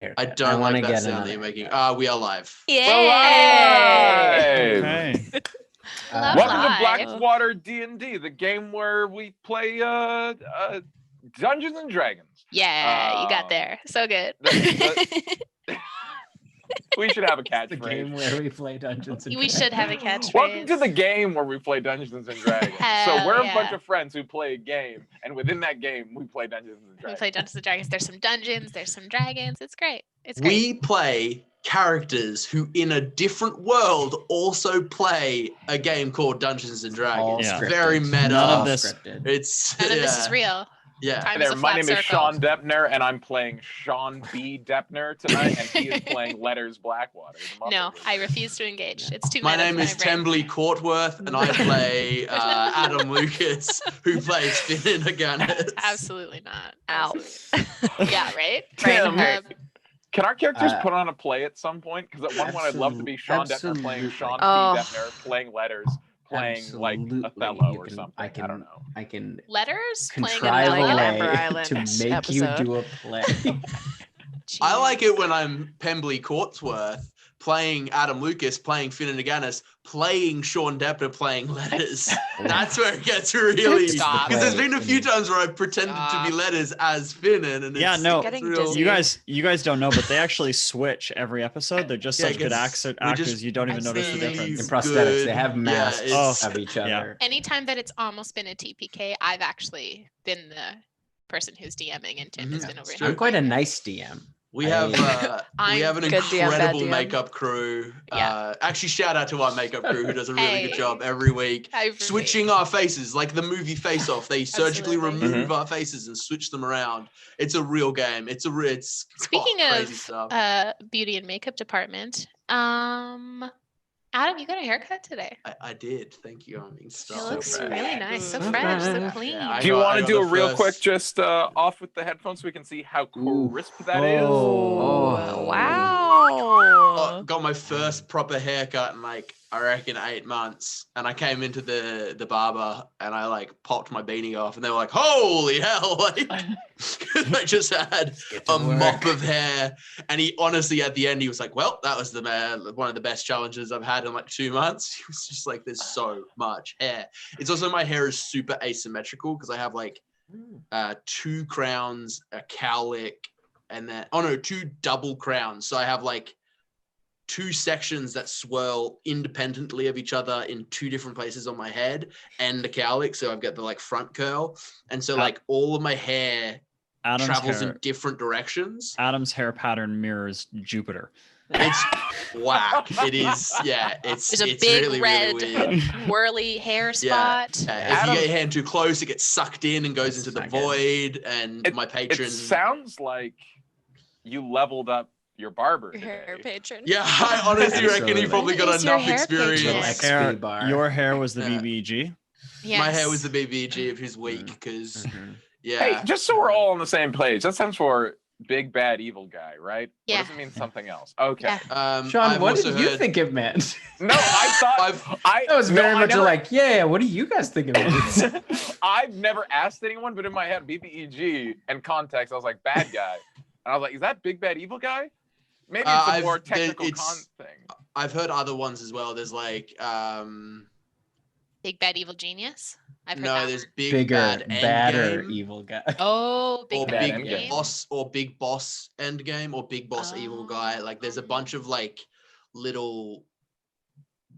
I don't like that sound that you're making. We are live. Yay! Okay. Welcome to Blackwater D&D, the game where we play Dungeons and Dragons. Yeah, you got there. So good. We should have a catchphrase. The game where we play Dungeons and Dragons. We should have a catchphrase. Welcome to the game where we play Dungeons and Dragons. So we're a bunch yeah. of friends who play a game, and within that game, we play Dungeons and Dragons. We play Dungeons and Dragons. There's some dungeons. There's some dragons. It's great. It's great. We play characters who, in a different world, also play a game called Dungeons and Dragons. Yeah. Very meta. None of this. scripted. None of this is real. Yeah. Time There, is a my flat name is circle. Sean Deppner, and I'm playing Sean B. Deppner tonight, and he is playing Letters Blackwater. No, I refuse to engage. It's too My meta name for is brain. Tembley Korhireth, and I play Adam Lucas, who plays Finn Aganis. Absolutely not. Ow. Yeah, right? Tim, Right. can our characters put on a play at some point? Because at one point I'd love to be Sean Deppner playing Sean P. Deppner, playing Letters, playing like Othello or something. I don't know. I can Letters playing contrive an a Like an way Amber Island to make episode. you do a play. I like it when I'm Pembley Courtsworth playing Adam Lucas, playing Finn Aganis, playing Sean Deppner, playing Letters. That's where it gets really. Stop. Because there's been a few times where I've pretended to be Letters as Finn, and it's, Yeah, no, it's real. you guys don't know, but they actually switch every episode. They're just such good actors. You don't even notice the see difference. In prosthetics, they have masks it's- of each other. Anytime that it's almost been a TPK, I've actually been the person who's DMing, and Tim has been over it's here. I'm quite a nice DM. We have an good DM, bad incredible DM. makeup crew. Yeah. Actually, shout out to our makeup crew who does a really Hey. good job every week. I appreciate Switching our faces, like the movie Face Off. They surgically Absolutely. remove our faces and switch them around. It's a real game. It's Speaking crazy of stuff. beauty and makeup department, Adam, you got a haircut today. I did. Thank you. I'm being It so looks fresh. really nice, so So fresh, so fresh. clean. Yeah, Do you I want to got do the a real first- quick, just off with the headphones so we can see how crisp that is? Oh, Wow. Got my first proper haircut in like I reckon 8 months, and I came into the barber and I like popped my beanie off, and they were like, "Holy hell!" Like, I just had a mop of hair, and he honestly at the end he was like, "Well, that was one of the best challenges I've had in like 2 months." He was just like, "There's so much hair." It's also my hair is super asymmetrical because I have like 2 crowns, a cowlick, and then 2 double crowns. So I have like 2 sections that swirl independently of each other in 2 different places on my head and the cowlick. So I've got the like front curl. And so like all of my hair travels in different directions. Adam's hair pattern mirrors Jupiter. It's whack. It is. Yeah. It's There's a it's big really, red really weird. whirly hair Yeah. spot. If Adam- you get your hand too close, it gets sucked in and goes into the Suck it. void. And my patron. It sounds like you leveled up your barber Your hair today. patron. Yeah, I honestly reckon he Absolutely. probably got What is your enough hair experience. patron? Little Hair- XP bar. Your hair was the Yeah. BBG. Yes. My hair was the BBG of his week because, Mhm. yeah. Hey, just so we're all on the same page, that stands for big bad evil guy, right? Yeah. Or does it mean something else? Okay. Yeah. Sean, I've what also did you heard- think it meant? No, I thought That was very much never, like, yeah, what do you guys think it means? I've never asked anyone, but in my head, BBEG and context, I was like, bad guy. And I was like, is that big bad evil guy? Maybe it's a more technical thing. I've heard other ones as well. There's like, Big bad evil genius. I've heard no, that there's one. big Bigger, bad badder, endgame, evil guy. Oh, big or bad big endgame. boss, or big boss endgame, or big boss evil guy. Like, there's a bunch of like little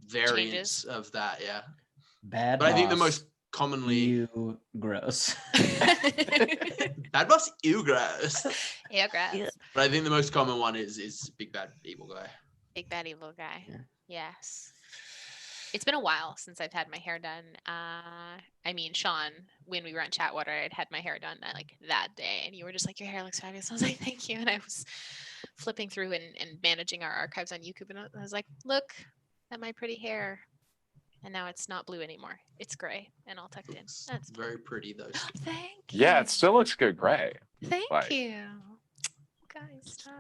variants Changes. of that. Yeah, Bad but I think the boss, most commonly you gross. bad boss, ew, gross. Yeah, grass. Yeah. But I think the most common one is big bad evil guy. Big bad evil guy. Yeah. Yes. It's been a while since I've had my hair done. I mean, Sean, when we were on Chatwater, I'd had my hair done like that day, and you were just like, "Your hair looks fabulous." I was like, "Thank you." And I was flipping through and managing our archives on YouTube, and I was like, "Look at my pretty hair." And now it's not blue anymore. It's gray and all tucked in. It's That's very pretty though. Thank you. Yeah, it still looks good gray. Thank like- you. Guys, stop.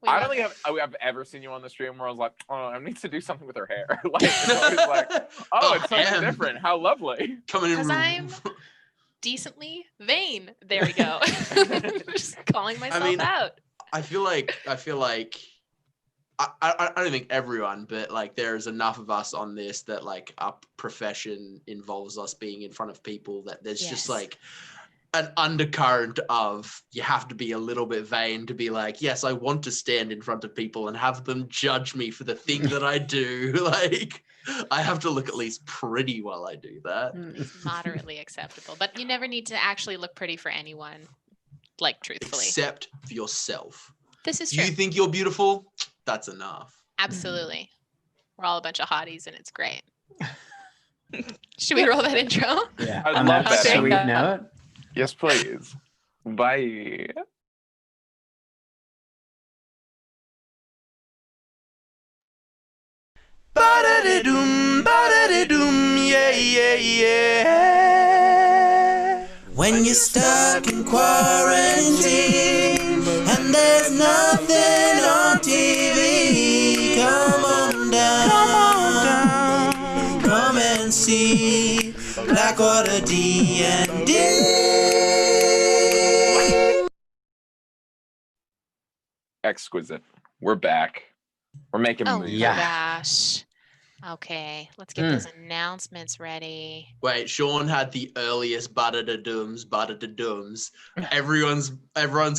I don't think I've ever seen you on the stream where I was like, oh, I need to do something with her hair. Like, it's always like, oh, it's something Em. different. How lovely. Coming in. Because I'm decently vain. There we go. Just calling myself mean, out. I feel like I don't think everyone, but like there's enough of us on this that like our profession involves us being in front of people that there's just like an undercurrent of you have to be a little bit vain to be like, yes, I want to stand in front of people and have them judge me for the thing that I do. Like I have to look at least pretty while I do that. It's moderately acceptable, but you never need to actually look pretty for anyone, like truthfully. Except for yourself. This is true. You think you're beautiful? That's enough. Absolutely. We're all a bunch of hotties and it's great. Should we roll that intro? Yeah. I On love that that. sweet note. Yes, please. Bye. Ba-da-da-doom, yeah, yeah, yeah. When you're stuck in quarantine and there's nothing on TV, come on down, come and see BlackwaterDnD. Exquisite. We're back. We're making Oh moves. my gosh. Okay, let's get those announcements ready. Wait, Sean had the earliest ba-da-da-dooms. Everyone's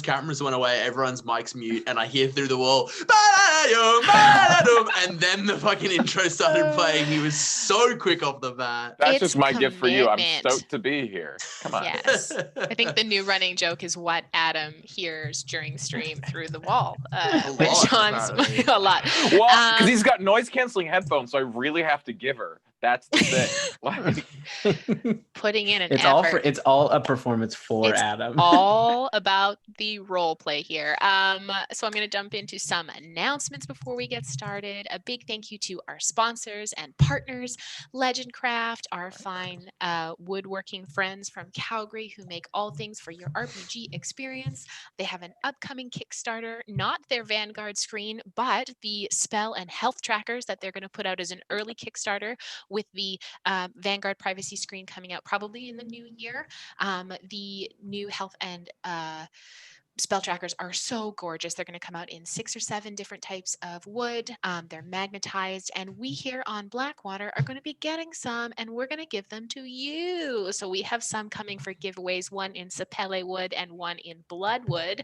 cameras went away, everyone's mics mute, and I hear through the wall, ba-da-da-doom, ba-da-da-doom, and then the fucking intro started playing. He was so quick off the bat. That's It's just my gift for you. I'm commitment. stoked to be here. Come on. Yes. I think the new running joke is what Adam hears during stream through the wall. When lot, Sean's apparently. a lot. Well, because he's got noise canceling headphones, so I really have to give her. That's the thing. Like, Putting in an It's effort. it's all a performance for It's Adam. all about the role play here. So I'm going to jump into some announcements before we get started. A big thank you to our sponsors and partners, Legend Craft, our fine woodworking friends from Calgary who make all things for your RPG experience. They have an upcoming Kickstarter, not their Vanguard screen, but the spell and health trackers that they're going to put out as an early Kickstarter, with the Vanguard privacy screen coming out probably in the new year. The new health and spell trackers are so gorgeous. They're going to come out in 6 or 7 different types of wood. They're magnetized, and we here on Blackwater are going to be getting some, and we're going to give them to you. So we have some coming for giveaways, one in sapele wood and one in bloodwood.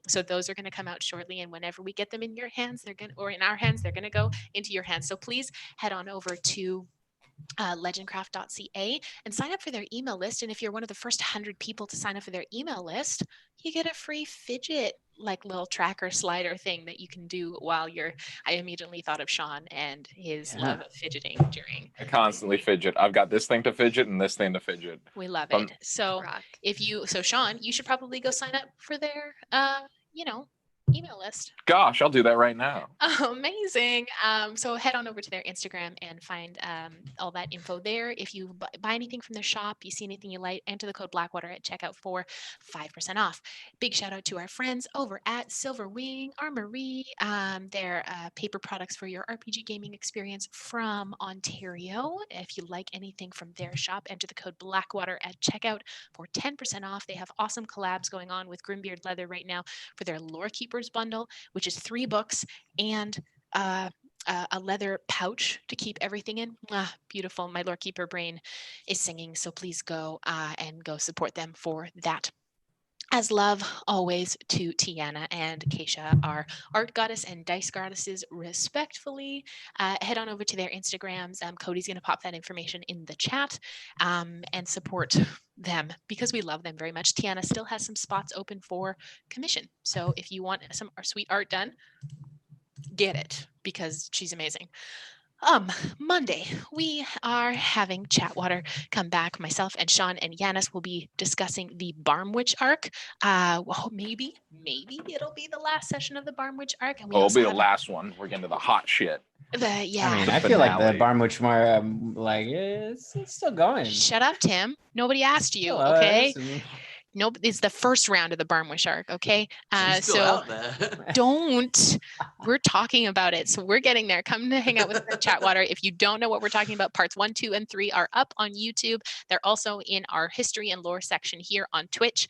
So those are going to come out shortly, and whenever we get them in your hands, or in our hands, they're going to go into your hands. So please head on over to legendcraft.ca and sign up for their email list. And if you're one of the first 100 people to sign up for their email list, you get a free fidget like little tracker slider thing that you can do while I immediately thought of Sean and his love of fidgeting during. I constantly fidget. I've got this thing to fidget and this thing to fidget. We love it. So Sean, you should probably go sign up for their email list. Gosh, I'll do that right now. Oh, amazing. So head on over to their Instagram and find all that info there. If you buy anything from their shop, you see anything you like, enter the code Blackwater at checkout for 5% off. Big shout out to our friends over at Silver Wing Armory. Their paper products for your RPG gaming experience from Ontario. If you like anything from their shop, enter the code Blackwater at checkout for 10% off. They have awesome collabs going on with Grimbeard Leather right now for their Lore Keepers bundle, which is 3 books and a leather pouch to keep everything in. Beautiful. My Lore Keeper brain is singing, so please go and go support them for that. As love always to Tiana and Keisha, our art goddess and dice goddesses, respectfully. Head on over to their Instagrams. Cody's going to pop that information in the chat and support them because we love them very much. Tiana still has some spots open for commission. So if you want some sweet art done, get it because she's amazing. Monday, we are having Chatwater come back. Myself and Sean and Yanis will be discussing the Barmwitch arc. Well, maybe it'll be the last session of the Barmwitch arc. And it'll be the last one. We're getting to the hot shit. I mean, I feel like the Barmwitch more it's still going. Shut up, Tim. Nobody asked you, okay? Nope, it's the first round of the Barmwish arc, okay? She's still out there. We're talking about it. So we're getting there. Come to hang out with us at Chatwater. If you don't know what we're talking about, parts 1, 2, and 3 are up on YouTube. They're also in our history and lore section here on Twitch.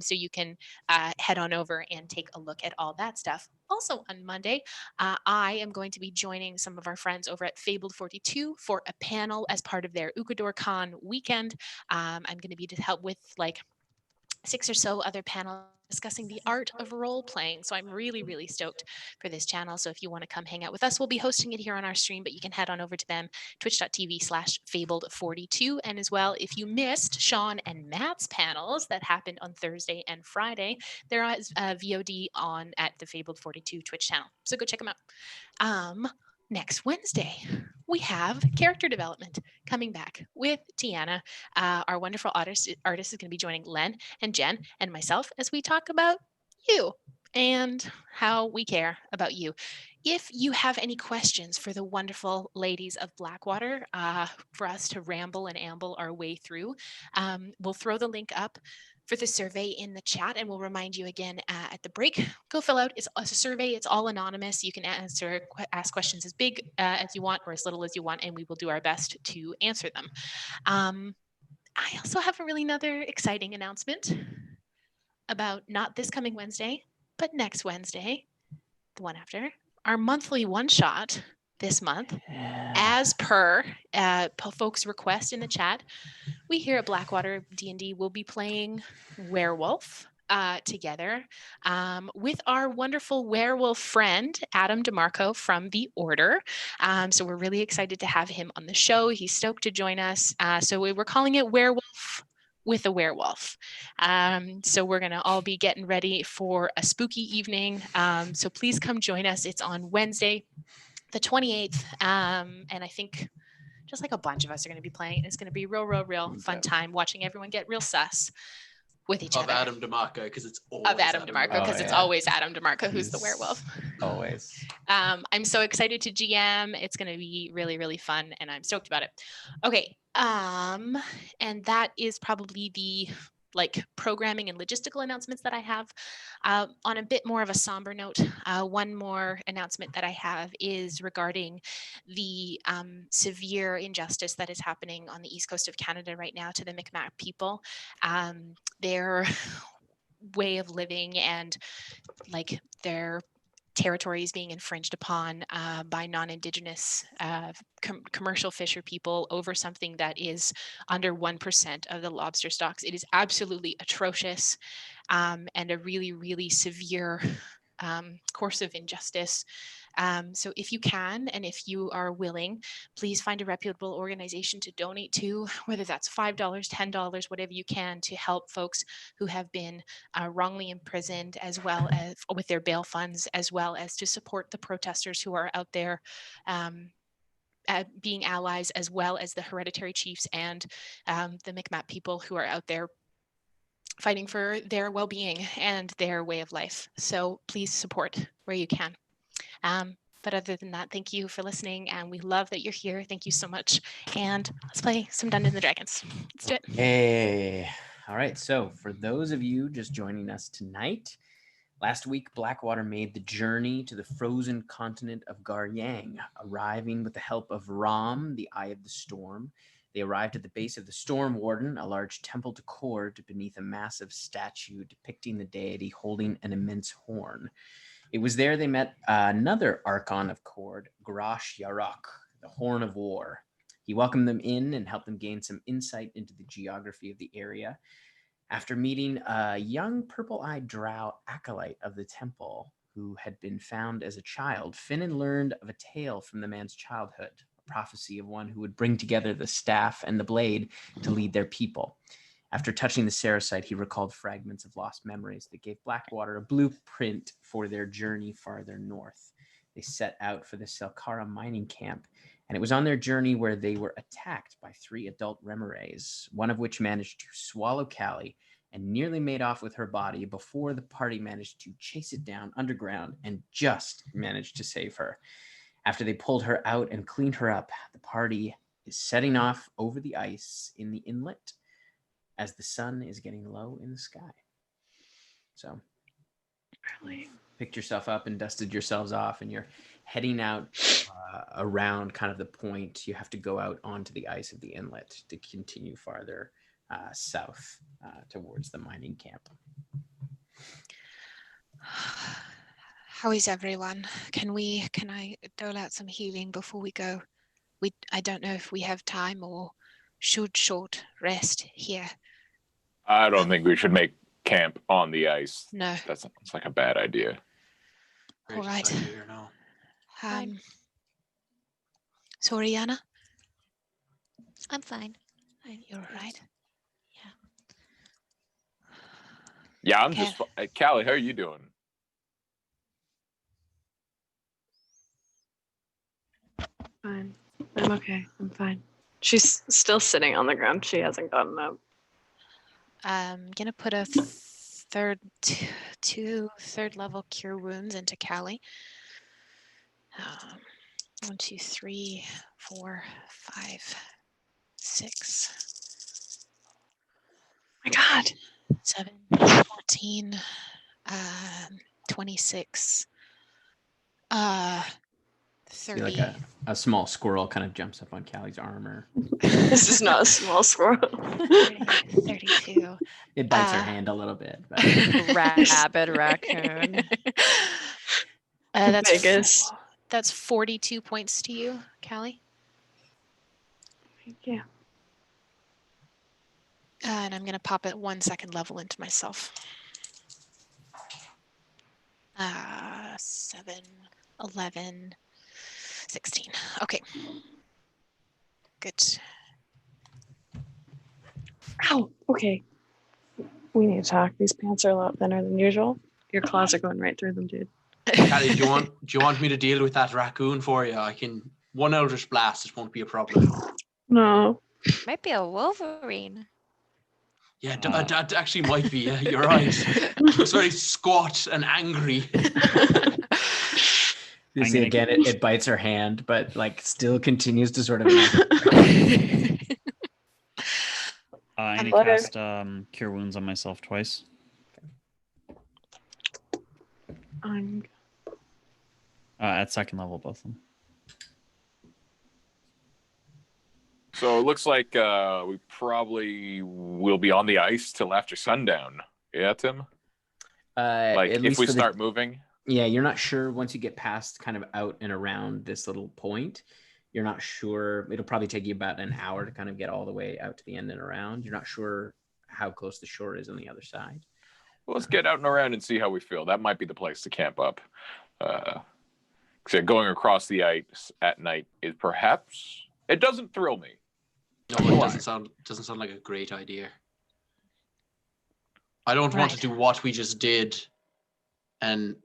So you can head on over and take a look at all that stuff. Also on Monday, I am going to be joining some of our friends over at Fabled 42 for a panel as part of their Ukador Con weekend. I'm going to be to help with like 6 or so other panels discussing the art of role playing. So I'm really, really stoked for this channel. So if you want to come hang out with us, we'll be hosting it here on our stream, but you can head on over to them, twitch.tv/fabled42. And as well, if you missed Sean and Matt's panels that happened on Thursday and Friday, there is VOD on at the Fabled 42 Twitch channel. So go check them out. Next Wednesday, we have character development coming back with Tiana. Our wonderful artist is going to be joining Len and Jen and myself as we talk about you and how we care about you. If you have any questions for the wonderful ladies of Blackwater, for us to ramble and amble our way through, we'll throw the link up for the survey in the chat, and we'll remind you again at the break. Go fill out. It's a survey. It's all anonymous. You can ask questions as big as you want or as little as you want, and we will do our best to answer them. I also have a really another exciting announcement about not this coming Wednesday, but next Wednesday, the one after, our monthly one-shot this month, as per folks' request in the chat. We here at BlackwaterDnD will be playing Werewolf together with our wonderful werewolf friend, Adam DeMarco from The Order. So we're really excited to have him on the show. He's stoked to join us. So we're calling it Werewolf with a Werewolf. So we're going to all be getting ready for a spooky evening. So please come join us. It's on Wednesday, the 28th. And I think just like a bunch of us are going to be playing. It's going to be real fun time watching everyone get real sus with each other. Of Adam DeMarco, because it's always Adam DeMarco, because it's always Adam DeMarco who's the werewolf. Always. I'm so excited to GM. It's going to be really fun, and I'm stoked about it. Okay, and that is probably the programming and logistical announcements that I have. On a bit more of a somber note, one more announcement that I have is regarding the severe injustice that is happening on the east coast of Canada right now to the Mi'kmaq people. Their way of living and their territories being infringed upon by non-Indigenous commercial fisher people over something that is under 1% of the lobster stocks. It is absolutely atrocious and a really severe course of injustice. So if you can, and if you are willing, please find a reputable organization to donate to, whether that's $5, $10, whatever you can, to help folks who have been wrongly imprisoned, as well as with their bail funds, as well as to support the protesters who are out there being allies, as well as the hereditary chiefs and the Mi'kmaq people who are out there fighting for their well-being and their way of life. So please support where you can. But other than that, thank you for listening, and we love that you're here. Thank you so much. And let's play some Dungeons and Dragons. Let's do it. Hey. All right. So for those of you just joining us tonight, last week, Blackwater made the journey to the frozen continent of Garyang, arriving with the help of Ram, the Eye of the Storm. They arrived at the base of the Storm Warden, a large temple to Kord, beneath a massive statue depicting the deity holding an immense horn. It was there they met another Archon of Kord, Grash Yarok, the Horn of War. He welcomed them in and helped them gain some insight into the geography of the area. After meeting a young purple-eyed drow acolyte of the temple who had been found as a child, Finnan learned of a tale from the man's childhood, a prophecy of one who would bring together the staff and the blade to lead their people. After touching the Saracite, he recalled fragments of lost memories that gave Blackwater a blueprint for their journey farther north. They set out for the Selkara Mining camp, and it was on their journey where they were attacked by 3 adult Remarays, one of which managed to swallow Callie and nearly made off with her body before the party managed to chase it down underground and just managed to save her. After they pulled her out and cleaned her up, the party is setting off over the ice in the inlet as the sun is getting low in the sky. So picked yourself up and dusted yourselves off, and you're heading out around kind of the point. You have to go out onto the ice of the inlet to continue farther south towards the mining camp. How is everyone? Can I dole out some healing before we go? I don't know if we have time or should short rest here. I don't think we should make camp on the ice. No. That sounds like a bad idea. All right. Fine. Sorry, Anna? I'm fine. You're all right. Yeah, I'm just... Callie, how are you doing? Fine. I'm okay. I'm fine. She's still sitting on the ground. She hasn't gotten up. I'm gonna put a third level cure wounds into Callie. 1, 2, 3, 4, 5, 6. My God. 7, 14, 26. 30. Like a small squirrel kind of jumps up on Callie's armor. This is not a small squirrel. 32. It bites her hand a little bit. But... Rabid raccoon. That's Vegas. That's 42 points to you, Callie. Yeah. And I'm going to pop it 1 second level into myself. 7, 11, 16. Okay. Good. Ow. Okay. We need to talk. These pants are a lot thinner than usual. Your claws are going right through them, dude. Callie, do you want me to deal with that raccoon for you? I can. One Eldritch Blast, it won't be a problem. No. Might be a Wolverine. Yeah, that actually might be. Yeah, you're right. It's very squat and angry. You see again, it bites her hand, but like still continues to sort of. I need to cast Cure Wounds on myself twice. At second level, both of them. So it looks like we probably will be on the ice till after sundown. Yeah, Tim? Like if we start moving? Yeah, you're not sure once you get past kind of out and around this little point. You're not sure. It'll probably take you about an hour to kind of get all the way out to the end and around. You're not sure how close the shore is on the other side. Well, let's get out and around and see how we feel. That might be the place to camp up. Going across the ice at night is perhaps... It doesn't thrill me. No, it doesn't sound like a great idea. I don't want to do what we just did and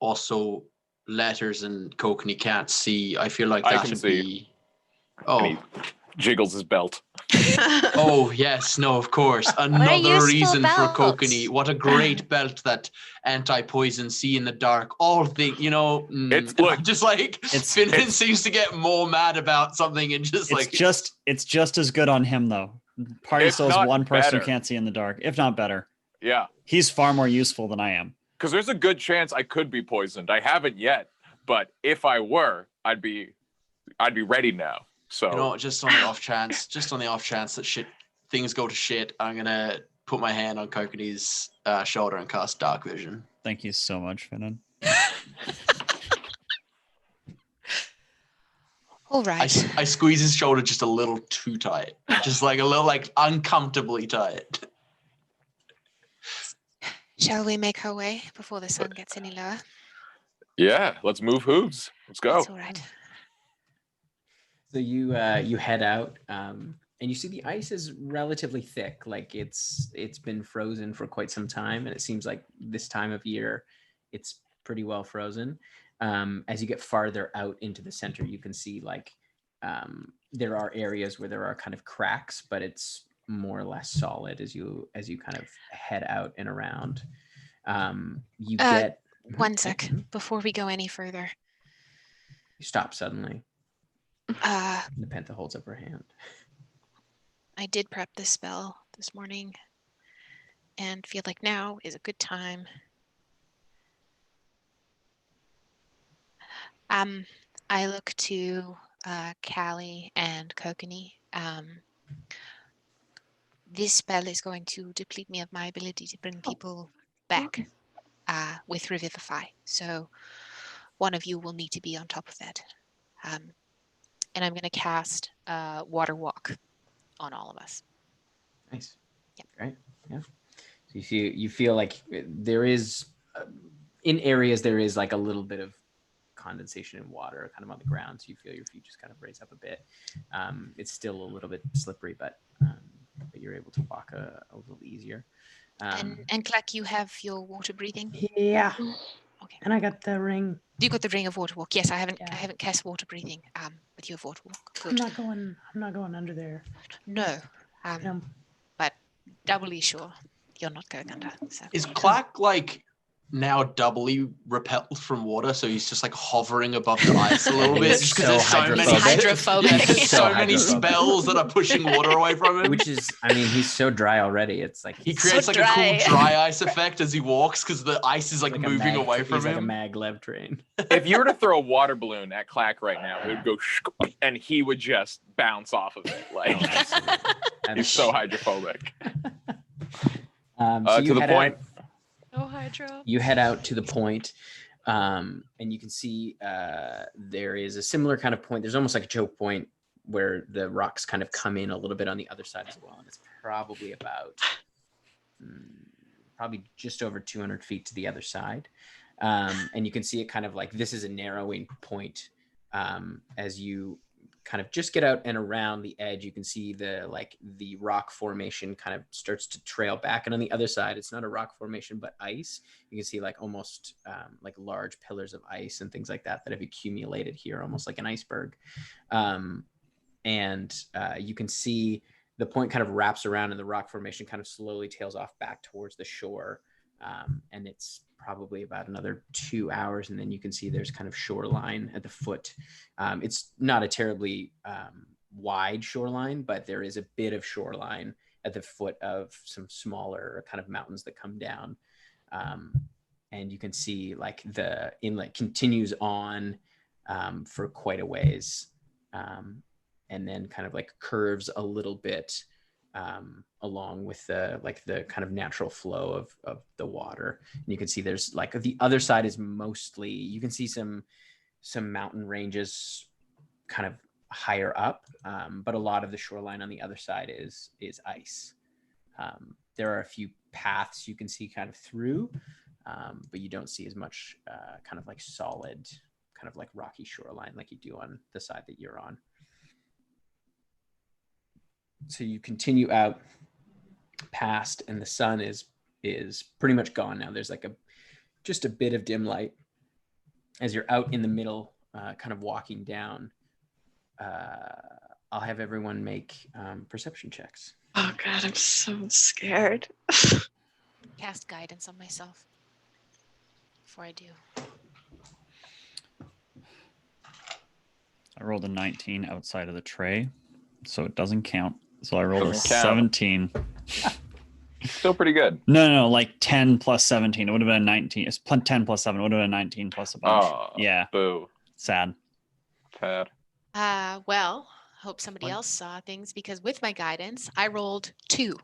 also letters and Kokanee can't see. I feel like that would be... Oh. And he jiggles his belt. Oh, yes. No, of course. Another reason for Kokanee. What a great belt that anti-poison, see in the dark, all things, you know. Finnan seems to get more mad about something and it's just as good on him, though. Party Soul's one person who can't see in the dark, if not better. Yeah. He's far more useful than I am. Because there's a good chance I could be poisoned. I haven't yet, but if I were, I'd be ready now. So, you know, just on the off chance that things go to shit, I'm gonna put my hand on Kokanee's shoulder and cast Dark Vision. Thank you so much, Finnan. All right. I squeeze his shoulder just a little too tight, just like a little uncomfortably tight. Shall we make our way before the sun gets any lower? Yeah, let's move hooves. Let's go. That's all right. So you head out, and you see the ice is relatively thick. Like it's been frozen for quite some time, and it seems like this time of year, it's pretty well frozen. As you get farther out into the center, you can see there are areas where there are kind of cracks, but it's more or less solid as you kind of head out and around. You get 1 sec before we go any further. You stop suddenly. Nepenthe holds up her hand. I did prep this spell this morning and feel like now is a good time. I look to Callie and Kokanee. This spell is going to deplete me of my ability to bring people back with Revivify. So one of you will need to be on top of that. And I'm going to cast Water Walk on all of us. Nice. Yep. Great. Yeah. So you feel like there is in areas there is like a little bit of condensation in water kind of on the ground, so you feel your feet just kind of raise up a bit. It's still a little bit slippery, but you're able to walk a little easier. And Clack, you have your water breathing? Yeah. Okay. And I got the ring. You got the ring of water walk. Yes, I haven't cast water breathing. But you have water walk. Good. I'm not going under there. No. No. But doubly sure you're not going under. So. Is Clack like now doubly repelled from water, so he's just like hovering above the ice a little bit, just because there's so many hydrophobic. so many spells that are pushing water away from him. Which is, I mean, he's so dry already. It's like he creates like a cool dry ice effect as he walks because the ice is like moving away from him. Like a maglev train. If you were to throw a water balloon at Clack right now, it would go and he would just bounce off of it. Like he's so hydrophobic. So to the point. No hydro. You head out to the point, and you can see there is a similar kind of point. There's almost like a choke point where the rocks kind of come in a little bit on the other side as well. And it's probably about, probably just over 200 feet to the other side. And you can see it kind of like, this is a narrowing point. As you kind of just get out and around the edge, you can see the rock formation kind of starts to trail back. And on the other side, it's not a rock formation, but ice. You can see like almost like large pillars of ice and things like that have accumulated here, almost like an iceberg. And you can see the point kind of wraps around and the rock formation kind of slowly tails off back towards the shore. And it's probably about another 2 hours. And then you can see there's kind of shoreline at the foot. It's not a terribly wide shoreline, but there is a bit of shoreline at the foot of some smaller kind of mountains that come down. And you can see like the inlet continues on for quite a ways. And then kind of like curves a little bit along with the kind of natural flow of the water. And you can see there's like the other side is mostly, you can see some mountain ranges kind of higher up, but a lot of the shoreline on the other side is ice. There are a few paths you can see kind of through, but you don't see as much kind of like solid, kind of like rocky shoreline like you do on the side that you're on. So you continue out past, and the sun is pretty much gone now. There's like just a bit of dim light as you're out in the middle, kind of walking down. I'll have everyone make perception checks. Oh God, I'm so scared. Cast guidance on myself before I do. I rolled a 19 outside of the tray, so it doesn't count. So I rolled a Doesn't count. 17. Still pretty good. No, like 10 plus 17. It would have been 19. It's 10 plus 7. It would have been 19 plus a bunch. Oh, yeah. Boo. Sad. Sad. Well, hope somebody else saw things because with my guidance, I rolled 2.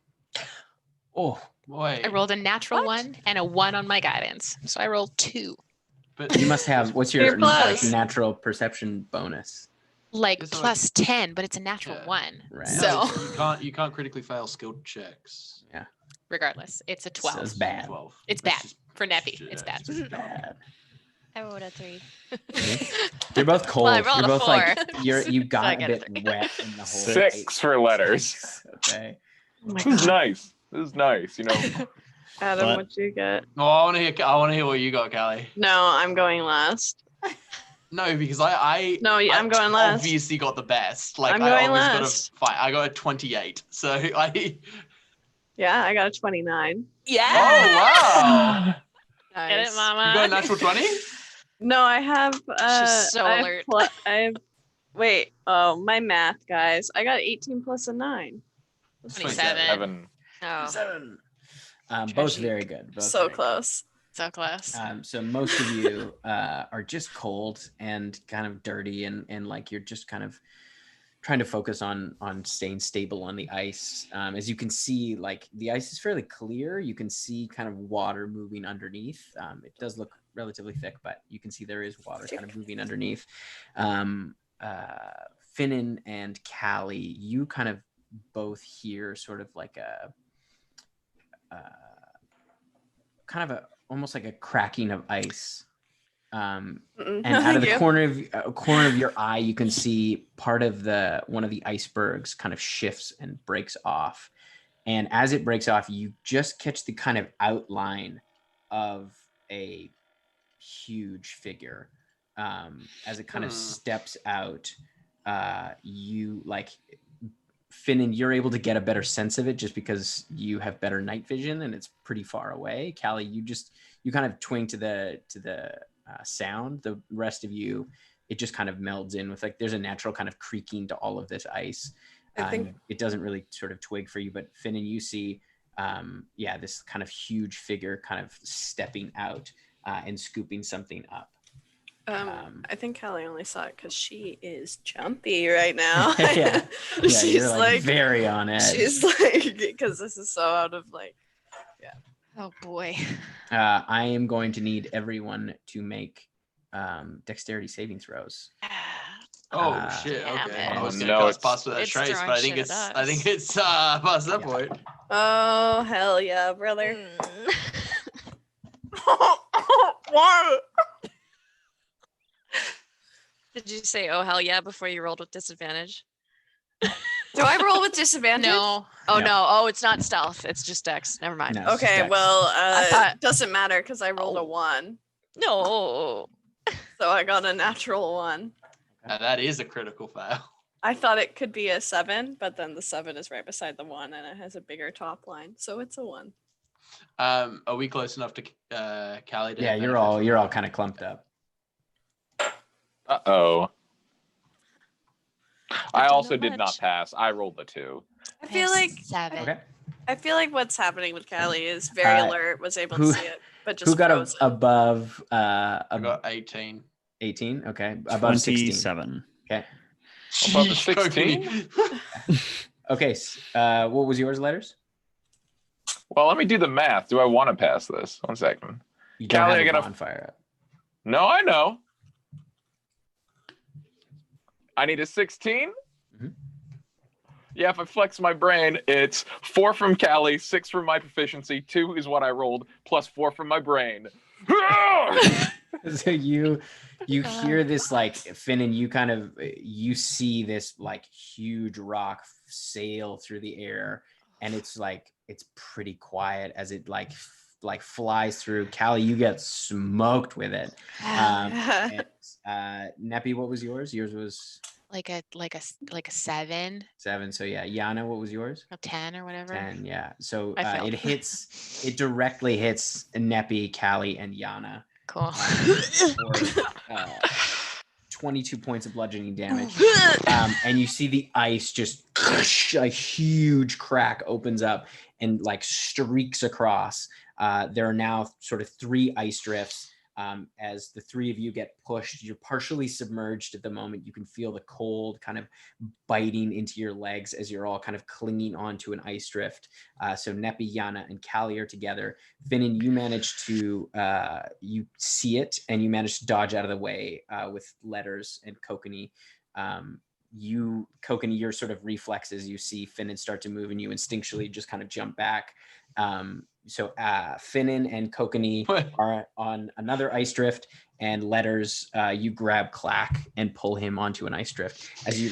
Oh, boy. I rolled a natural 1 and a 1 on my guidance. So I rolled 2. But you must have, what's your natural perception bonus? Like It's plus 10, but it's a natural 1. Right. So you can't critically fail skilled checks. Yeah. regardless, it's a 12. So it's bad. 12. It's That's bad just- for Neppy. yeah, It's bad. just Bad. I rolled a 3. You're both cold. Well, I rolled you're a both like 4. you So got I a get a bit 3. wet in the whole 6 for letters. Okay. Oh my This is God. nice. This is nice. You know, Adam, But- what'd you get? Oh, I want to hear what you got, Callie. No, I'm going last. No, because I'm I'm going last. Obviously got the best. Like I'm I going always last. got a fight. I got a 28. So I. Yeah, I got a 29. Yeah. Oh wow! Get it, You mama? got a natural 20? No, I have. She's so I have alert. I have. Wait. Oh, my math, guys. I got 18 plus a 9. 27. 7. Oh. 7. Both very good. Both So very close. So close. good. So most of you are just cold and kind of dirty, and like you're just kind of trying to focus on staying stable on the ice. As you can see, like the ice is fairly clear. You can see kind of water moving underneath. It does look relatively thick, but you can see there is water kind of moving underneath. Finnan and Callie, you kind of both hear sort of like a kind of almost like a cracking of ice. And out of the corner of your eye, you can see part of one of the icebergs kind of shifts and breaks off. And as it breaks off, you just catch the kind of outline of a huge figure. As it kind of steps out, you like Finnan, you're able to get a better sense of it just because you have better night vision and it's pretty far away. Callie, you kind of twing to the sound. The rest of you, it just kind of melds in with like there's a natural kind of creaking to all of this ice. I think it doesn't really sort of twig for you, but Finnan, you see this kind of huge figure kind of stepping out and scooping something up. I think Callie only saw it because she is jumpy right now. She's you're like very on edge. She's like, because this is so out of like, Oh boy. I am going to need everyone to make dexterity saving throws. Oh shit! Okay, I was gonna no, pass with that trace, but I think it's past that point. Oh hell yeah, brother! What? Did you say "oh hell yeah" before you rolled with disadvantage? Do I roll with disadvantage? No. Oh no. Oh, it's not stealth. It's just dex. Never mind. No, okay, well, doesn't matter because I rolled a 1. No. So I got a natural 1. Now that is a critical fail. I thought it could be a 7, but then the 7 is right beside the 1, and it has a bigger top line, so it's a 1. Are we close enough to Callie? Yeah, you're all kind of clumped up. Uh-oh. I also did not pass. I rolled a 2. I feel like 7. Okay. I feel like what's happening with Callie is very alert, was able to see it, but just who got frozen. above? I got 18. 18. Okay, above 27. 16. Okay. Above the 16. Okay. What was yours, letters? Well, let me do the math. Do I want to pass this? 1 second. You don't Callie, have a bonfire up. No, I know. I need a 16. Mm-hmm. Yeah, if I flex my brain, it's 4 from Callie, 6 from my proficiency, 2 is what I rolled, plus 4 from my brain. So you hear this like Finn, and you see this like huge rock sail through the air, and it's pretty quiet as it like flies through. Callie, you get smoked with it. Neppy, what was yours? Yours was like a 7. 7. So yeah, Yana, what was yours? A 10 or whatever. 10. Yeah. So it directly hits Neppy, Callie, and Yana. Cool. For 22 points of bludgeoning damage. And you see the ice just a huge crack opens up and like streaks across. There are now sort of 3 ice drifts. As the 3 of you get pushed, you're partially submerged at the moment. You can feel the cold kind of biting into your legs as you're all kind of clinging onto an ice drift. So Neppy, Yana, and Callie are together. Finnan, you manage to, you see it and you manage to dodge out of the way with letters and Kokanee. Kokanee, your sort of reflexes, you see Finnan start to move and you instinctually just kind of jump back. So Finnan and Kokanee are on another ice drift, and letters, you grab Clack and pull him onto an ice drift. As you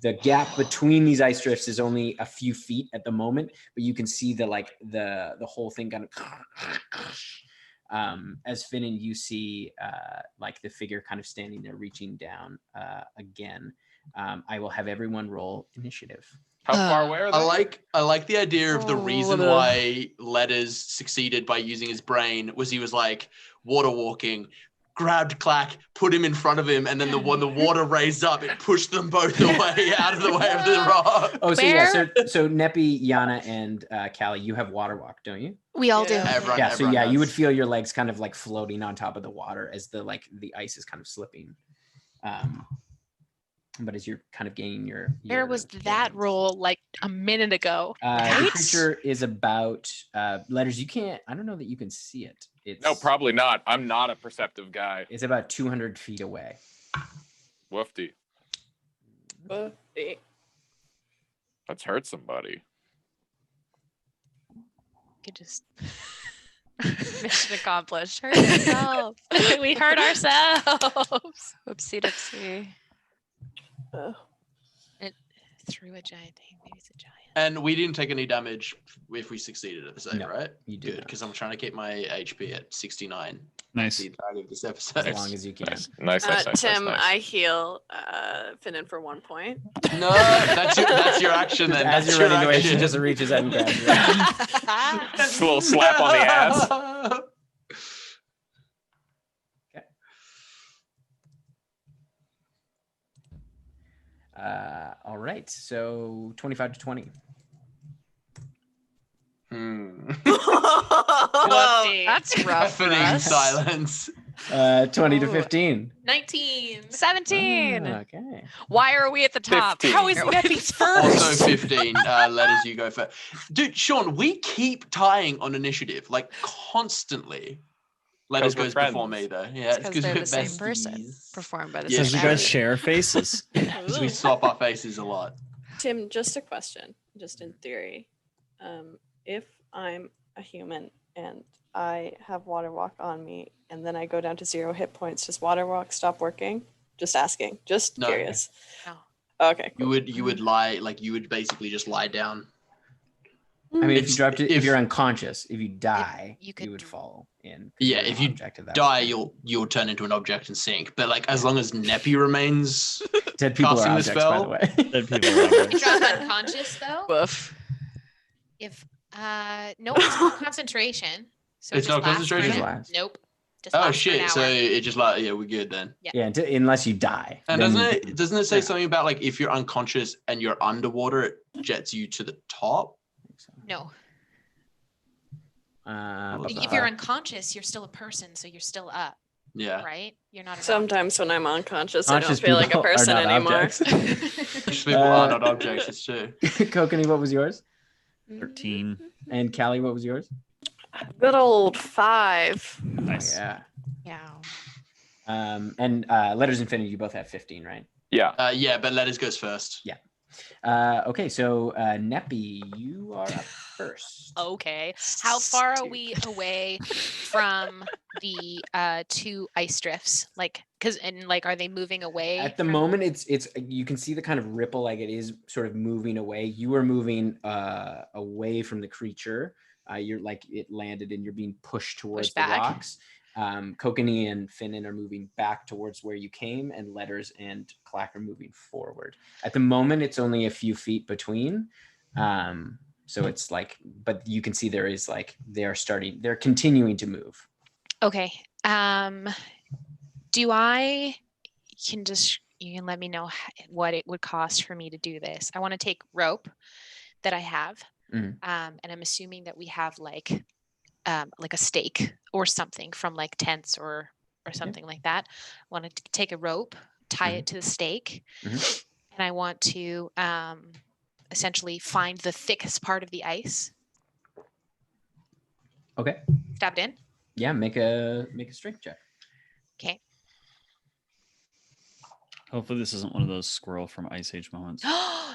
the gap between these ice drifts is only a few feet at the moment, but you can see the whole thing kind of as Finnan, you see the figure kind of standing there reaching down again. I will have everyone roll initiative. How far away are they? I like the idea of the reason why Letters succeeded by using his brain was he was like water walking, grabbed Clack, put him in front of him, and then when the water raised up, it pushed them both away out of the way of the rock. Oh, so yeah, so Neppy, Yana, and Callie, you have water walk, don't you? We all do. Everyone you would does. feel your legs kind of like floating on top of the water as the ice is kind of slipping. But as you're kind of gaining your Where was that roll like a minute ago? The creature is about letters. You can't. I don't know that you can see it. No, probably not. I'm not a perceptive guy. It's about 200 feet away. Woofty. Let's hurt somebody. Could just mission accomplished. Hurt yourself. we hurt ourselves. Whoopsie doopsie. It threw a giant thing. Maybe it's a giant. And we didn't take any damage if we succeeded at the save, right? You did. Good, because I'm trying to keep my HP at 69. Nice. The entirety of this episode. As long as you can. Nice. Tim, I heal Finnan for 1 point. No, that's your action then. As That's you're your running away, she action. just reaches out and grabs you. Just a little slap on the ass. Okay. All right. So 25 to 20. That's rough for Deafening us. silence. 20 to 15. 19. 17. Okay. Why are we at the top? 15. How is Neppy's first? Also 15. Letters, you go first. Dude, Sean, we keep tying on initiative, like constantly. Letters we're goes friends. before me, though. Yeah, It's 'cause they're we're the same person. besties. Performed by the Yeah, Because same you guys actor. share faces. Because we swap our faces a lot. Tim, just a question, just in theory. If I'm a human and I have water walk on me and then I go down to 0 hit points, does water walk stop working? Just asking. Just No. curious. No. Okay. You would lie, like you would basically just lie down. I mean, if It's- you drop to, if if- you're unconscious, if you die, you you, could would fall in. Yeah, You're if an you object at that Die, point. you'll turn into an object and sink. But like as long as Neppy remains, Dead people are casting the objects, by spell. the way. Dead people are objects. Drop unconscious though. Woof. If no, it's not concentration. So It's it just not lasts for a concentration? minute. Just lasts. Nope. Just oh lasts for an shit! So hour. it just like we're good then. Yeah, unless you die. And then doesn't it say yeah. something about like if you're unconscious and you're underwater, it jets you to the top? No. Look If that you're up. unconscious, you're still a person, so you're still up, Yeah. right? You're not. Sometimes when I'm unconscious, I don't Conscious feel like a people are person not anymore. objects. Just people are not objects. It's true. Kokanee, what was yours? 13. And Callie, what was yours? Good old 5. Nice. Yeah. Yeah. And Letters Infinity, you both have 15, right? Yeah. Yeah, but letters goes first. Yeah. Okay, so Neppy, you are up first. Okay. How far are we away from the 2 ice drifts? Like, are they moving away? At the from- moment, it's you can see the kind of ripple, like it is sort of moving away. You are moving away from the creature. You're like it landed and you're being pushed towards the back. rocks. Kokanee and Finnan are moving back towards where you came, and Letters and Clack are moving forward. At the moment, it's only a few feet between. So it's like, but you can see there is like they're continuing to move. Okay. You can let me know what it would cost for me to do this. I want to take rope that I have. Mhm. And I'm assuming that we have like a stake or something from like tents or something like that. I want to take a rope, tie it to the stake, Mhm. and I want to essentially find the thickest part of the ice. Okay. Stabbed in. Yeah, make a strength check. Okay. Hopefully this isn't one of those squirrel from Ice Age moments.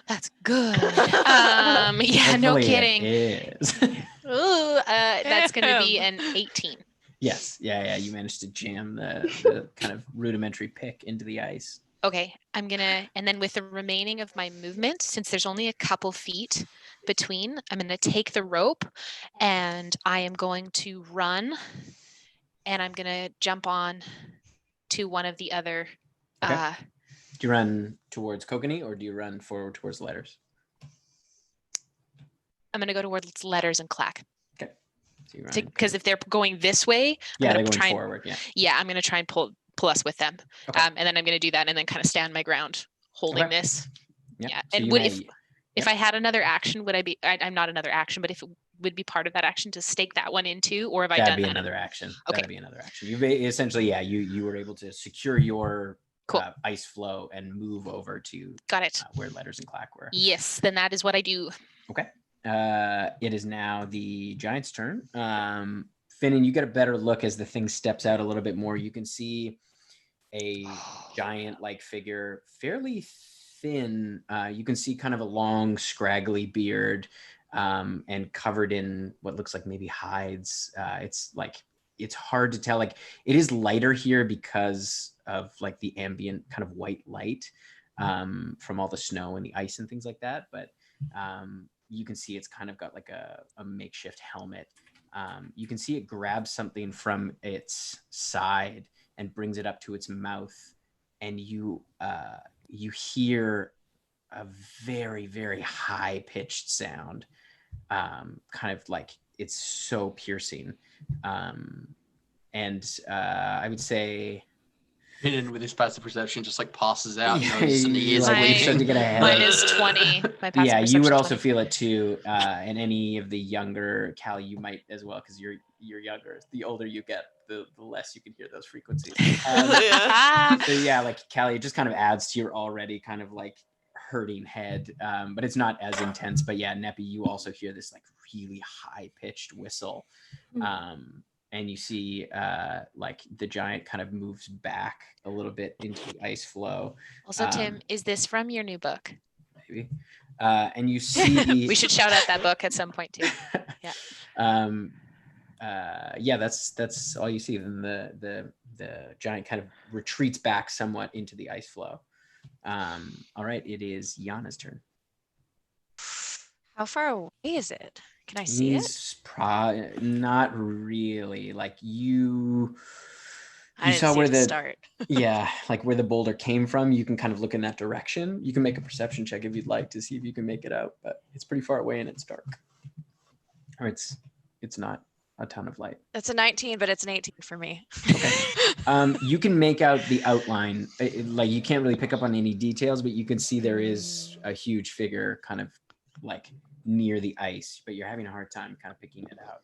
That's good. Yeah, no Hopefully kidding. It is. Ooh, that's going to be an 18. Yes. Yeah. You managed to jam the kind of rudimentary pick into the ice. Okay, and then with the remaining of my movement, since there's only a couple feet between, I'm gonna take the rope and I am going to run and I'm gonna jump on to one of the other. Okay. Do you run towards Kokanee or do you run forward towards Letters? I'm gonna go towards Letters and Clack. So Because if they're going this way, they're going forward. Yeah, I'm gonna try and pull us with them. Okay. And then I'm gonna do that, and then kind of stand my ground, holding this. Yep. Yeah. So And if I had another action, would I be? I'm not another action, but if it would be part of that action to stake that one into, or have I done that? That'd be another action. Okay. That'd be another action. You essentially, you were able to secure your ice flow and move over to Got it. Where Letters and Clack were. Yes, then that is what I do. Okay. It is now the giant's turn. Finnan, you get a better look as the thing steps out a little bit more. You can see a giant-like figure, fairly thin. You can see kind of a long, scraggly beard, and covered in what looks like maybe hides. It's hard to tell. Like, it is lighter here because of like the ambient kind of white light from all the snow and the ice and things like that. But you can see it's kind of got like a makeshift helmet. You can see it grabs something from its side and brings it up to its mouth, and you hear a very, very high pitched sound, kind of like it's so piercing. And I would say Hidden with his passive perception, just like passes out. Yeah, And he is to get ahead. Mine is 20. My passive Yeah, you would perception also 20. feel it too. And any of the younger Callie, you might as well, because you're younger. The older you get, the less you can hear those frequencies. So yeah, like Callie, it just kind of adds to your already kind of like hurting head, but it's not as intense. But yeah, Neppy, you also hear this like really high pitched whistle. And you see like the giant kind of moves back a little bit into the ice flow. Also, Tim, is this from your new book? Maybe. And you see... We should shout out that book at some point too. Yeah. That's all you see. Then the giant kind of retreats back somewhat into the ice flow. All right, it is Yana's turn. How far away is it? Can I see it? Not really. Like you I didn't saw see where it the start. yeah, like where the boulder came from. You can kind of look in that direction. You can make a perception check if you'd like to see if you can make it out, but it's pretty far away and it's dark. Or it's not a ton of light. That's a 19, but it's an 18 for me. Okay. You can make out the outline. Like you can't really pick up on any details, but you can see there is a huge figure kind of like near the ice, but you're having a hard time kind of picking it out.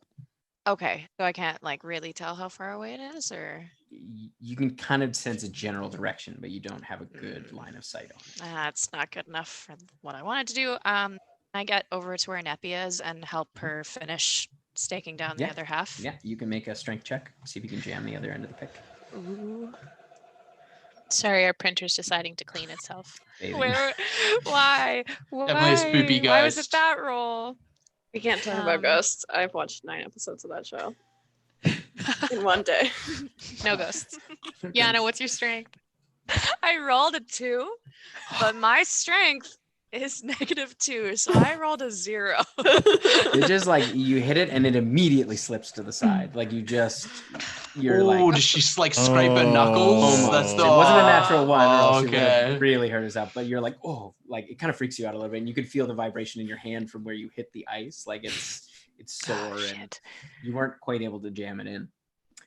Okay, so I can't like really tell how far away it is, or you can kind of sense a general direction, but you don't have a good line of sight on it. That's not good enough for what I wanted to do. I get over to where Neppy is and help her finish staking down the other half. Yeah, you can make a strength check. See if you can jam the other end of the pick. Ooh. Sorry, our printer's deciding to clean itself. Where? Why? Definitely a spoopy ghost. Why was it that roll? We can't talk about ghosts. I've watched 9 episodes of that show in one day. No ghosts. Yana, what's your strength? I rolled a 2, but my strength is -2, so I rolled a 0. It's just like you hit it and it immediately slips to the side. Like you're like, does she like scrape her knuckles? Almost. That's the It wasn't a natural one, or else okay. it would have really hurt us up. But you're like, oh, like it kind of freaks you out a little bit, and you can feel the vibration in your hand from where you hit the ice. Like it's sore, and you weren't quite able to jam it in.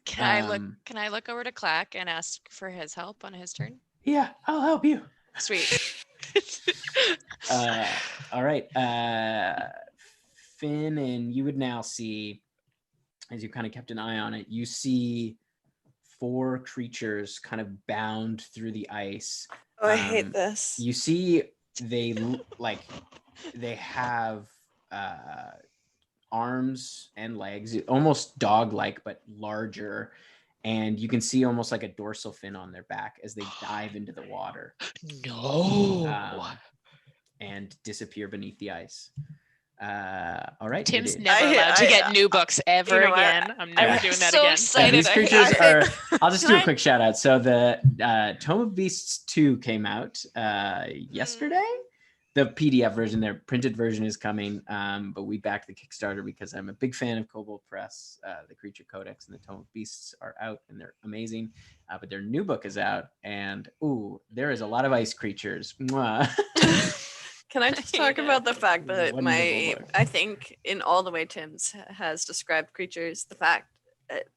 Can I look over to Clack and ask for his help on his turn? Yeah, I'll help you. Sweet. All right, Finn, and you would now see, as you kind of kept an eye on it, you see 4 creatures kind of bound through the ice. Oh, I hate this. You see they have arms and legs, almost dog-like, but larger. And you can see almost like a dorsal fin on their back as they dive into the water. No. And disappear beneath the ice. All right. Tim's never allowed to get new books ever again. I'm never doing that again. Excited. These creatures are. I'll just do a quick shout out. So the Tome of Beasts 2 came out yesterday. The PDF version, their printed version is coming, but we backed the Kickstarter because I'm a big fan of Kobold Press. The Creature Codex and the Tome of Beasts are out, and they're amazing. But their new book is out, and there is a lot of ice creatures. Mwah. Can I just talk about the fact that Wonderful book. I think in all the way Tim's has described creatures, the fact,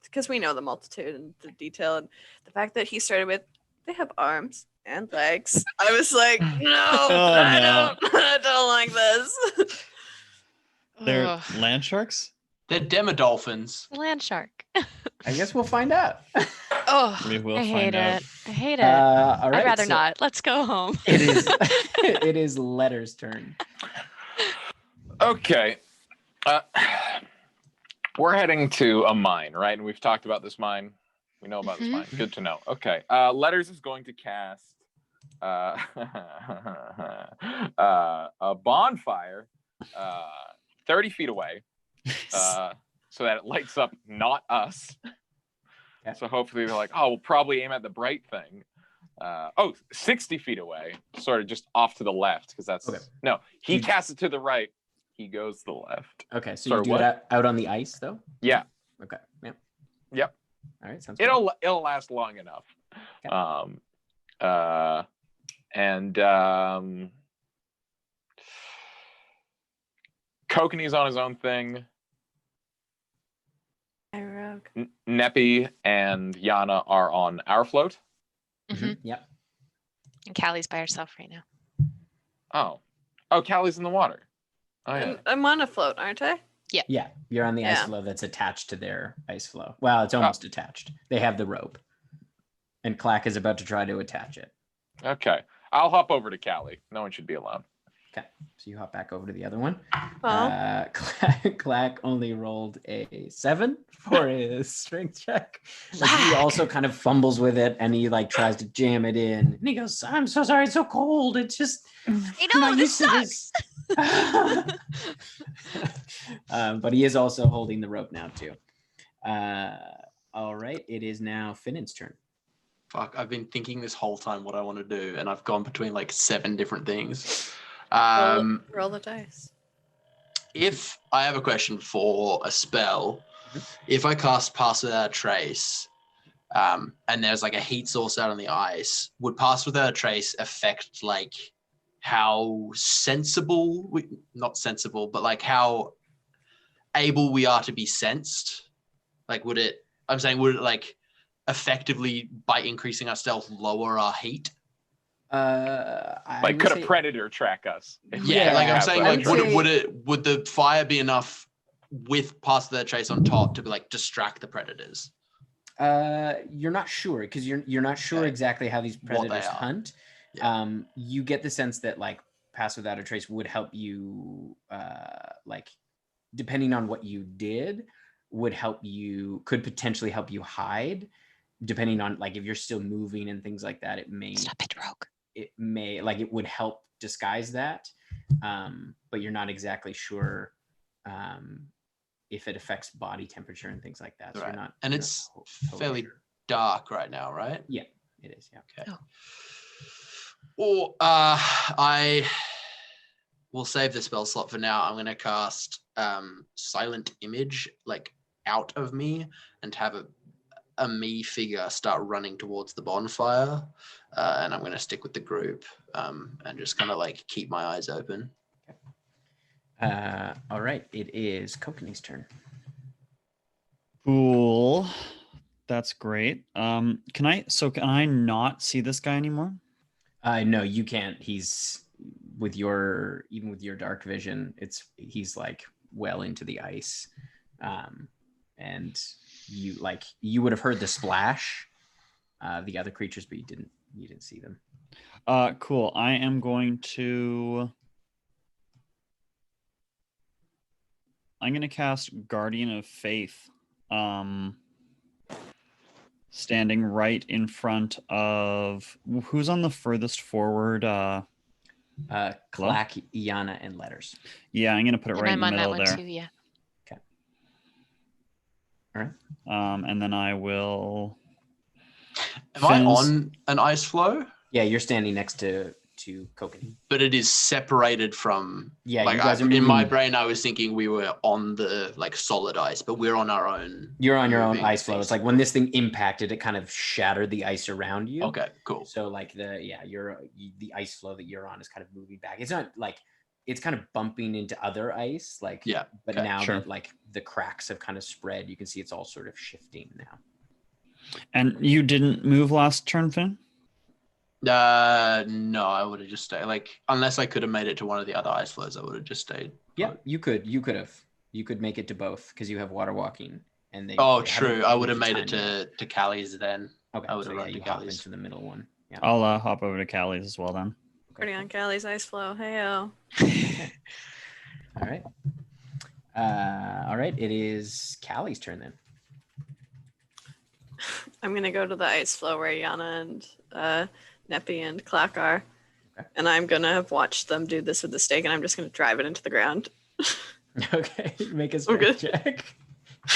because we know the multitude and the detail, and the fact that he started with, they have arms and legs. I was like, no, I don't like this. They're land sharks? They're demodolphins. Land shark. I guess we'll find out. Oh, We will I hate find out. it. I hate it. All right, I'd rather so not. Let's go home. It is. It is Letter's turn. Okay. We're heading to a mine, right? And we've talked about this mine. We know about this mine. Good to know. Okay. Letters is going to cast a bonfire 30 feet away so that it lights up not us. Okay. So hopefully they're like, oh, we'll probably aim at the bright thing. 60 feet away, sort of just off to the left, because that's Okay. No, he casts it to the right, he goes to the left. Okay, so Sorry, you do what? it out on the ice, though? Yeah. Okay, yeah. Yep. All right, sounds good. It'll last long enough. Okay. Kokanee's on his own thing. Hi, Rogue. Neppy and Yana are on our float. Yep. And Callie's by herself right now. Oh, Callie's in the water. Oh yeah. I'm on a float, aren't I? Yeah, you're on the ice Yeah. floe that's attached to their ice floe. Well, it's almost attached. They have the rope. And Clack is about to try to attach it. Okay. I'll hop over to Callie. No one should be alone. Okay, so you hop back over to the other one. Oh. Clack only rolled a 7 for his strength check. Like, he also kind of fumbles with it, and he like tries to jam it in. And he goes, "I'm so sorry, it's so cold. It's just I know, this sucks. But he is also holding the rope now too. All right, it is now Finnan's turn. Fuck, I've been thinking this whole time what I want to do, and I've gone between like 7 different things. Roll the dice. If I have a question for a spell, if I cast Pass Without a Trace, and there's like a heat source out on the ice, would Pass Without a Trace affect like how sensible, not sensible, but like how able we are to be sensed? Like, would it like effectively, by increasing our stealth, lower our heat? Like, could a predator track us? Yeah, like I'm saying, like, say- would the fire be enough with Pass Without a Trace on top to be like distract the predators? You're not sure, because you're not sure exactly how these predators are. hunt. Yeah. You get the sense that like Pass Without a Trace would help you, like depending on what you did, could potentially help you hide. Depending on like if you're still moving and things like that, it may Stop it, Rogue. It may like it would help disguise that, but you're not exactly sure if it affects body temperature and things like that. So Right. you're not, And you're it's not totally fairly sure. dark right now, right? Yeah, it is. Yeah. Okay. Oh. Or I will save the spell slot for now. I'm going to cast Silent Image like out of me and have a me figure start running towards the bonfire, and I'm going to stick with the group and just kind of like keep my eyes open. All right, it is Kokanee's turn. Cool. That's great. Can I not see this guy anymore? No, you can't. He's even with your dark vision, he's like well into the ice. And you would have heard the splash, the other creatures, but you didn't see them. Cool. I am going to cast Guardian of Faith. Standing right in front of who's on the furthest forward? Clack, Iana, and Letters. Yeah, I'm gonna put it And right I'm in the on middle that one there. too, yeah. Okay. All right. And then I will. Am I on an ice floe? Yeah, you're standing next to to Kokanee. But it is separated from. Yeah, like you guys are in my moving. brain, I was thinking we were on the like solid ice, but we're on our own. You're on your own moving ice flow. piece. It's like when this thing impacted, it kind of shattered the ice around you. Okay, cool. So like the ice flow that you're on is kind of moving back. It's not like it's kind of bumping into other ice, like but now that like the cracks have kind of spread, you can see it's all sort of shifting now. And you didn't move last turn, Finn? No, I would have just stayed. Like, unless I could have made it to one of the other ice flows, I would have just stayed. Yeah, you could have. You could make it to both because you have water walking, and they. Oh, true. I would have made it to Callie's then. Okay, I would so have run to you hop Callie's. into the middle one. Yeah. I'll hop over to Callie's as well then. Pretty on Callie's ice flow. Hey-o. All right. All right. It is Callie's turn then. I'm gonna go to the ice flow where Yana and Neppy and Clack are. Okay. And I'm gonna have watched them do this with the stake, and I'm just gonna drive it into the ground. Okay, make a strength check.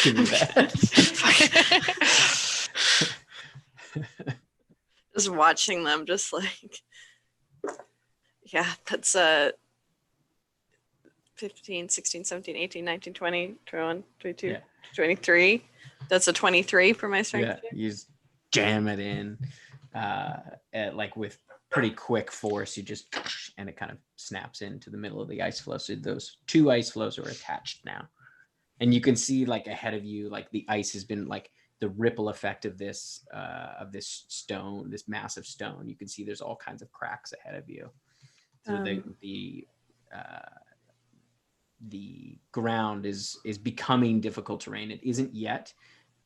Give me that. Just watching them, just like, yeah, that's 15, 16, 17, 18, 19, 20, 21, 22, 23. That's a 23 for my strength. Yeah, you just jam it in, like with pretty quick force. You just and it kind of snaps into the middle of the ice flow. So those two ice flows are attached now, and you can see like ahead of you, like the ice has been like the ripple effect of this stone, this massive stone. You can see there's all kinds of cracks ahead of you. So the ground is becoming difficult terrain. It isn't yet,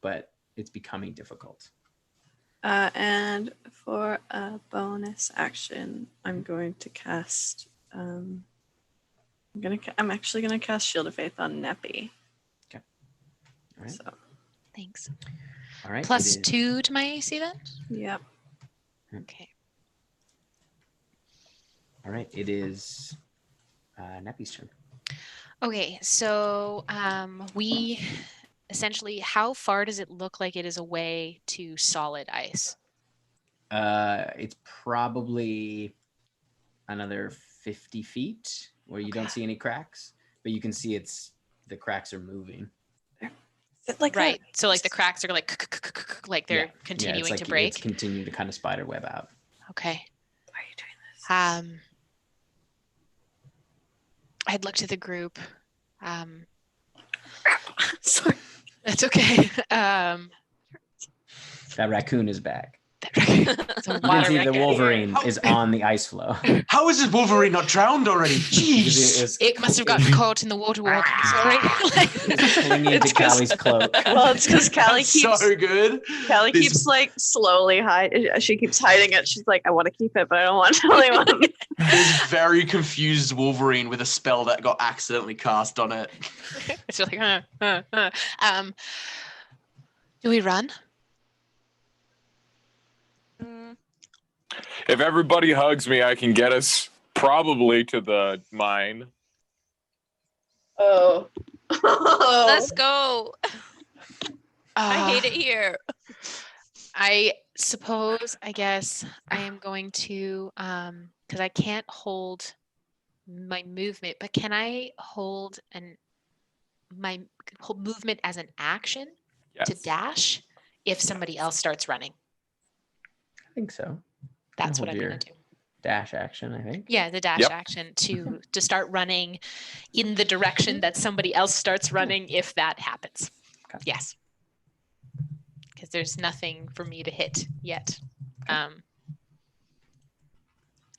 but it's becoming difficult. And for a bonus action, I'm going to cast. I'm actually gonna cast Shield of Faith on Neppy. Okay. All right. So. Thanks. All right. +2 to my AC then. Yep. Okay. All right. It is Neppy's turn. Okay, so we essentially, how far does it look like it is away to solid ice? It's probably another 50 feet where you don't see any cracks, but you can see the cracks are moving. Like right. So like the cracks are like they're continuing to break. It's continuing to kind of spider web out. Okay. Why are you doing this? I'd look to the group. Sorry. That's okay. That raccoon is back. You can see the Wolverine is on the ice flow. How is this Wolverine not drowned already? Jeez. It must have gotten caught in the water walk. Sorry. It's clinging to Callie's cloak. Well, it's because Callie keeps so good. Callie keeps like slowly she keeps hiding it. She's like, I want to keep it, but I don't want to tell anyone. This very confused Wolverine with a spell that got accidentally cast on it. It's just like, do we run? If everybody hugs me, I can get us probably to the mine. Oh. Let's go. I hate it here. I guess I am going to, because I can't hold my movement, but can I hold my movement as an action to dash if somebody else starts running? I think so. That's what I'm going to do. Dash action, I think. Yeah, the dash action to start running in the direction that somebody else starts running if that happens. Okay. Yes. Because there's nothing for me to hit yet. Okay.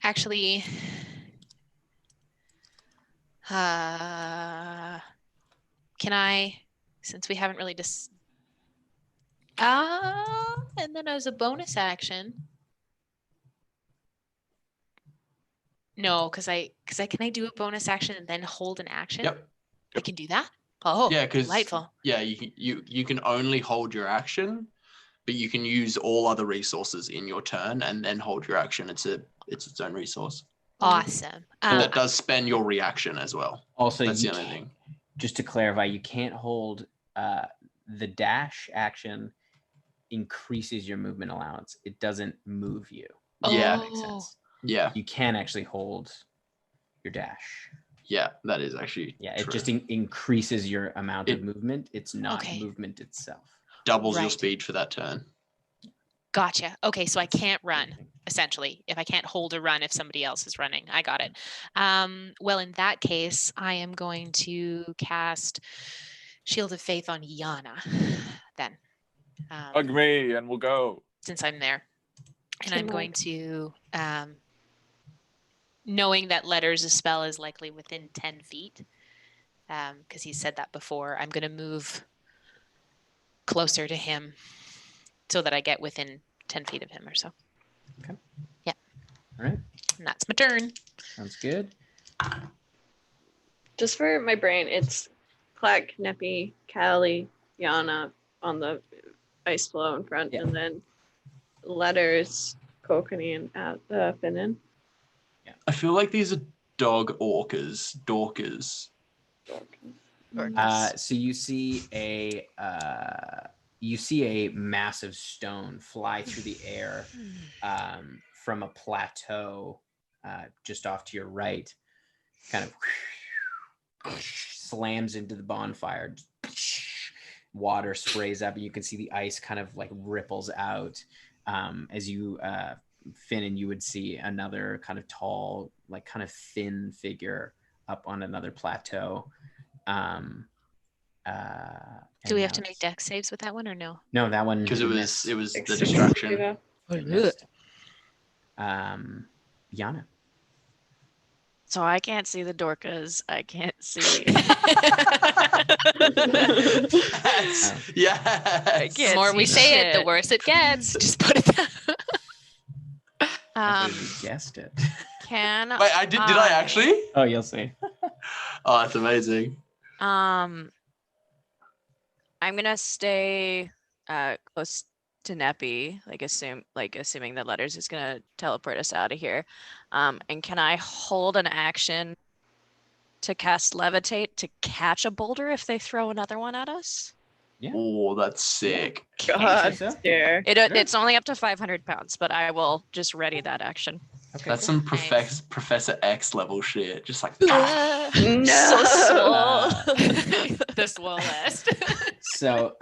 Actually, can I, since we haven't really and then as a bonus action. No, because can I do a bonus action and then hold an action? Yep. I can do that. Oh, yeah, delightful. Yeah, you can only hold your action, but you can use all other resources in your turn and then hold your action. It's its own resource. Awesome. That does spend your reaction as well. Also, that's the only thing. Just to clarify, you can't hold the dash action increases your movement allowance. It doesn't move you. Yeah. That makes sense. Yeah. You can actually hold your dash. Yeah, that is actually it true. just increases your amount of movement. It's not Okay. movement itself. Doubles your Right. speed for that turn. Gotcha. Okay, so I can't run, essentially, if I can't hold a run if somebody else is running. I got it. Well, in that case, I am going to cast Shield of Faith on Yana then. Hug me and we'll go. Since I'm there. And I'm going to, knowing that Letters' spell is likely within 10 feet, because he said that before, I'm going to move closer to him so that I get within 10 feet of him or so. Okay. Yeah. All right. And that's my turn. Sounds good. Just for my brain, it's Clack, Neppy, Callie, Yana on the ice floe in front, and then Letters, Kokanee, and Finnan. Yeah. I feel like these are dog dorkers. So you see a massive stone fly through the air from a plateau just off to your right, kind of slams into the bonfire. Water sprays up, and you can see the ice kind of like ripples out as you Finn, and you would see another kind of tall, like kind of thin figure up on another plateau. Do we have to make dex saves with that one or no? No, that one because it was the distraction. Yana. So I can't see the Dorcas. I can't see. Yes. The more we say it, the worse it gets. Just put it down. You guessed it. Can Wait, did I actually? Oh, you'll see. Oh, that's amazing. I'm gonna stay close to Neppy, assuming that Letters is gonna teleport us out of here. And can I hold an action to cast Levitate to catch a boulder if they throw another one at us? Yeah. Oh, that's sick. God, dear. It's only up to 500 pounds, but I will just ready that action. Okay. That's some Professor X level shit. Just like No. So swole. The swollest. So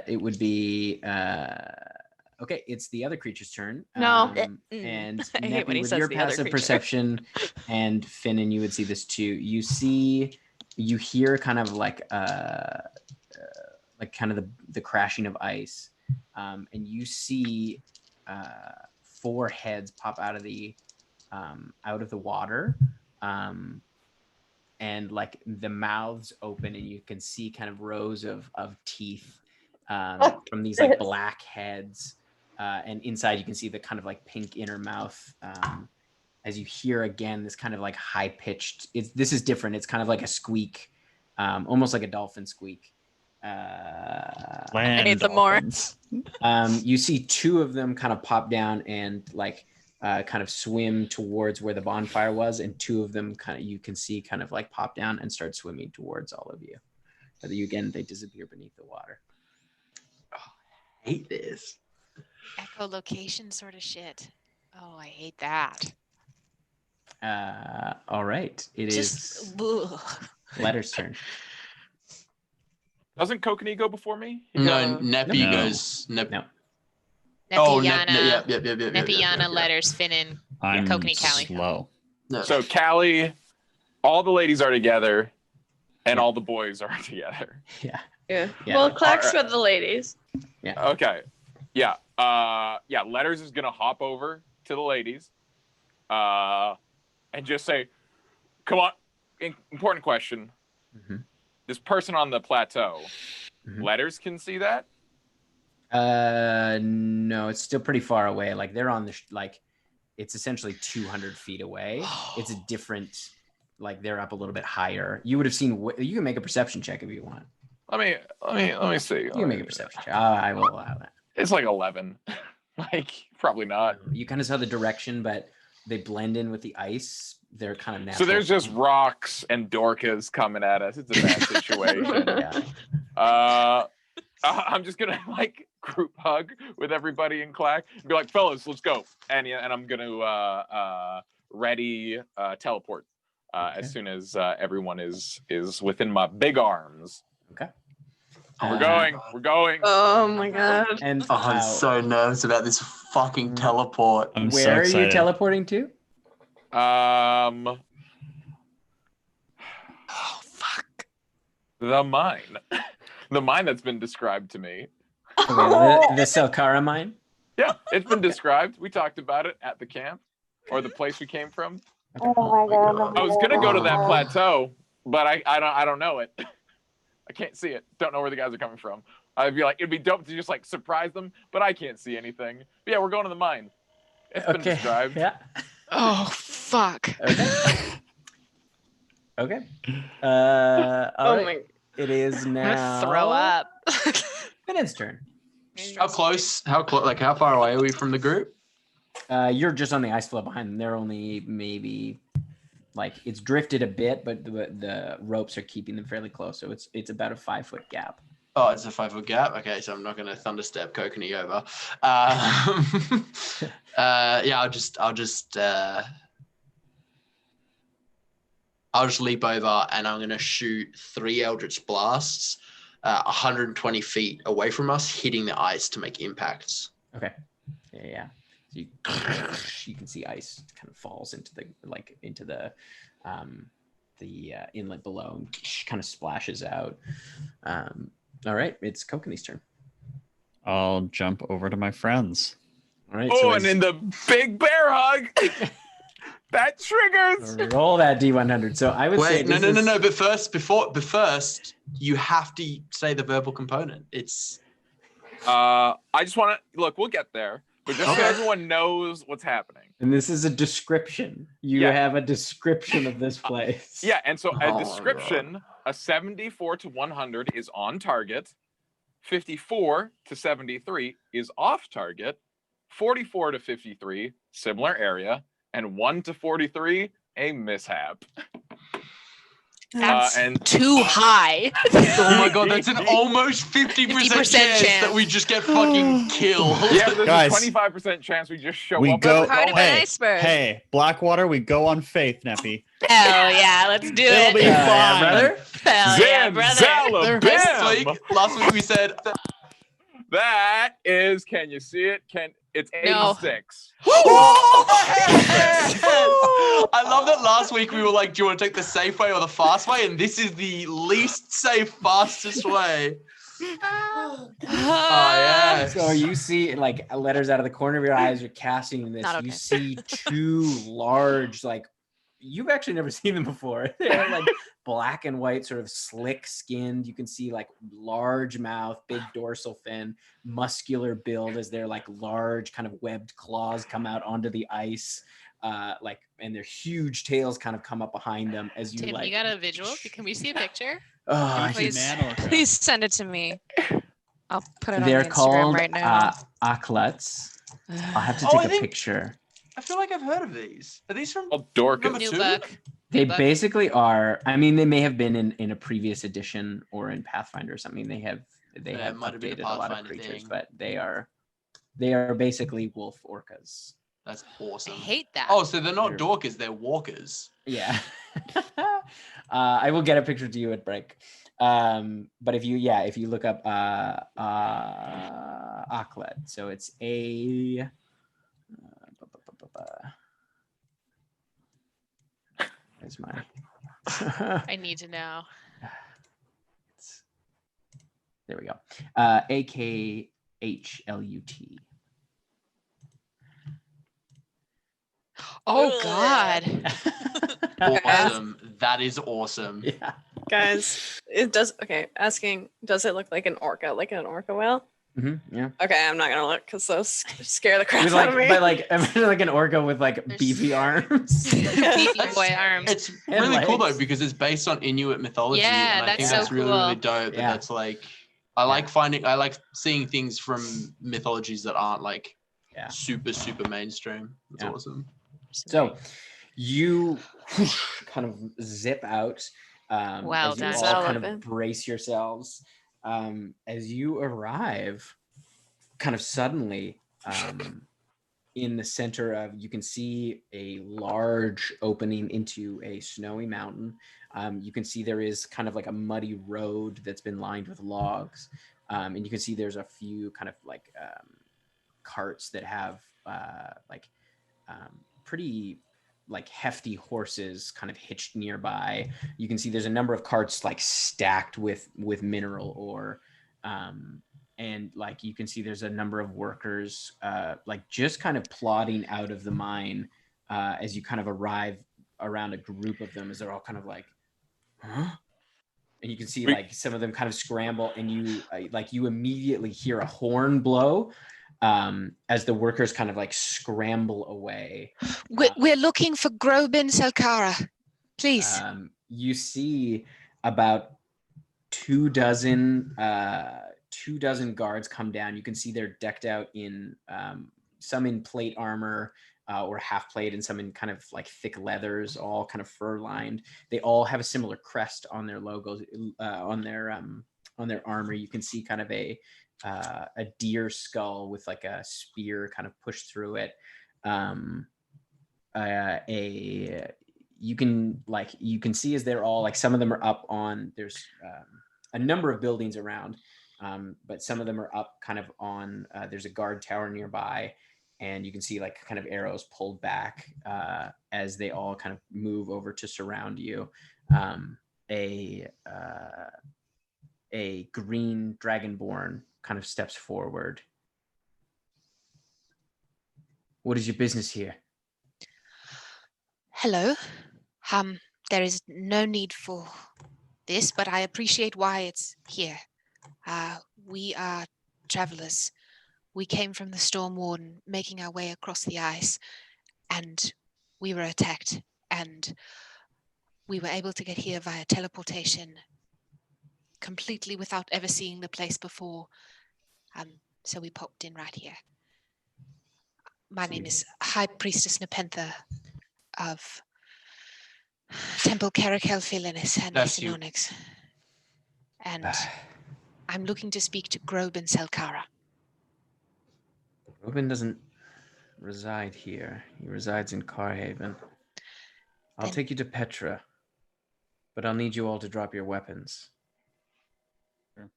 it would be okay. It's the other creature's turn. No. And I hate when Neppy, he with says your the other passive creature. perception, and Finn, and you would see this too. You hear kind of like kind of the crashing of ice, and you see 4 heads pop out of the water, and like the mouths open, and you can see kind of rows of teeth from these like black heads, and inside you can see the kind of like pink inner mouth. As you hear again this kind of like high pitched, this is different. It's kind of like a squeak, almost like a dolphin squeak. Land need some more. dolphins. You see 2 of them kind of pop down and like kind of swim towards where the bonfire was, and 2 of them you can see kind of like pop down and start swimming towards all of you. But they disappear beneath the water. I hate this. Echolocation sort of shit. Oh, I hate that. All right, it is Letter's turn. Doesn't Kokanee go before me? No, Neppy No. goes. No. Neppy, Oh, Yana, Neppy, Neppy, Yana, Letters, Finnan, I'm Kokanee, Callie. slow. No. So Callie, all the ladies are together, and all the boys are together. Yeah. Yeah. Yeah. Well, Clack's Alright. for the ladies. Okay. Yeah. Letters is gonna hop over to the ladies, and just say, "Come on, important question. Mhm. This person on the plateau, Mhm. Letters can see that." No, it's still pretty far away. Like they're on it's essentially 200 feet away. It's a different, like they're up a little bit higher. You would have seen. You can make a perception check if you want. Let me see. You can make a perception check. I will allow that. It's like 11. Like probably not. You kind of saw the direction, but they blend in with the ice. They're kind of natural. So there's just rocks and Dorcas coming at us. It's a bad situation. Yeah. I'm just gonna like group hug with everybody in Clack and be like, fellas, let's go. And I'm gonna ready teleport as soon as everyone is within my big arms. Okay. We're going. Oh my god. And I'm so nervous about this fucking teleport. I'm so where are excited. you teleporting to? Oh fuck. The mine. The mine that's been described to me. Okay, the Selkara mine? Yeah, it's been described. We talked about it at the camp or the place we came from. Oh my god. I was gonna go to that plateau, but I don't know it. I can't see it. Don't know where the guys are coming from. I'd be like, it'd be dope to just like surprise them, but I can't see anything. But yeah, we're going to the mine. It's been described. Yeah. Oh fuck. Okay. All right. my. It is I'm now. gonna throw up. Finn's turn. How close? Like how far away are we from the group? You're just on the ice floe behind them. They're only maybe like it's drifted a bit, but the ropes are keeping them fairly close. So it's about a 5-foot gap. Oh, it's a 5-foot gap. Okay, so I'm not going to thunderstep Kokanee over. Yeah, I'll just leap over and I'm going to shoot 3 Eldritch Blasts 120 feet away from us, hitting the ice to make impacts. Okay. Yeah. So you can see ice kind of falls into the inlet below and kind of splashes out. All right, it's Kokanee's turn. I'll jump over to my friends. All right. Oh, and in the big bear hug. That triggers. Roll that D100. So I would say no. But first, you have to say the verbal component. It's. I just want to look. We'll get there, but just so everyone knows what's happening. And this is a description. You have a description of this place. Yeah, and so a description: a 74 to 100 is on target, 54 to 73 is off target, 44 to 53 similar area, and 1 to 43 a mishap. That's and too high. Oh my god, that's an almost 50% chance that we just get fucking killed. Yeah, there's Guys, a 25% chance we just show we up. go. Part of an iceberg. Hey, Blackwater, we go on faith, Neppy. Hell yeah, let's do It'll be it. fine, brother. Hell yeah, brother. Last week we said that is, can you see it? It's 86. I love that last week we were like, do you want to take the safe way or the fast way? And this is the least safe, fastest way. Oh, yeah. So you see like letters out of the corner of your eyes, you're casting this. Not okay. You see 2 large, like you've actually never seen them before. They're like black and white, sort of slick skinned. You can see like large mouth, big dorsal fin, muscular build as their like large kind of webbed claws come out onto the ice. And their huge tails kind of come up behind them as you Tim, you got a visual? Can we see a picture? Oh, Please send it to me. I'll put it on they're Instagram called right now. Aklets. I'll have to take a picture. I feel like I've heard of these. Are these from Dorcas. New book. They Book. basically are. I mean, they may have been in a previous edition or in Pathfinder or something. They have might have been a updated a lot of Pathfinder creatures, thing. but they are basically wolf orcas. That's I awesome. hate that. Oh, so they're not dorkers, they're walkers. Yeah. I will get a picture to you at break. But if you look up Aklet, so it's a there's my I need to know. there we go. AKHLUT. Oh God. Awesome. That is awesome. Yeah. Guys, it does. Okay, asking, does it look like an orca whale? Yeah. Okay, I'm not gonna look because those scare the crap With out of me. but imagine like an orca with like beefy arms. Beefy boy arms. It's And really cool though legs. because it's based on Inuit mythology. Yeah, and I that's think so that's really, cool. really dope. Yeah. That's like I like seeing things from mythologies that aren't like super, super mainstream. That's Yeah. awesome. So you kind of zip out. Well as you done. all kind Relevant. of brace yourselves. As you arrive kind of suddenly, in the center of, you can see a large opening into a snowy mountain. You can see there is kind of like a muddy road that's been lined with logs. And you can see there's a few kind of like carts that have pretty like hefty horses kind of hitched nearby. You can see there's a number of carts like stacked with mineral ore. And like you can see there's a number of workers like just kind of plodding out of the mine as you kind of arrive around a group of them, as they're all kind of like, huh? And you can see like some of them kind of scramble, and you immediately hear a horn blow as the workers kind of like scramble away. We're looking for Grobin Selkara, please. You see about 24 guards come down. You can see they're decked out in some in plate armor or half plate, and some in kind of like thick leathers, all kind of fur lined. They all have a similar crest on their logos, on their armor. You can see kind of a deer skull with like a spear kind of pushed through it. You can see as they're all like, some of them are up on, there's a number of buildings around, but some of them are up kind of on, there's a guard tower nearby, and you can see like kind of arrows pulled back as they all kind of move over to surround you. A green dragonborn kind of steps forward. What is your business here? Hello. There is no need for this, but I appreciate why it's here. We are travelers. We came from the Storm Warden, making our way across the ice, and we were attacked, and we were able to get here via teleportation, completely without ever seeing the place before. So we popped in right here. My name is High Priestess Nepentha of Temple Caracal Philinus and Isinonyx. And I'm looking to speak to Grobin Selkara. Grobin doesn't reside here. He resides in Carhaven. I'll take you to Petra, but I'll need you all to drop your weapons. Sure.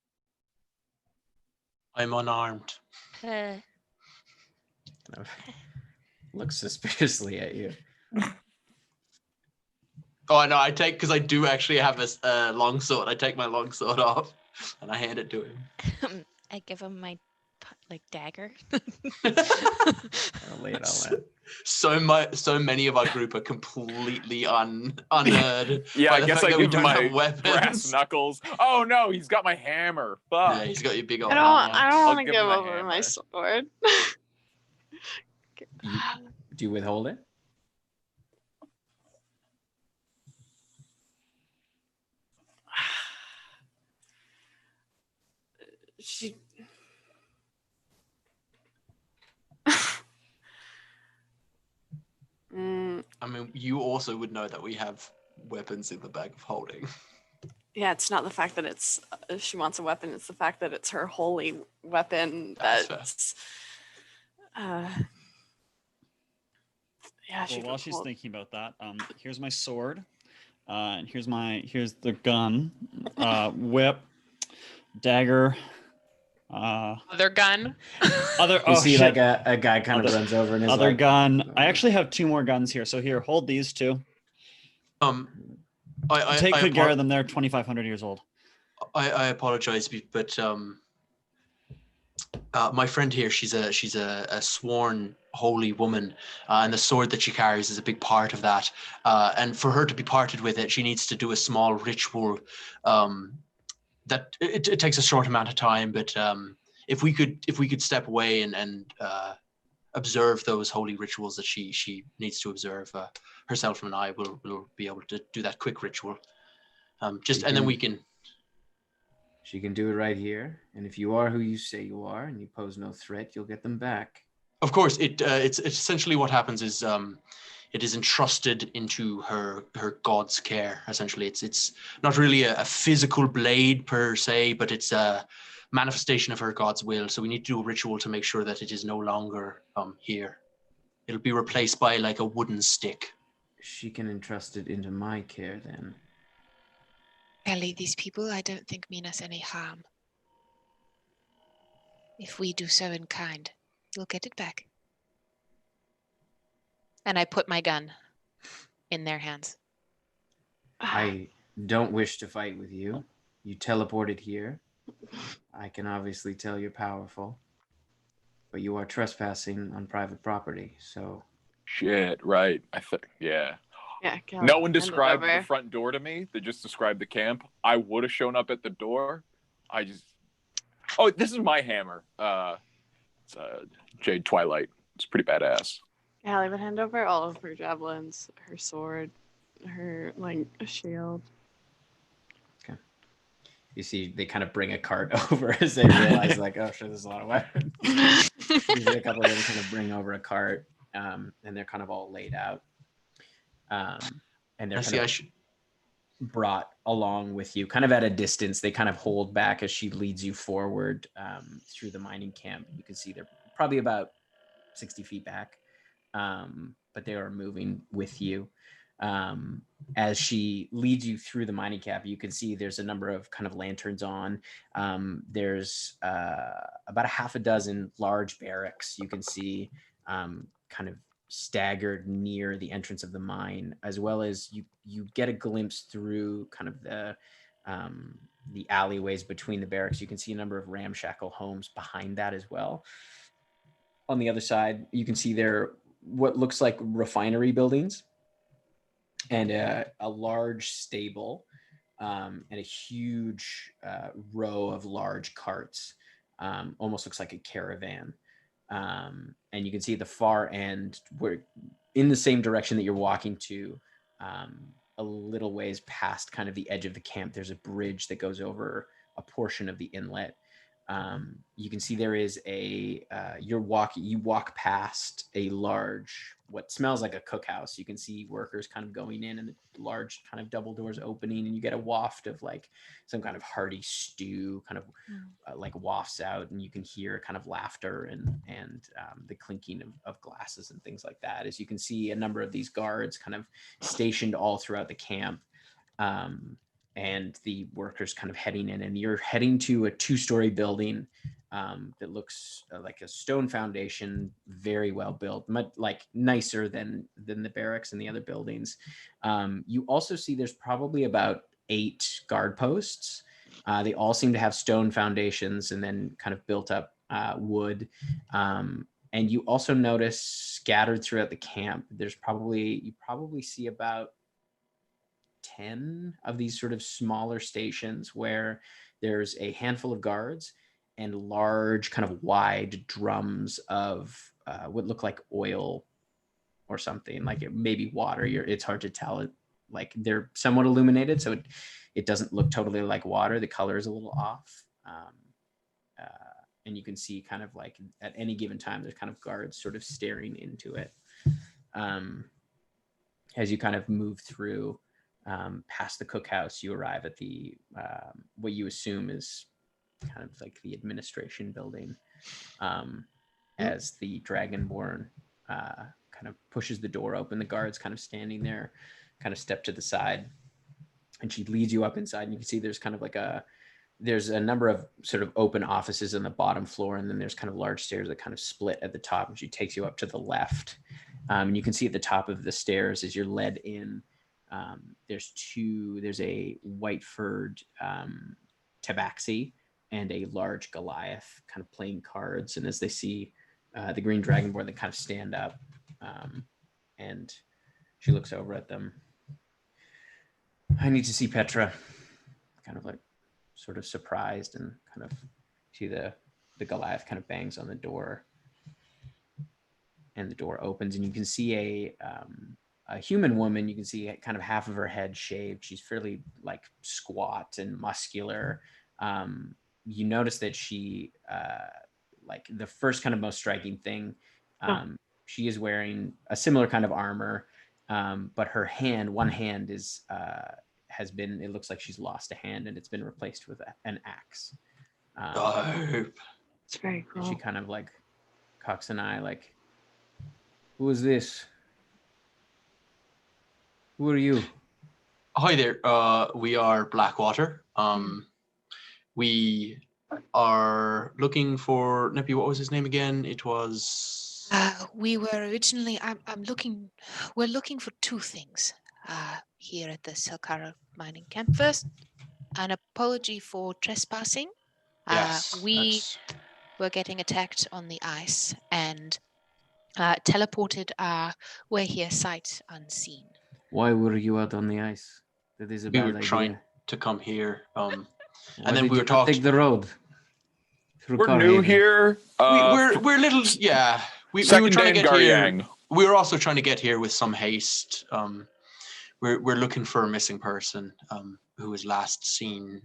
I'm unarmed. Look suspiciously at you. Oh, no, I take, because I do actually have a long sword. I take my long sword off and I hand it to him. I give him my dagger. I'll lay it all out. So many of our group are completely unheard. Yeah, I guess I give him my weapons. brass knuckles. Oh no, he's got my hammer. Fuck. Yeah, he's got your big old. I don't want to give give him my over my hammer. sword. Do you withhold it? She. I mean, you also would know that we have weapons in the bag of holding. Yeah, it's not the fact that it's she wants a weapon. It's the fact that it's her holy weapon. That's Yeah. Well, while she's thinking about that, here's my sword, and here's the gun, whip, dagger. Other gun. You see like a guy kind of runs over and is other like, gun. I actually have 2 more guns here, so here, hold these 2. Take good care of them. They're 2,500 years old. I apologize, but my friend here, she's a sworn holy woman, and the sword that she carries is a big part of that. And for her to be parted with it, she needs to do a small ritual. That it takes a short amount of time, but if we could step away and observe those holy rituals that she needs to observe, herself and I will be able to do that quick ritual. Then we can. She can do it right here, and if you are who you say you are and you pose no threat, you'll get them back. Of course, it's essentially what happens is it is entrusted into her god's care. Essentially, it's not really a physical blade per se, but it's manifestation of her god's will. So we need to do a ritual to make sure that it is no longer here. It'll be replaced by like a wooden stick. She can entrust it into my care then. Ellie, these people I don't think mean us any harm. If we do so in kind, you'll get it back. And I put my gun in their hands. I don't wish to fight with you. You teleported here. I can obviously tell you're powerful. But you are trespassing on private property, so... Shit, right. I think, yeah. Yeah. No one hand it described the over. front door to me. They just described the camp. I would have shown up at the door. Oh, this is my hammer. It's Jade Twilight. It's pretty badass. Allie would hand over all of her javelins, her sword, her shield. You see, they kind of bring a cart over as they realize, like, oh shit, there's a lot of weapons. You see a couple of them kind of bring over a cart, and they're kind of all laid out. And they're kind of brought along with you, kind of at a distance. They kind of hold back as she leads you forward through the mining camp. You can see they're probably about 60 feet back, but they are moving with you. As she leads you through the mining camp, you can see there's a number of kind of lanterns on. There's about a half a dozen large barracks you can see kind of staggered near the entrance of the mine, as well as you get a glimpse through kind of the alleyways between the barracks. You can see a number of ramshackle homes behind that as well. On the other side, you can see there what looks like refinery buildings, and a large stable, and a huge row of large carts. Almost looks like a caravan. And you can see at the far end, where in the same direction that you're walking to, a little ways past kind of the edge of the camp, there's a bridge that goes over a portion of the inlet. You can see there is you walk past a large, what smells like a cookhouse. You can see workers kind of going in, and the large kind of double doors opening, and you get a waft of like some kind of hearty stew kind of like wafts out, and you can hear kind of laughter and the clinking of glasses and things like that. As you can see a number of these guards kind of stationed all throughout the camp. And the workers kind of heading in, and you're heading to a 2-story building that looks like a stone foundation, very well built, much like nicer than the barracks and the other buildings. You also see there's probably about 8 guard posts. They all seem to have stone foundations and then kind of built up wood. And you also notice scattered throughout the camp, you probably see about 10 of these sort of smaller stations where there's a handful of guards and large kind of wide drums of what look like oil or something, like it may be water. It's hard to tell. Like they're somewhat illuminated, so it doesn't look totally like water. The color is a little off. And you can see kind of like at any given time, there's kind of guards sort of staring into it. As you kind of move through, past the cookhouse, you arrive at the what you assume is kind of like the administration building. As the Dragonborn kind of pushes the door open, the guards kind of standing there kind of step to the side, and she leads you up inside, and you can see there's kind of like there's a number of sort of open offices on the bottom floor, and then there's kind of large stairs that kind of split at the top, and she takes you up to the left. And you can see at the top of the stairs as you're led in, there's a white furred tabaxi and a large Goliath kind of playing cards. And as they see the green dragonborn, they kind of stand up, and she looks over at them. I need to see Petra. Kind of like sort of surprised, and kind of see the Goliath kind of bangs on the door, and the door opens, and you can see a human woman. You can see kind of half of her head shaved. She's fairly like squat and muscular. You notice that she, like the first kind of most striking thing, she is wearing a similar kind of armor, but her one hand it looks like she's lost a hand, and it's been replaced with an axe. Dope. It's very And cool. she kind of like cocks an eye, like, "Who is this? Who are you?" Hi there. We are Blackwater. We are looking for Nippy. What was his name again? It was. We were originally. We're looking for two things here at the Selkara Mining camp. First, an apology for trespassing. Yes. We that's- were getting attacked on the ice and teleported our way here sight unseen. Why were you out on the ice? That is a We bad were idea. trying to come here. Why and then did we you were not take talking. the road through We're new Korhireth? here. We're little. Yeah. We were Second trying day to in get here. Garyang. We were also trying to get here with some haste. We're looking for a missing person who was last seen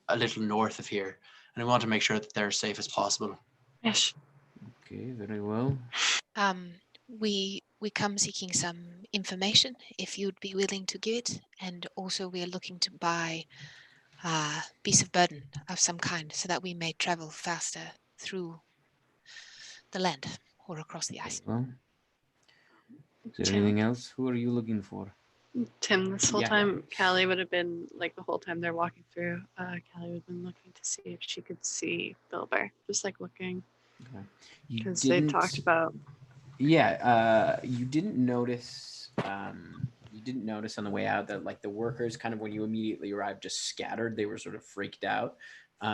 a little north of here, and we want to make sure that they're as safe as possible. Yes. Okay, very well. We come seeking some information, if you'd be willing to give it, and also we are looking to buy a piece of burden of some kind so that we may travel faster through the land or across the ice. Well, is there Tim. anything else? Who are you looking for? Tim, this whole Yeah. time, Callie would have been, like, the whole time they're walking through, Callie would have been looking to see if she could see Bilber. Just, like, looking. Okay. You Because they talked about... Yeah, you didn't notice. You didn't notice on the way out that like the workers, kind of when you immediately arrived, just scattered. They were sort of freaked out.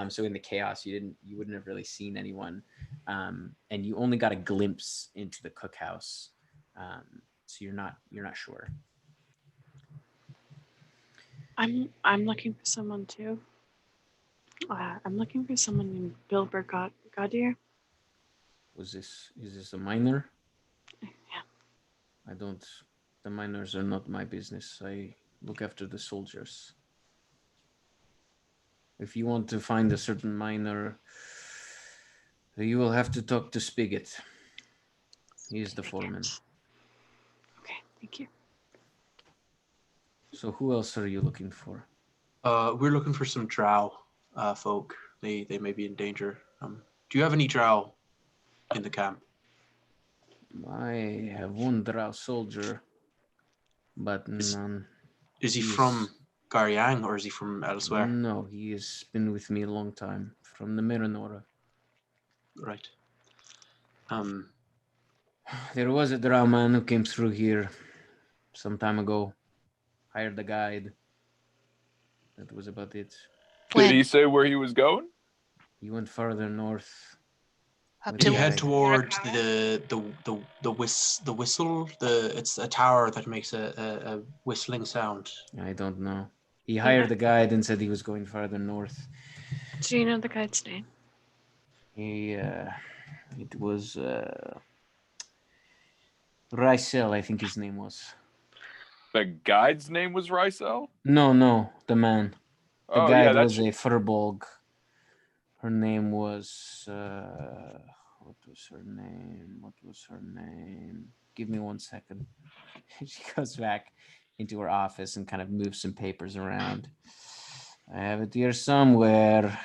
So in the chaos, you wouldn't have really seen anyone, and you only got a glimpse into the cookhouse. So you're not sure. I'm looking for someone too. I'm looking for someone named Bilber Gaudier. Is this a miner? Yeah. The miners are not my business. I look after the soldiers. If you want to find a certain miner, you will have to talk to Spigot. He is the foreman. Okay, thank you. So who else are you looking for? We're looking for some drow folk. They may be in danger. Do you have any drow in the camp? I have one drow soldier, but none. Is he from Garyang or is he from elsewhere? No, he has been with me a long time, from the Miranora. Right. There was a drow man who came through here some time ago, hired a guide. That was about it. Did he say where he was going? He went farther north. Up with Did to he the head guide. towards the whistle? It's a tower that makes a whistling sound. I don't know. He hired a guide and said he was going farther north. Do you know the guide's name? It was Rysel, I think his name was. The guide's name was Rysel? No, the man. The Oh, guide yeah, was a Furbolg. Her name was what was her name? Give me 1 second. She goes back into her office and kind of moves some papers around. I have it here somewhere.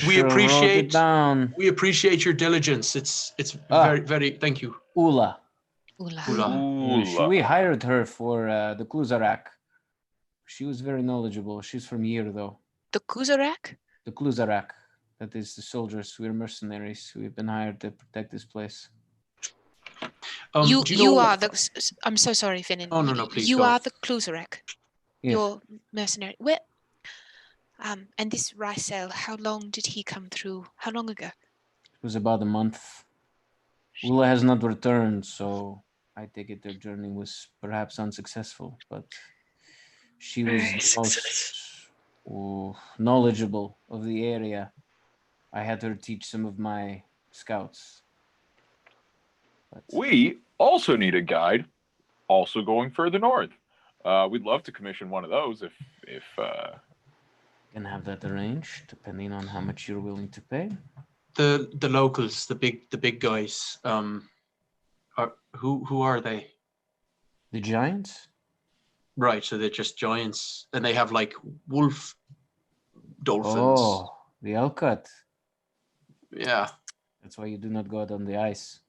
We appreciate down. We appreciate your diligence. It's very thank you. Ula. Ooh. We hired her for the Kluzarak. She was very knowledgeable. She's from here, though. The Kuzarak? The Kluzarak. That is the soldiers. We're mercenaries. We've been hired to protect this place. Do You know- are the. I'm so sorry, Finnan. Oh, no, please You go. are the Kluzarak. Yes. You're mercenary. Where? And this Rysel, how long did he come through? How long ago? It was about a month. Ula has not returned, so I take it their journey was perhaps unsuccessful, but she was the most knowledgeable of the area. I had her teach some of my scouts. But We also need a guide, also going further north. We'd love to commission one of those if can have that arranged, depending on how much you're willing to pay. The locals, the big guys. Who are they? The giants? Right, so they're just giants, and they have like wolf dolphins. Oh, the Alcut. Yeah. That's why you do not go out on the ice.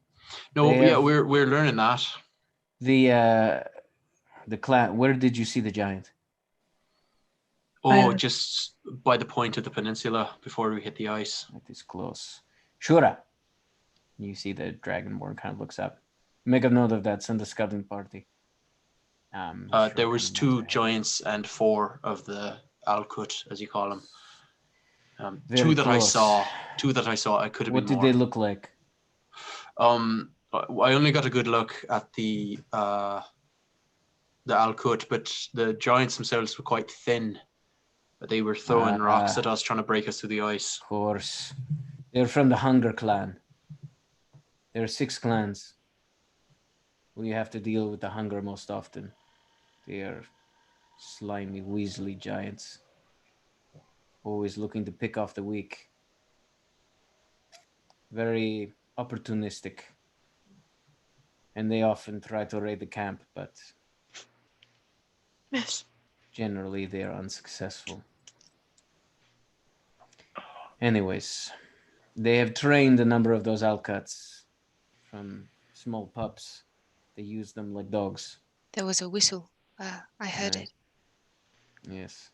No, They yeah, have- we're learning that. The clan. Where did you see the giant? Oh, Um, just by the point of the peninsula before we hit the ice. That is close. Shura. You see the Dragonborn kind of looks up. Make a note of that. Send a scouting party. Shura There kind was of nods 2 her head. giants and 4 of the Alkut, as you call them. Very 2 that close. I saw. I could have What been did more. they look like? I only got a good look at the Alkut, but the giants themselves were quite thin. But they were throwing rocks at us, trying to break us through the ice. Of course. They're from the Hunger Clan. There are 6 clans. We have to deal with the hunger most often. They are slimy, weaselly giants. Always looking to pick off the weak. Very opportunistic. And they often try to raid the camp, but Yes. generally they are unsuccessful. Anyways, they have trained a number of those Alcuts from small pups. They use them like dogs. There was a whistle. I heard Right. it. Yes.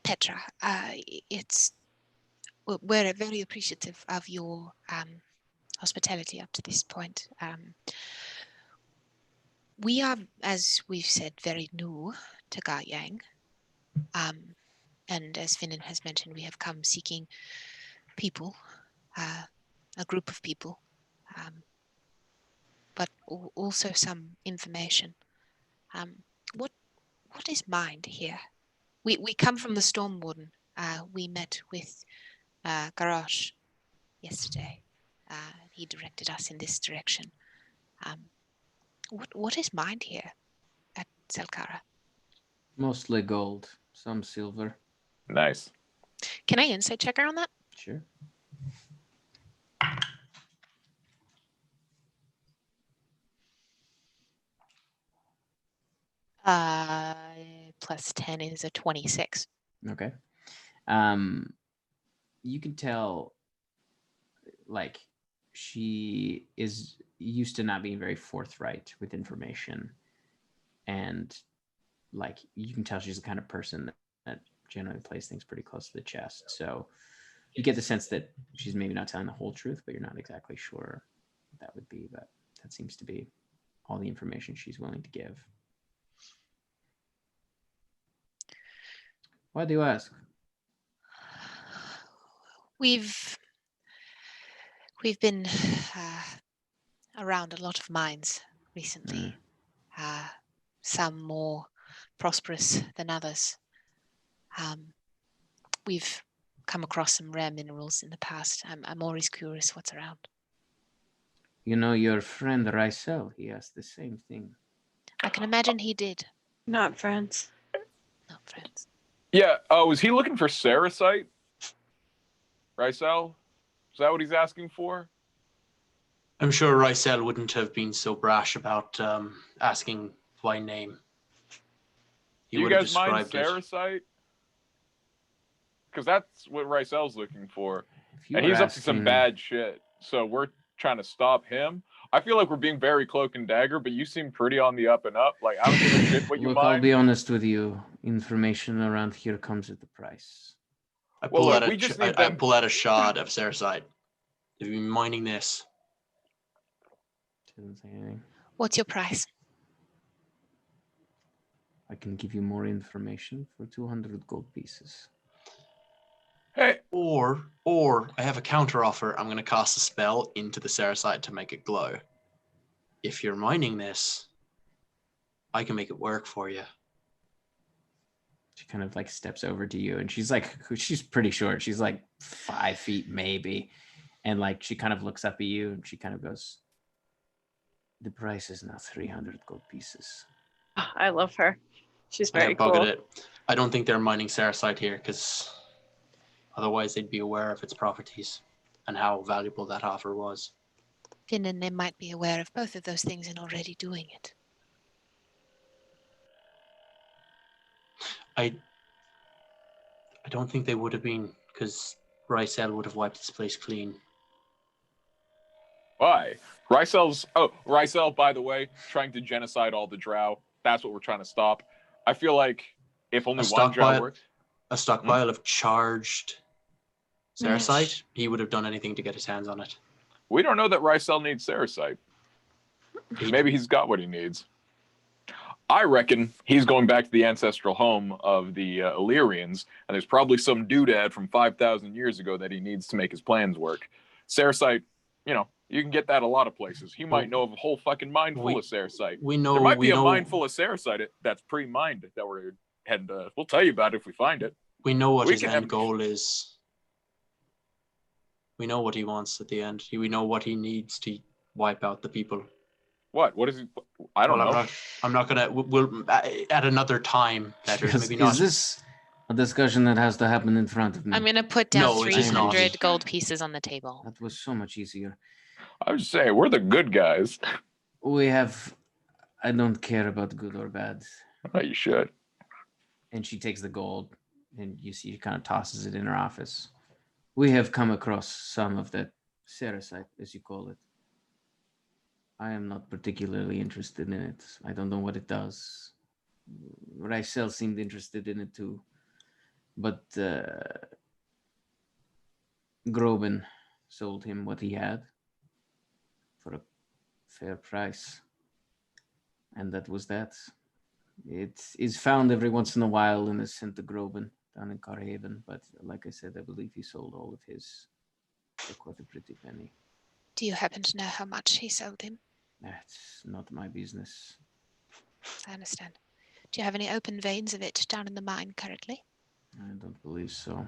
Petra, we're very appreciative of your hospitality up to this point. We are, as we've said, very new to Garyang. And as Finnan has mentioned, we have come seeking people, a group of people, but also some information. What is mined here? We come from the Storm Warden. We met with Garrosh yesterday. He directed us in this direction. What is mined here at Selkara? Mostly gold, some silver. Nice. Can I insight check her on that? Sure. Plus 10 is a 26. Okay. You can tell, like, she is used to not being very forthright with information, and like you can tell she's the kind of person that generally plays things pretty close to the chest. So you get the sense that she's maybe not telling the whole truth, but you're not exactly sure what that would be. But that seems to be all the information she's willing to give. Why do you ask? We've been around a lot of mines recently. Some more prosperous than others. We've come across some rare minerals in the past. I'm always curious what's around. You know, your friend Rysel, he asked the same thing. I can imagine he did. Not friends. Not friends. Yeah. Oh, was he looking for Saracite? Rysel? Is that what he's asking for? I'm sure Rysel wouldn't have been so brash about asking my name. He Do you would have guys mind described it. Saracite? Because that's what Rysel's looking for. If you And were he's up to some asking- bad shit. So we're trying to stop him. I feel like we're being very cloak and dagger, but you seem pretty on the up and up. Like, I don't give a shit what you Look, I'll mind. be honest with you. Information around here comes at the price. I Well, pull, look, out, we just need I them- pull out a shard of Saracite. Have you been mining this? She doesn't say anything. What's your price? I can give you more information for 200 gold pieces. Hey, Or I have a counter offer. I'm going to cast a spell into the Saracite to make it glow. If you're mining this, I can make it work for you. She kind of like steps over to you, and she's pretty short. She's like 5 feet maybe. And like she kind of looks up at you and she kind of goes, "The price is now 300 gold pieces." I love her. She's I very have bugged cool. it. I don't think they're mining Saracite here because otherwise they'd be aware of its properties and how valuable that offer was. Finn and they might be aware of both of those things and already doing it. I don't think they would have been, because Rysel would have wiped this place clean. Why? Rysel, by the way, trying to genocide all the drow. That's what we're trying to stop. I feel like if only one drow works. A stockpile of charged Yes. Cersite, he would have done anything to get his hands on it. We don't know that Rysel needs Cersite. Maybe he's got what he needs. I reckon he's going back to the ancestral home of the Illyrians, and there's probably some doodad from 5,000 years ago that he needs to make his plans work. Cersite, you can get that a lot of places. He might know of a whole fucking mine full of Cersite. There might be a mine full of Cersite that's pre-mined that we're heading to. We'll tell you about it if we find it. We know what his end goal is. We know what he wants at the end. We know what he needs to wipe out the people. What? What is he? I don't know. I'm not gonna. We'll at another time. Maybe not. Is this a discussion that has to happen in front of me? I'm gonna put down No, it is not. 300 gold pieces on the table. That was so much easier. I was just saying, we're the good guys. I don't care about good or bad. Oh, you should. And she takes the gold, and you see she kind of tosses it in her office. We have come across some of that Cersite, as you call it. I am not particularly interested in it. I don't know what it does. Rysel seemed interested in it too. But Groban sold him what he had for a fair price. And that was that. It is found every once in a while and is sent to Groban down in Korhireth. But like I said, I believe he sold all of his for quite a pretty penny. Do you happen to know how much he sold him? That's not my business. I understand. Do you have any open veins of it down in the mine currently? I don't believe so.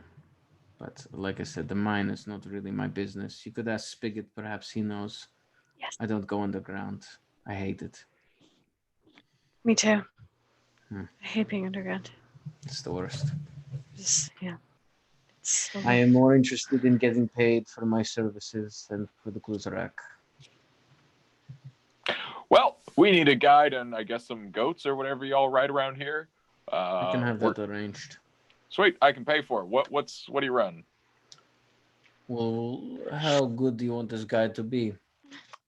But like I said, the mine is not really my business. You could ask Spigot, perhaps he knows. Yes. I don't go underground. I hate it. Me too. Hmm. I hate being underground. It's the worst. Yeah. It's so I am more interested in getting paid for my services than for the Kluzarak. Well, we need a guide and I guess some goats or whatever y'all ride around here. I can have that arranged. Sweet, I can pay for it. What do you run? Well, how good do you want this guide to be?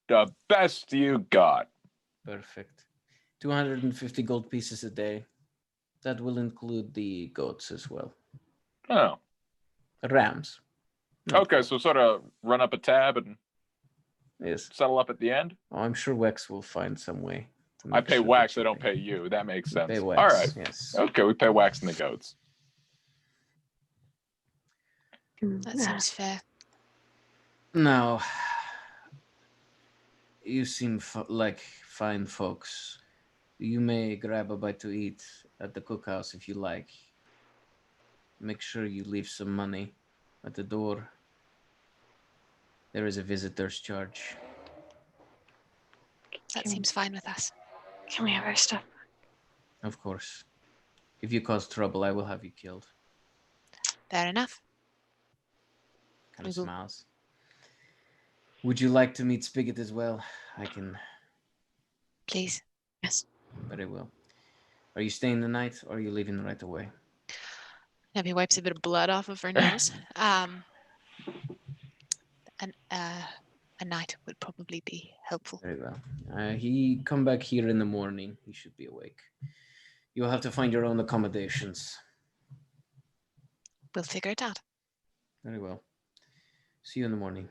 The best you got. Perfect. 250 gold pieces a day. That will include the goats as well. Oh. Rams. Okay, so sort of run up a tab and Yes. settle up at the end? Oh, I'm sure Wex will find some way. I pay Wax, I don't pay you. That makes sense. Pay Wex, All right. Yes. Okay, we pay Wax and the goats. That seems fair. Now, you seem like fine folks. You may grab a bite to eat at the cookhouse if you like. Make sure you leave some money at the door. There is a visitor's charge. That seems fine with us. Can we have our stuff? Of course. If you cause trouble, I will have you killed. Fair enough. Kind of We will. smiles. Would you like to meet Spigot as well? I can. Please. Yes. Very well. Are you staying the night or are you leaving right away? Nebby wipes a bit of blood off of her nose. A night would probably be helpful. Very well. He come back here in the morning. He should be awake. You'll have to find your own accommodations. We'll figure it out. Very well. See you in the morning.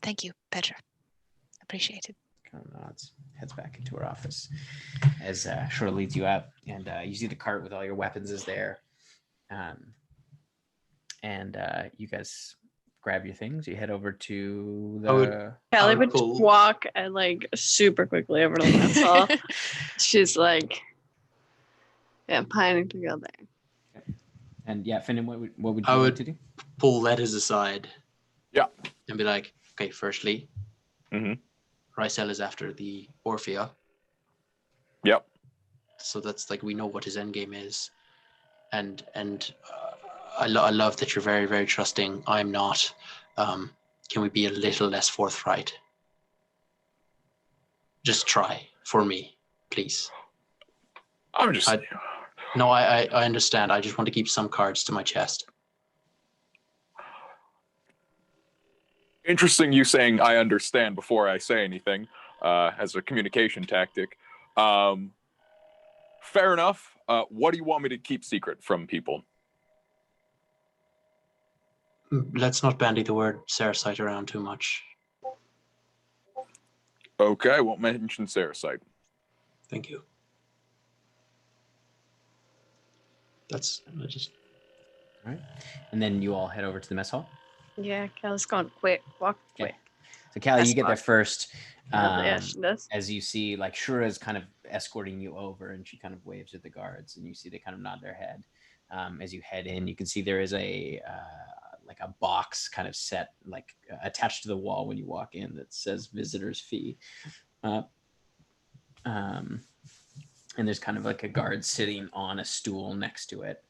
Thank you, Petra. Appreciate it. Kind of nods. Heads back into her office as Shore leads you out, and you see the cart with all your weapons is there. And you guys grab your things. You head over to the. Callie would pull- walk like super quickly over to the mess hall. She's like, yeah, pining to go there. And yeah, Finn, what would I you like would- to do? Pull letters aside. Yeah. And be like, okay, firstly, Mhm. Rysel is after the Orphea. Yep. So that's like, we know what his end game is. And I love that you're very, very trusting. I'm not. Can we be a little less forthright? Just try for me, please. I'm just. No, I understand. I just want to keep some cards to my chest. Interesting you saying I understand before I say anything as a communication tactic. Fair enough. What do you want me to keep secret from people? Let's not bandy the word Sarasite around too much. Okay, I won't mention Sarasite. Thank you. That's just... All right. And then you all head over to the mess hall. Yeah, Cal's going quick. Walk quick. So Callie, you get there Escort. first. Yeah, she does. As you see, like Shura's kind of escorting you over, and she kind of waves at the guards, and you see they kind of nod their head. As you head in, you can see there is a like a box kind of set, like attached to the wall when you walk in, that says "Visitor's Fee." And there's kind of like a guard sitting on a stool next to it.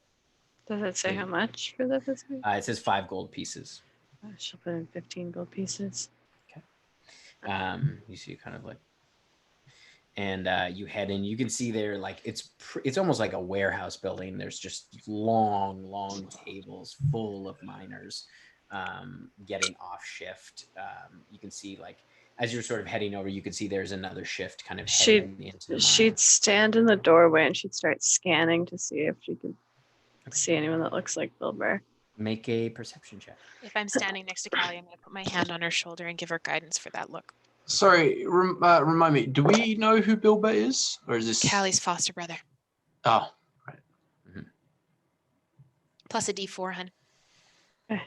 Does it say how much for the visitor? It says 5 gold pieces. She'll put in 15 gold pieces. You see kind of like, and you head in. You can see there, like it's almost like a warehouse building. There's just long tables full of miners getting off shift. You can see, like, as you're sort of heading over, you can see there's another shift kind of heading into the mine. She'd stand in the doorway and she'd start scanning to see if she could see anyone that looks like Bilber. Make a perception check. If I'm standing next to Callie, I'm going to put my hand on her shoulder and give her guidance for that look. Sorry, remind me, do we know who Bilber is? Or is this... Callie's foster brother. Oh, right. Mm-hmm. Plus a D4, hun. Okay.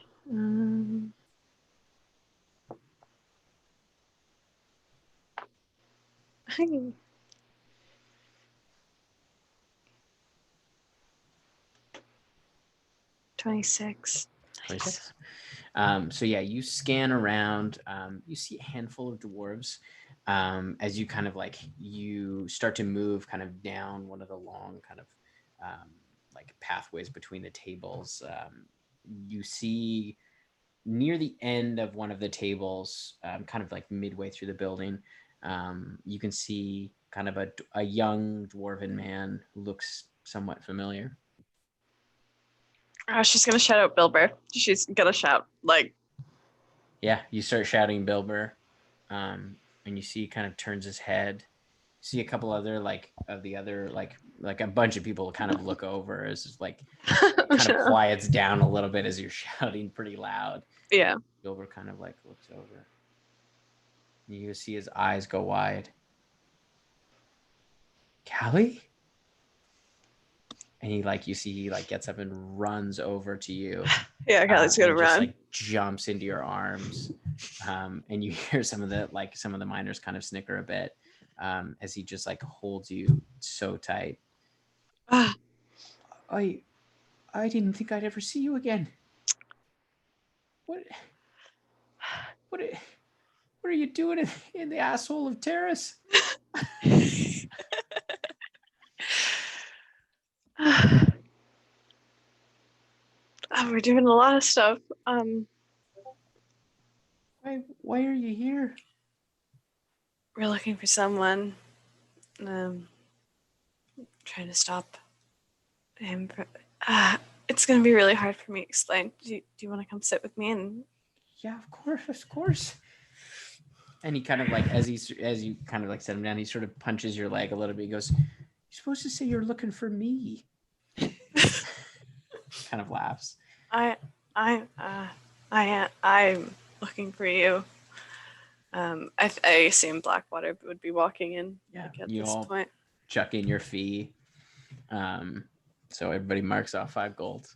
26. 26. So yeah, you scan around. You see a handful of dwarves. As you kind of like, you start to move kind of down one of the long kind of like pathways between the tables. You see near the end of one of the tables, kind of like midway through the building, you can see kind of a young dwarven man who looks somewhat familiar. She's gonna shout out Bilber. She's gonna shout, like... Yeah, you start shouting Bilber, and you see he kind of turns his head. See a couple other, like, of the other, like a bunch of people kind of look over as just, like, kind of quiets down a little bit as you're shouting pretty loud. Yeah. Bilber kind of, like, looks over. You can see his eyes go wide. Callie? And he, like, you see he, like, gets up and runs over to you. Yeah, Callie's gonna and run. just, like, jumps into your arms. And you hear some of the miners kind of snicker a bit as he just, like, holds you so tight. I didn't think I'd ever see you again. What are you doing in the asshole of Terrace? We're doing a lot of stuff. Why are you here? We're looking for someone. Trying to stop him. It's gonna be really hard for me to explain. Do you want to come sit with me? And yeah, of course. And he kind of like, as you kind of like set him down, he sort of punches your leg a little bit. He goes, "You're supposed to say you're looking for me." Kind of laughs. I'm looking for you. I assume Blackwater would be walking in. Yeah, like, at you this all point. chuck in your fee. So everybody marks off 5 gold.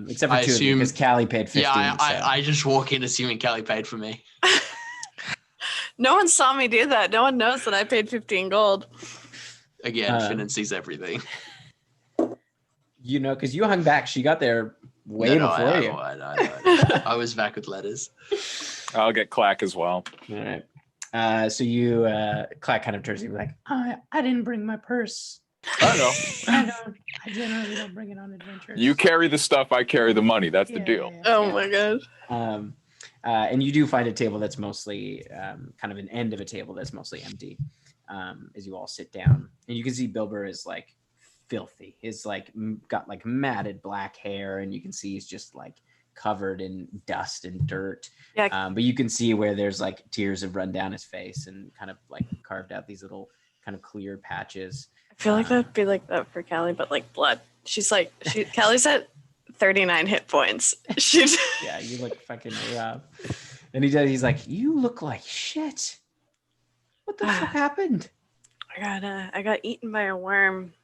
Except for 2 because Callie paid 15. Yeah, I just walk in assuming Callie paid for me. No one saw me do that. No one knows that I paid 15 gold. Again, Finnan sees everything. You know, because you hung back. She got there way before you. I was back with letters. I'll get Clack as well. All right. So you, Clack kind of turns to you like, I didn't bring my purse. I know. I generally don't bring it on adventures. You carry the stuff, I carry the money. That's the deal. Oh my god. And you do find a table that's mostly kind of an end of a table that's mostly empty as you all sit down. And you can see Bilber is like filthy. He's like got like matted black hair, and you can see he's just like covered in dust and dirt. Yeah. But you can see where there's like tears have run down his face and kind of like carved out these little kind of clear patches. I feel like that'd be like that for Callie, but like blood. Callie's at 39 hit points. She's Yeah, you look fucking rough. And he's like, you look like shit. What the fuck happened? I got eaten by a worm.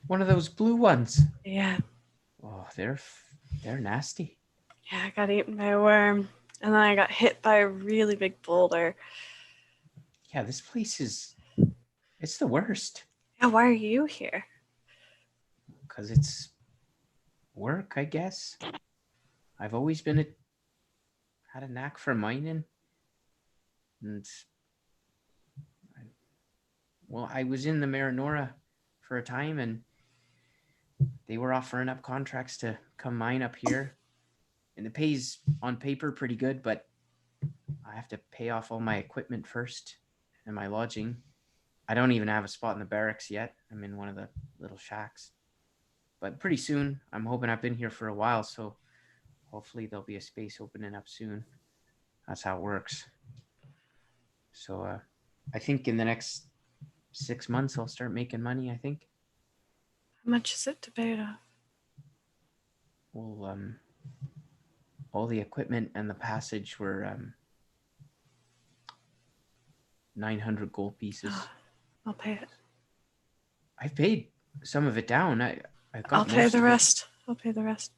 One of those blue ones. Yeah. Oh, they're nasty. Yeah, I got eaten by a worm. And then I got hit by a really big boulder. Yeah, this place it's the worst. Yeah, why are you here? Because it's work, I guess. I've always had a knack for mining. And I was in the Marinora for a time, and they were offering up contracts to come mine up here. And the pay's on paper pretty good, but I have to pay off all my equipment first and my lodging. I don't even have a spot in the barracks yet. I'm in one of the little shacks. But pretty soon, I'm hoping. I've been here for a while, so hopefully there'll be a space opening up soon. That's how it works. So I think in the next 6 months, I'll start making money, I think. How much is it to pay it off? Well, all the equipment and the passage were 900 gold pieces. I'll pay it. I've paid some of it down. I'll pay the rest. I'll pay the rest.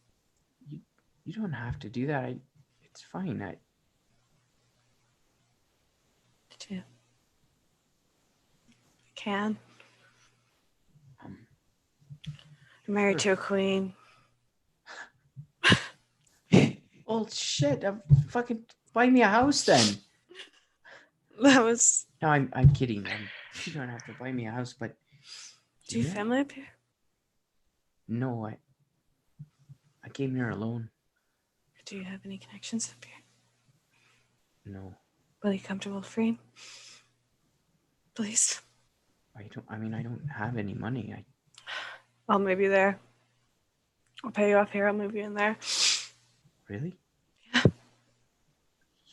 You don't have to do that. It's fine. I can. I'm married to a queen. Well, shit. Fucking buy me a house then. That was. No, I'm kidding. You don't have to buy me a house, but. Do you have family up here? No, I came here alone. Do you have any connections up here? No. Will you come to Wolfreen? Please. I don't have any money. I'll move you there. I'll pay you off here. I'll move you in there. Really? Yeah.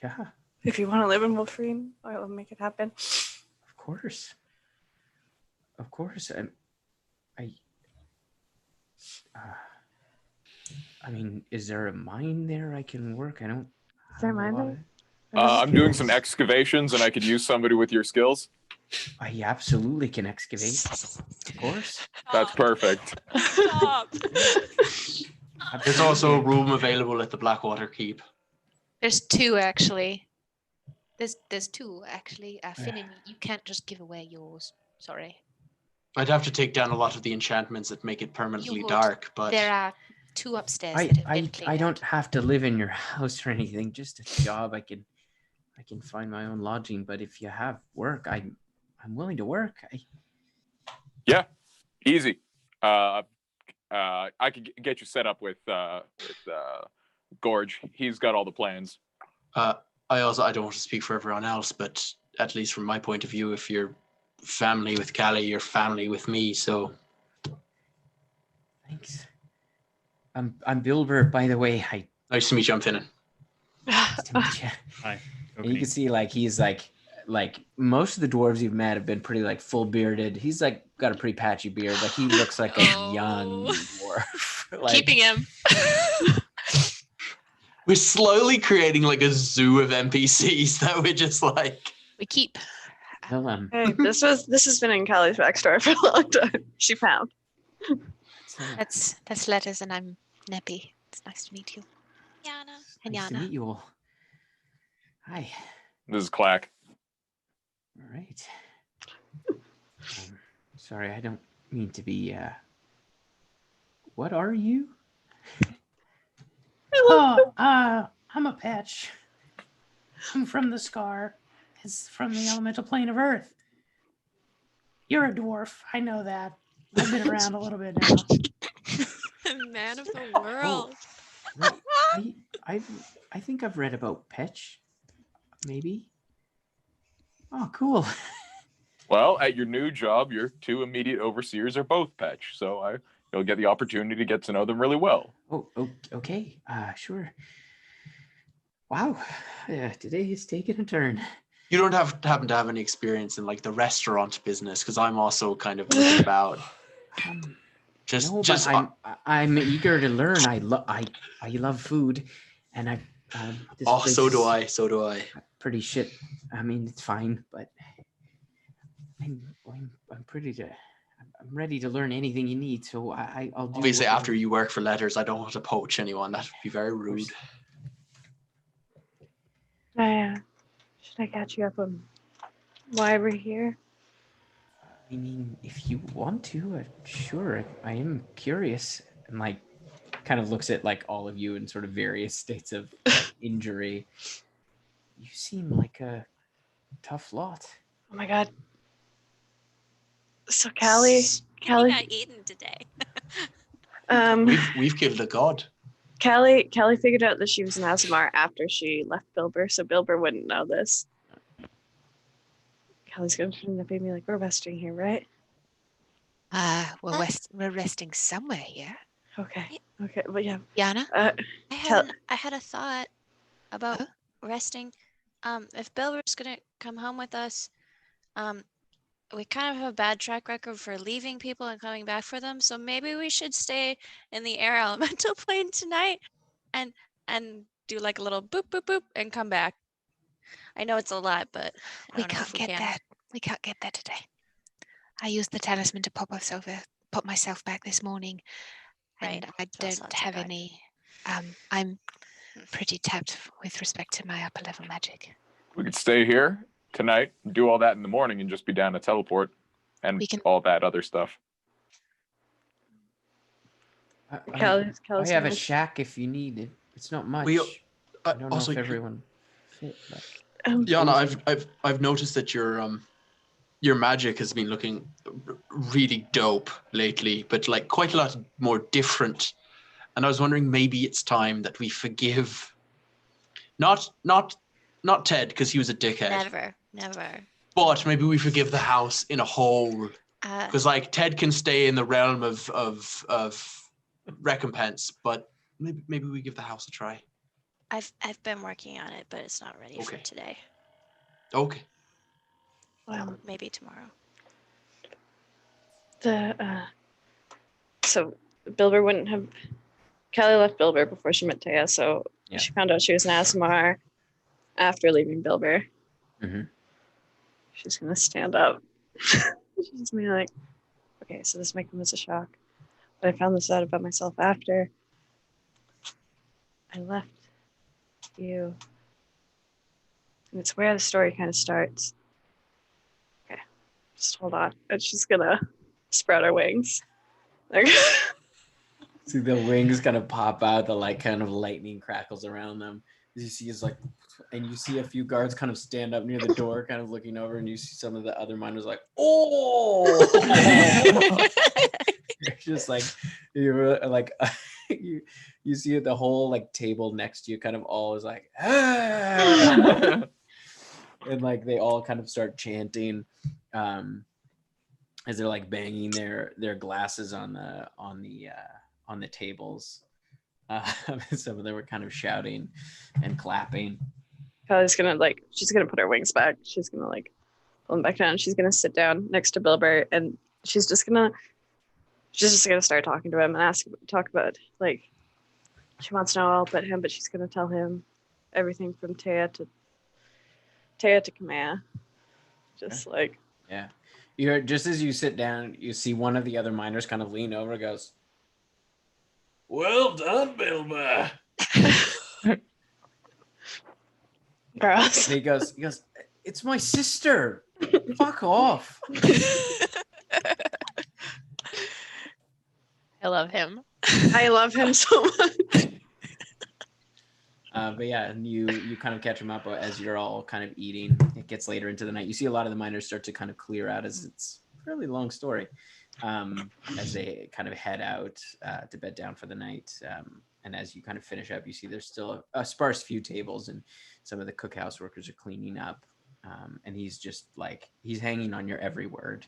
Yeah. If you want to live in Wolfreen, I'll make it happen. Of course. Of course. I mean, is there a mine there I can work? I don't. Is there a mine there? I'm doing some excavations, and I could use somebody with your skills. I absolutely can excavate. Of course. That's perfect. Stop. There's also a room available at the Blackwater Keep. There's two actually. There's two actually. Finn, you can't just give away yours. Sorry. I'd have to take down a lot of the enchantments that make it permanently would. dark, but There are two upstairs that have been cleaned I don't out. have to live in your house or anything. Just a job. I can find my own lodging. But if you have work, I'm willing to work. Yeah, easy. I could get you set up with Gorge. He's got all the plans. I don't want to speak for everyone else, but at least from my point of view, if you're family with Callie, you're family with me. So Thanks. I'm Bilber, by the way. nice to meet you. I'm Finnan. Nice to meet you. Hi. And you can see like he's like most of the dwarves you've met have been pretty like full bearded. He's like got a pretty patchy beard. Like he looks like a young dwarf. Like, Keeping him. We're slowly creating like a zoo of NPCs that we're just like. We keep. well, Hey, this has been in Callie's backstory for a long time. She found. That's Letters, and I'm Neppy. It's nice to meet you. Yana. And nice to Yana. meet you all. Hi. This is Clack. All right. Sorry, I don't mean to be. What are you? I'm a patch. I'm from the Scar. It's from the elemental plane of Earth. You're a dwarf. I know that. I've been around a little bit now. Man of the world. Right. I think I've read about Petch. Maybe. Oh, cool. Well, at your new job, your 2 immediate overseers are both Petch, so you'll get the opportunity to get to know them really well. Oh, okay. Sure. Wow. Yeah, today is taking a turn. You don't happen to have any experience in like the restaurant business, because I'm also kind of looking about. I'm eager to learn. I love food, and this place so do is I. pretty shit. I mean, it's fine, but I'm ready to learn anything you need. So I'll do. Obviously, after you work for Letters, I don't want to poach anyone. That would be very rude. Should I catch you up on why we're here? I mean, if you want to, sure. I am curious, and like, kind of looks at like all of you in sort of various states of injury. You seem like a tough lot. Oh my god. So Callie not eaten today. We've killed a god. Callie figured out that she was an Azamar after she left Bilber, so Bilber wouldn't know this. Callie's gonna turn up and be like, "We're resting here, right?" We're resting somewhere here. Okay, but yeah. Yana? I had a thought about resting. If Bilber's gonna come home with us, we kind of have a bad track record for leaving people and coming back for them. So maybe we should stay in the air elemental plane tonight, and do like a little boop boop boop and come back. I know it's a lot, but We can't get that. We can't get there today. I used the talisman to pop myself back this morning, and I don't have any. I'm pretty tapped with respect to my upper level magic. We could stay here tonight, do all that in the morning, and just be down to teleport and all that other stuff. Callie's I have a shack if you need it. It's not much. I don't know if everyone fit. Yana, I've noticed that your magic has been looking really dope lately, but like quite a lot more different. And I was wondering, maybe it's time that we forgive not Ted, because he was a dickhead. Never. But maybe we forgive the house in a whole, because like Ted can stay in the realm of recompense, but maybe we give the house a try. I've been working on it, but it's not ready for today. Okay. Well, maybe tomorrow. So Bilber wouldn't have. Callie left Bilber before she met Taya, so she found out she was an Azamar after leaving Bilber. Mm-hmm. She's gonna stand up. She's gonna be like, "Okay, so this might come as a shock, but I found this out about myself after I left you." And it's where the story kind of starts. Okay, just hold on. And she's gonna spread her wings. See the wings kind of pop out, the like kind of lightning crackles around them. You see is like, and you see a few guards kind of stand up near the door, kind of looking over, and you see some of the other miners like, oh, just like you're like you see the whole like table next to you, kind of all is like, ah! And like they all kind of start chanting, as they're like banging their glasses on the tables. Some of them were kind of shouting and clapping. Kylie's gonna she's gonna put her wings back. She's gonna pull them back down. She's gonna sit down next to Bilber, and she's just gonna start talking to him and talk about she wants to know all about him, but she's gonna tell him everything from Taya to Kamea. You're just as you sit down, you see one of the other miners kind of lean over and goes, "Well done, Bilber." Girls. And he goes, "It's my sister. Fuck off." I love him. I love him so much. But yeah, and you kind of catch him up as you're all kind of eating. It gets later into the night. You see a lot of the miners start to kind of clear out, as it's a really long story, as they kind of head out to bed down for the night. And as you kind of finish up, you see there's still a sparse few tables, and some of the cookhouse workers are cleaning up. and he's just like he's hanging on your every word.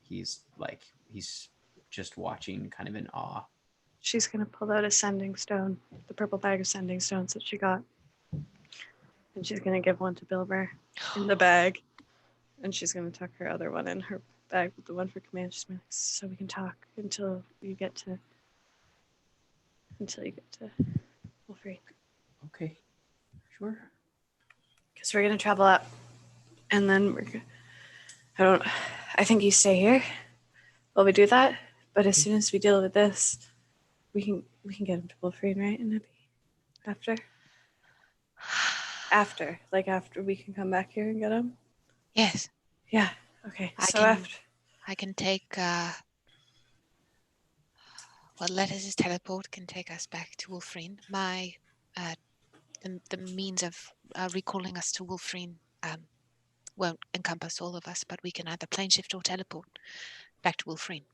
He's just watching, kind of in awe. She's gonna pull out a sending stone, the purple bag of sending stones that she got, and she's gonna give one to Bilber in the bag, and she's gonna tuck her other one in her bag with the one for command. She's gonna, so we can talk until you get to Wolverine. Okay, sure. Because we're gonna travel up, and then I think you stay here while we do that. But as soon as we deal with this, we can get him to Wolverine, right? And after we can come back here and get him. Yes. Yeah. Okay. I can take. Well, Lettuce's teleport can take us back to Wolverine. The means of recalling us to Wolverine won't encompass all of us, but we can either plane shift or teleport back to Wolverine.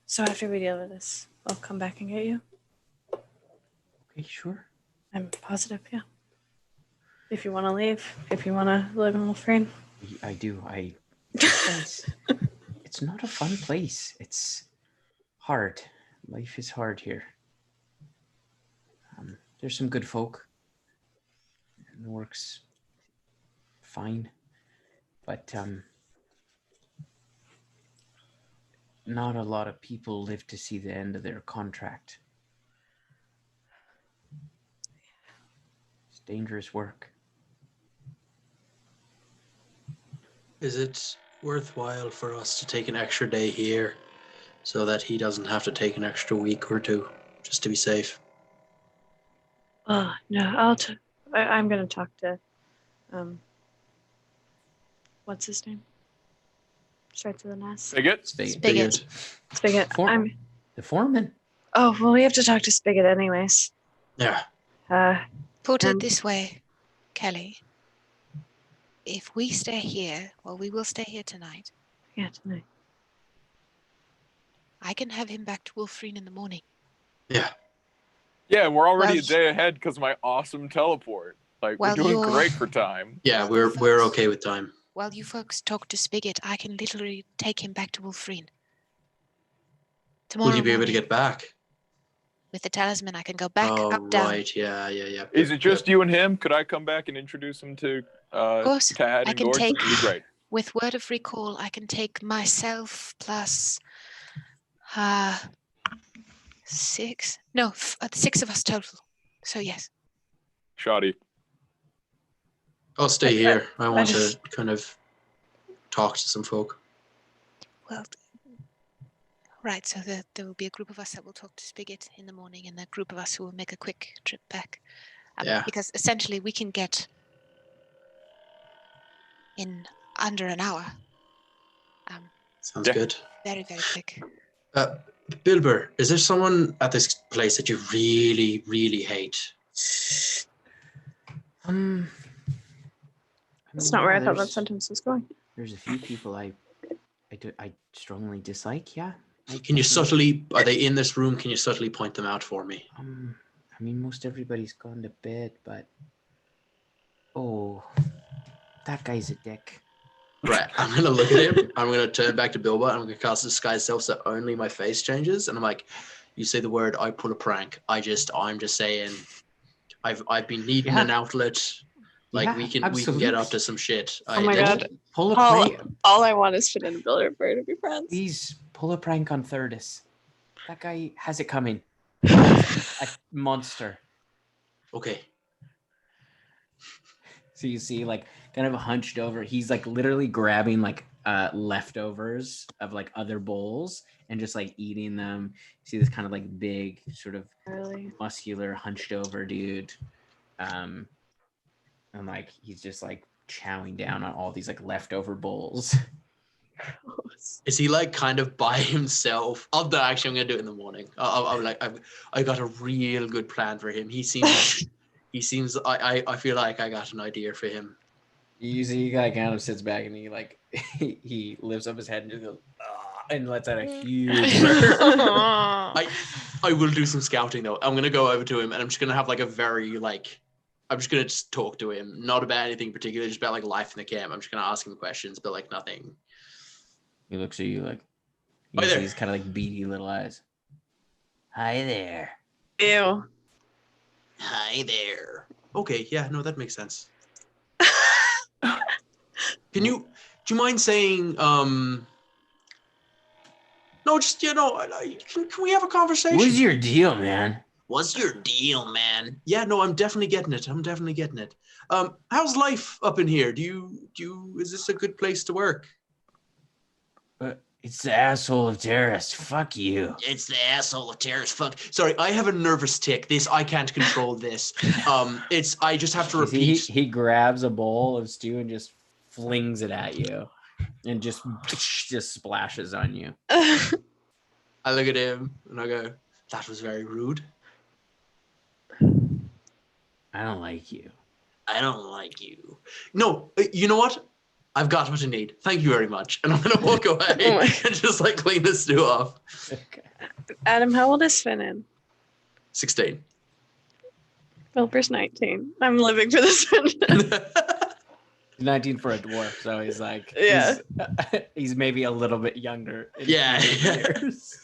So after we deal with this, I'll come back and get you. Okay, sure. I'm positive, yeah. If you want to leave, if you want to live in Wolverine. I do. It's not a fun place. It's hard. Life is hard here. There's some good folk. It works fine. But not a lot of people live to see the end of their contract. It's dangerous work. Is it worthwhile for us to take an extra day here so that he doesn't have to take an extra week or two just to be safe? Oh, no, I'm going to talk to, what's his name? Starts with an S. Spigot? Spigot. Spigot. The foreman. Oh, well, we have to talk to Spigot anyways. Yeah. Put it this way, Kelly. If we stay here, well, we will stay here tonight. Yeah, tonight. I can have him back to Wolverine in the morning. Yeah. Yeah, and we're already Well, a day ahead because of my awesome teleport. Like, Well, we're doing you're- great for time. Yeah, Well, we're folks- okay with time. While you folks talk to Spigot, I can literally take him back to Wolverine. Tomorrow Will you be able to morning, get back? with the talisman, I can go back, Oh, up, down. right. Yeah. Is it just you and him? Could I come back and introduce him to Of course, Tad I and can Gordon? take- That'd be great. With word of recall, I can take myself plus 6. No, 6 of us total. So yes. Shoddy. I'll stay here. I want to just- kind of talk to some folk. Well, right. So there will be a group of us that will talk to Spigot in the morning, and a group of us who will make a quick trip back. Yeah. Because essentially, we can get in under an hour. Sounds Yeah. good. Very, very quick. Bilber, is there someone at this place that you really, really hate? That's not where I thought that there's- sentence was going. There's a few people I strongly dislike. Yeah. Can you subtly, are they in this room? Can you subtly point them out for me? I mean, most everybody's gone to bed, but that guy's a dick. Right, I'm going to look at him. I'm going to turn back to Bilbo. I'm going to cast Disguise Self so only my face changes. And I'm like, you say the word, I pull a prank. I'm just saying, I've been needing an outlet. Like Yeah, we can get absolutely. up to some shit. Oh my God. Pull a All, prank. all I want is Finn and Bilber to be friends. Please pull a prank on Thirdus. That guy has it coming. A monster. Okay. So you see, like, kind of hunched over. He's like literally grabbing like leftovers of like other bowls and just like eating them. You see this kind of like big, sort of Really? muscular, hunched over dude. And like he's just like chowing down on all these like leftover bowls. Is he like kind of by himself? Actually, I'm gonna do it in the morning. I got a real good plan for him. He seems. I feel like I got an idea for him. You see, he kind of sits back and he like he lifts up his head and just goes and lets out a huge. I will do some scouting though. I'm gonna go over to him and I'm just gonna have like a very like I'm just gonna just talk to him, not about anything particular, just about like life in the camp. I'm just gonna ask him questions, but like nothing. He looks at you like Hi there. these kind of like beady little eyes. Hi there. Ew. Hi there. Okay, yeah, no, that makes sense. Do you mind saying no, just can we have a conversation? What's your deal, man? What's your deal, man? Yeah, no, I'm definitely getting it. How's life up in here? Is this a good place to work? It's the asshole of terrorists. Fuck you. It's the asshole of terrorists. Fuck. Sorry, I have a nervous tick. I can't control this. I just have to repeat. He grabs a bowl of stew and just flings it at you, and just splashes on you. I look at him and I go, "That was very rude. I don't like you." I don't like you." No, you know what? I've got what I need. Thank you very much. And I'm gonna walk away and just like clean the stew off. Okay. Adam, how old is Finnan? 16. Wilbur's 19. I'm living for this one. 19 for a dwarf, so he's like, Yeah. he's maybe a little bit younger. in Yeah. years.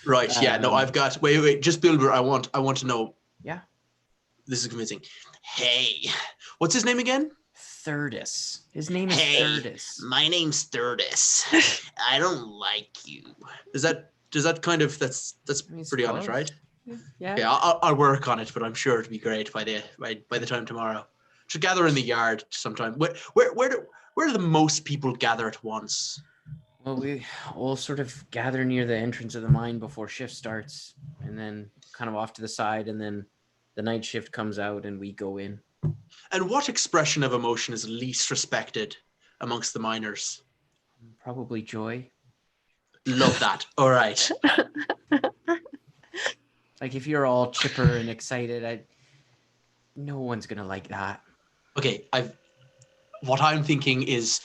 Right. Yeah. No, I've got. Wait. Just Bilber. I want to know. Yeah. This is convincing. Hey, what's his name again? Thurdus. His name is Hey, Thurdus. my name's Thurdus. I don't like you. Does that kind of that's pretty honest, right? Yeah. Yeah. I'll work on it, but I'm sure it'll be great by the time tomorrow. Should gather in the yard sometime. Where do the most people gather at once? Well, we all sort of gather near the entrance of the mine before shift starts, and then kind of off to the side, and then the night shift comes out and we go in. And what expression of emotion is least respected amongst the miners? Probably joy. Love that. All right. Like if you're all chipper and excited, no one's gonna like that. Okay, what I'm thinking is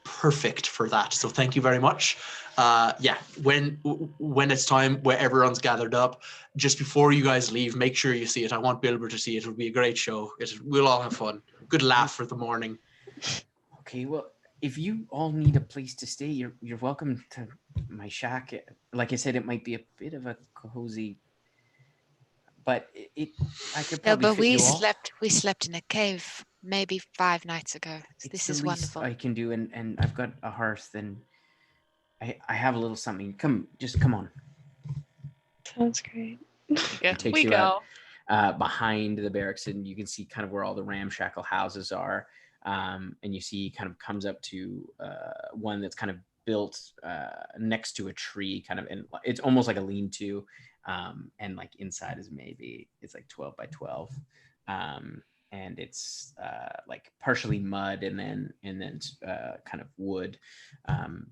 perfect for that. So thank you very much. Yeah, when it's time where everyone's gathered up, just before you guys leave, make sure you see it. I want Bilber to see it. It'll be a great show. We'll all have fun. Good laugh for the morning. Okay, well, if you all need a place to stay, you're welcome to my shack. Like I said, it might be a bit of a cozy, but I could No, probably but fit you all. we slept in a cave maybe 5 nights ago. It's This the is least wonderful. I can do, and I've got a hearth, and I have a little something. Come on. Sounds great. Yeah, Takes we you go. out behind the barracks, and you can see kind of where all the ramshackle houses are. And you see kind of comes up to one that's kind of built next to a tree, kind of, and it's almost like a lean-to, and like inside it's like 12 by 12. And it's like partially mud and then kind of wood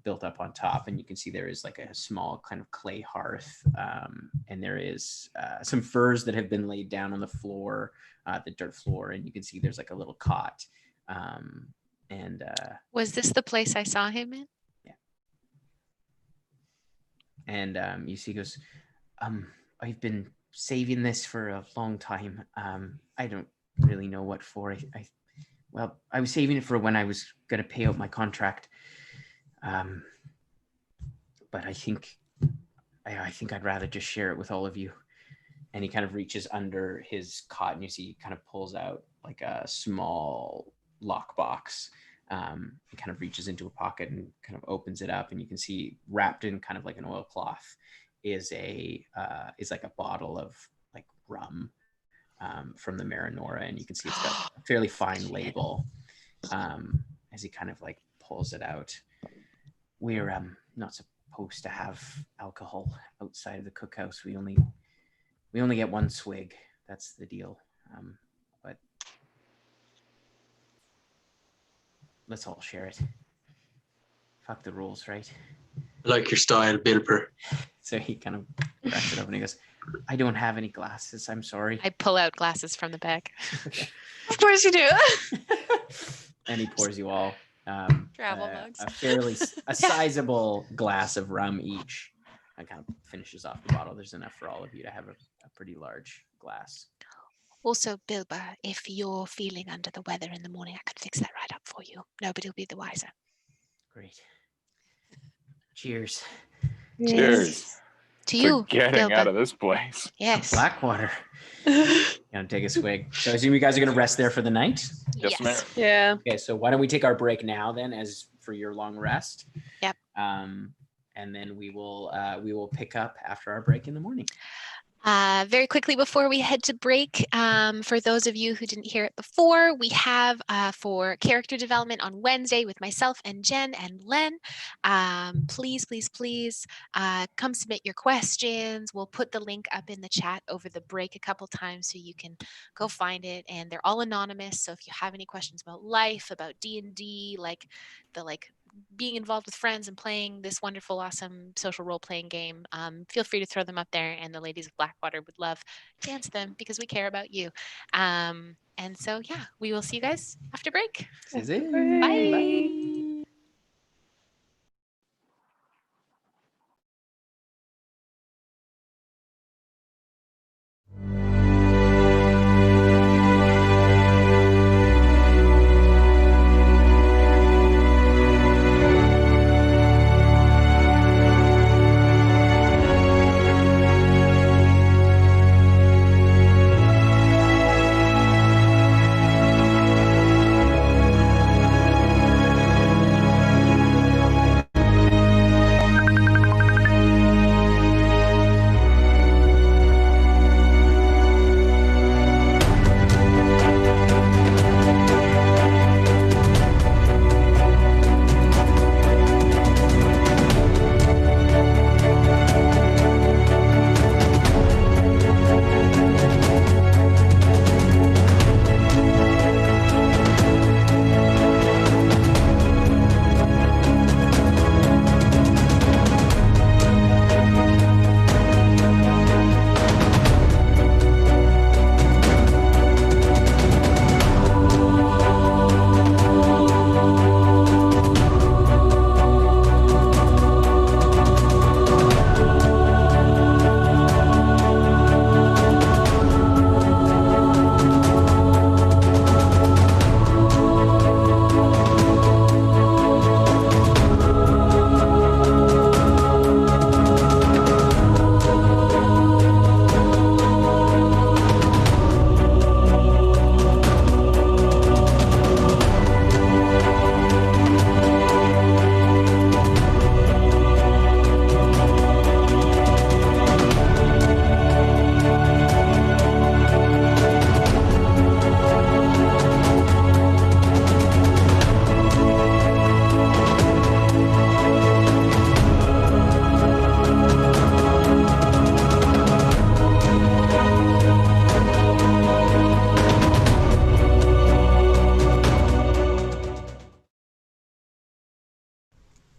built up on top. And you can see there is like a small kind of clay hearth, and there is some furs that have been laid down on the floor, the dirt floor, and you can see there's like a little cot. Was this the place I saw him in? Yeah. And you see he goes, I've been saving this for a long time. I don't really know what for. I was saving it for when I was going to pay out my contract. But I think I'd rather just share it with all of you. And he kind of reaches under his cot, and you see he kind of pulls out like a small lockbox. He kind of reaches into a pocket and kind of opens it up, and you can see wrapped in kind of like an oilcloth is like a bottle of like rum from the Marinora, and you can see it's got a fairly fine label as he kind of like pulls it out. We're not supposed to have alcohol outside of the cookhouse. We only get one swig. That's the deal. But let's all share it. Fuck the rules, right? I like your style, Bilber. So he kind of cracks it open and he goes, I don't have any glasses. I'm sorry. I pull out glasses from the bag. Of course you do. And he pours you all Travel mugs. a sizable glass of rum each. And kind of finishes off the bottle. There's enough for all of you to have a pretty large glass. Also, Bilba, if you're feeling under the weather in the morning, I could fix that right up for you. Nobody will be the wiser. Great. Cheers. Cheers. To To you, getting Bilba. out of this place. Yes. Blackwater. Gonna take a swig. So I assume you guys are gonna rest there for the night. Yes, ma'am. Yeah. Okay, so why don't we take our break now then, as for your long rest? Yep. And then we will pick up after our break in the morning. Very quickly before we head to break, for those of you who didn't hear it before, we have for character development on Wednesday with myself and Jen and Len. Please, please, please come submit your questions. We'll put the link up in the chat over the break a couple times so you can go find it. And they're all anonymous. So if you have any questions about life, about D&D, like being involved with friends and playing this wonderful, awesome social role-playing game, feel free to throw them up there, and the ladies of Blackwater would love to answer them because we care about you. And so, yeah, we will see you guys after break. This is it. Bye.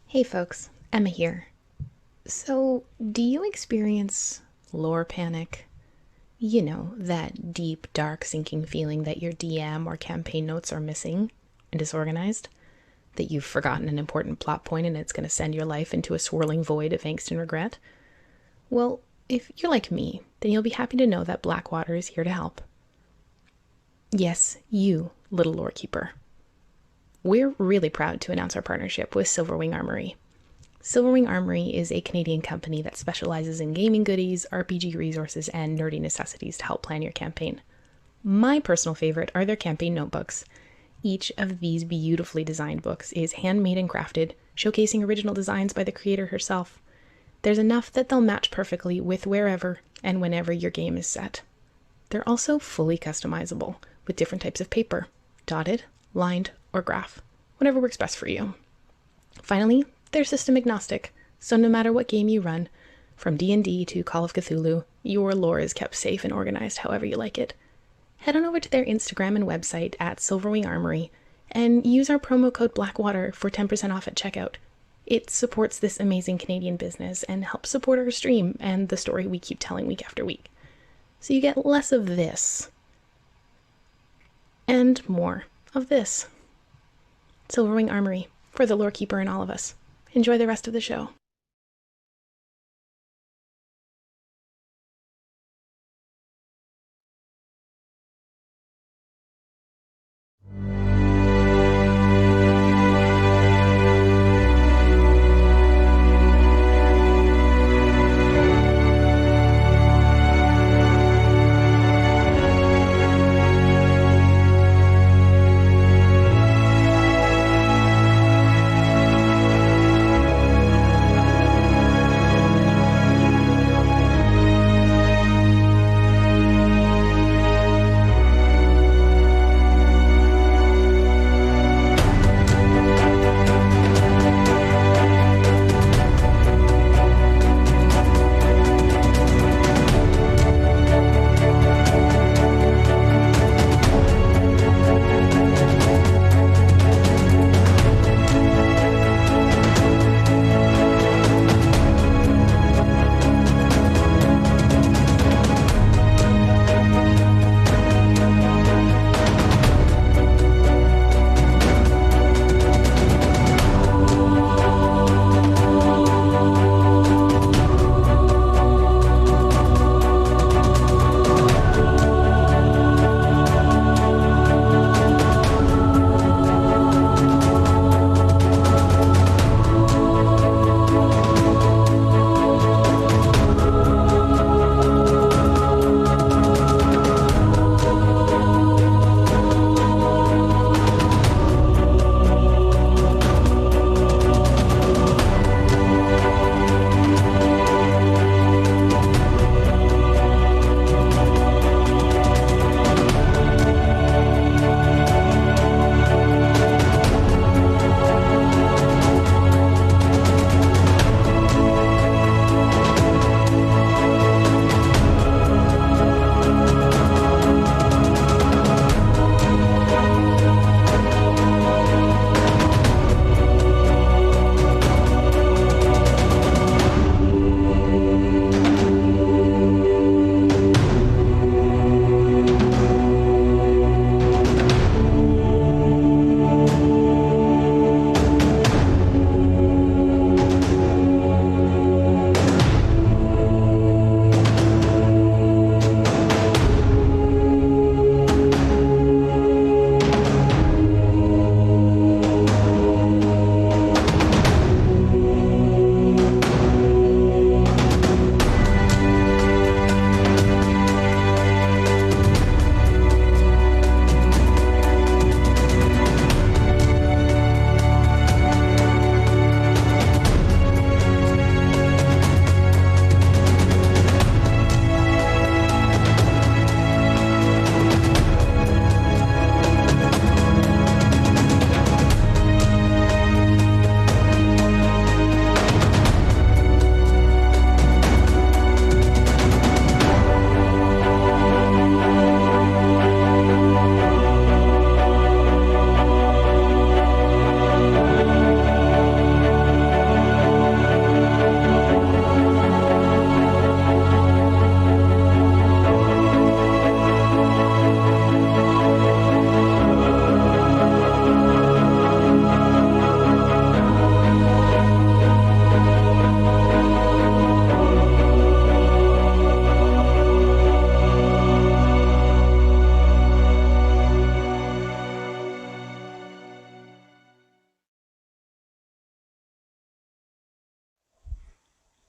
Hey folks, Emma here. So, do you experience lore panic? You know, that deep, dark, sinking feeling that your DM or campaign notes are missing and disorganized? That you've forgotten an important plot point and it's going to send your life into a swirling void of angst and regret? Well, if you're like me, then you'll be happy to know that Blackwater is here to help. Yes, you, little lore keeper. We're really proud to announce our partnership with Silverwing Armory. Silverwing Armory is a Canadian company that specializes in gaming goodies, RPG resources, and nerdy necessities to help plan your campaign. My personal favorite are their campaign notebooks. Each of these beautifully designed books is handmade and crafted, showcasing original designs by the creator herself. There's enough that they'll match perfectly with wherever and whenever your game is set. They're also fully customizable with different types of paper, dotted, lined, or graph, whatever works best for you. Finally, they're system agnostic, so no matter what game you run, from D&D to Call of Cthulhu, your lore is kept safe and organized however you like it. Head on over to their Instagram and website at Silverwing Armory and use our promo code Blackwater for 10% off at checkout. It supports this amazing Canadian business and helps support our stream and the story we keep telling week after week. So you get less of this and more of this. Silverwing Armory, for the lore keeper in all of us. Enjoy the rest of the show.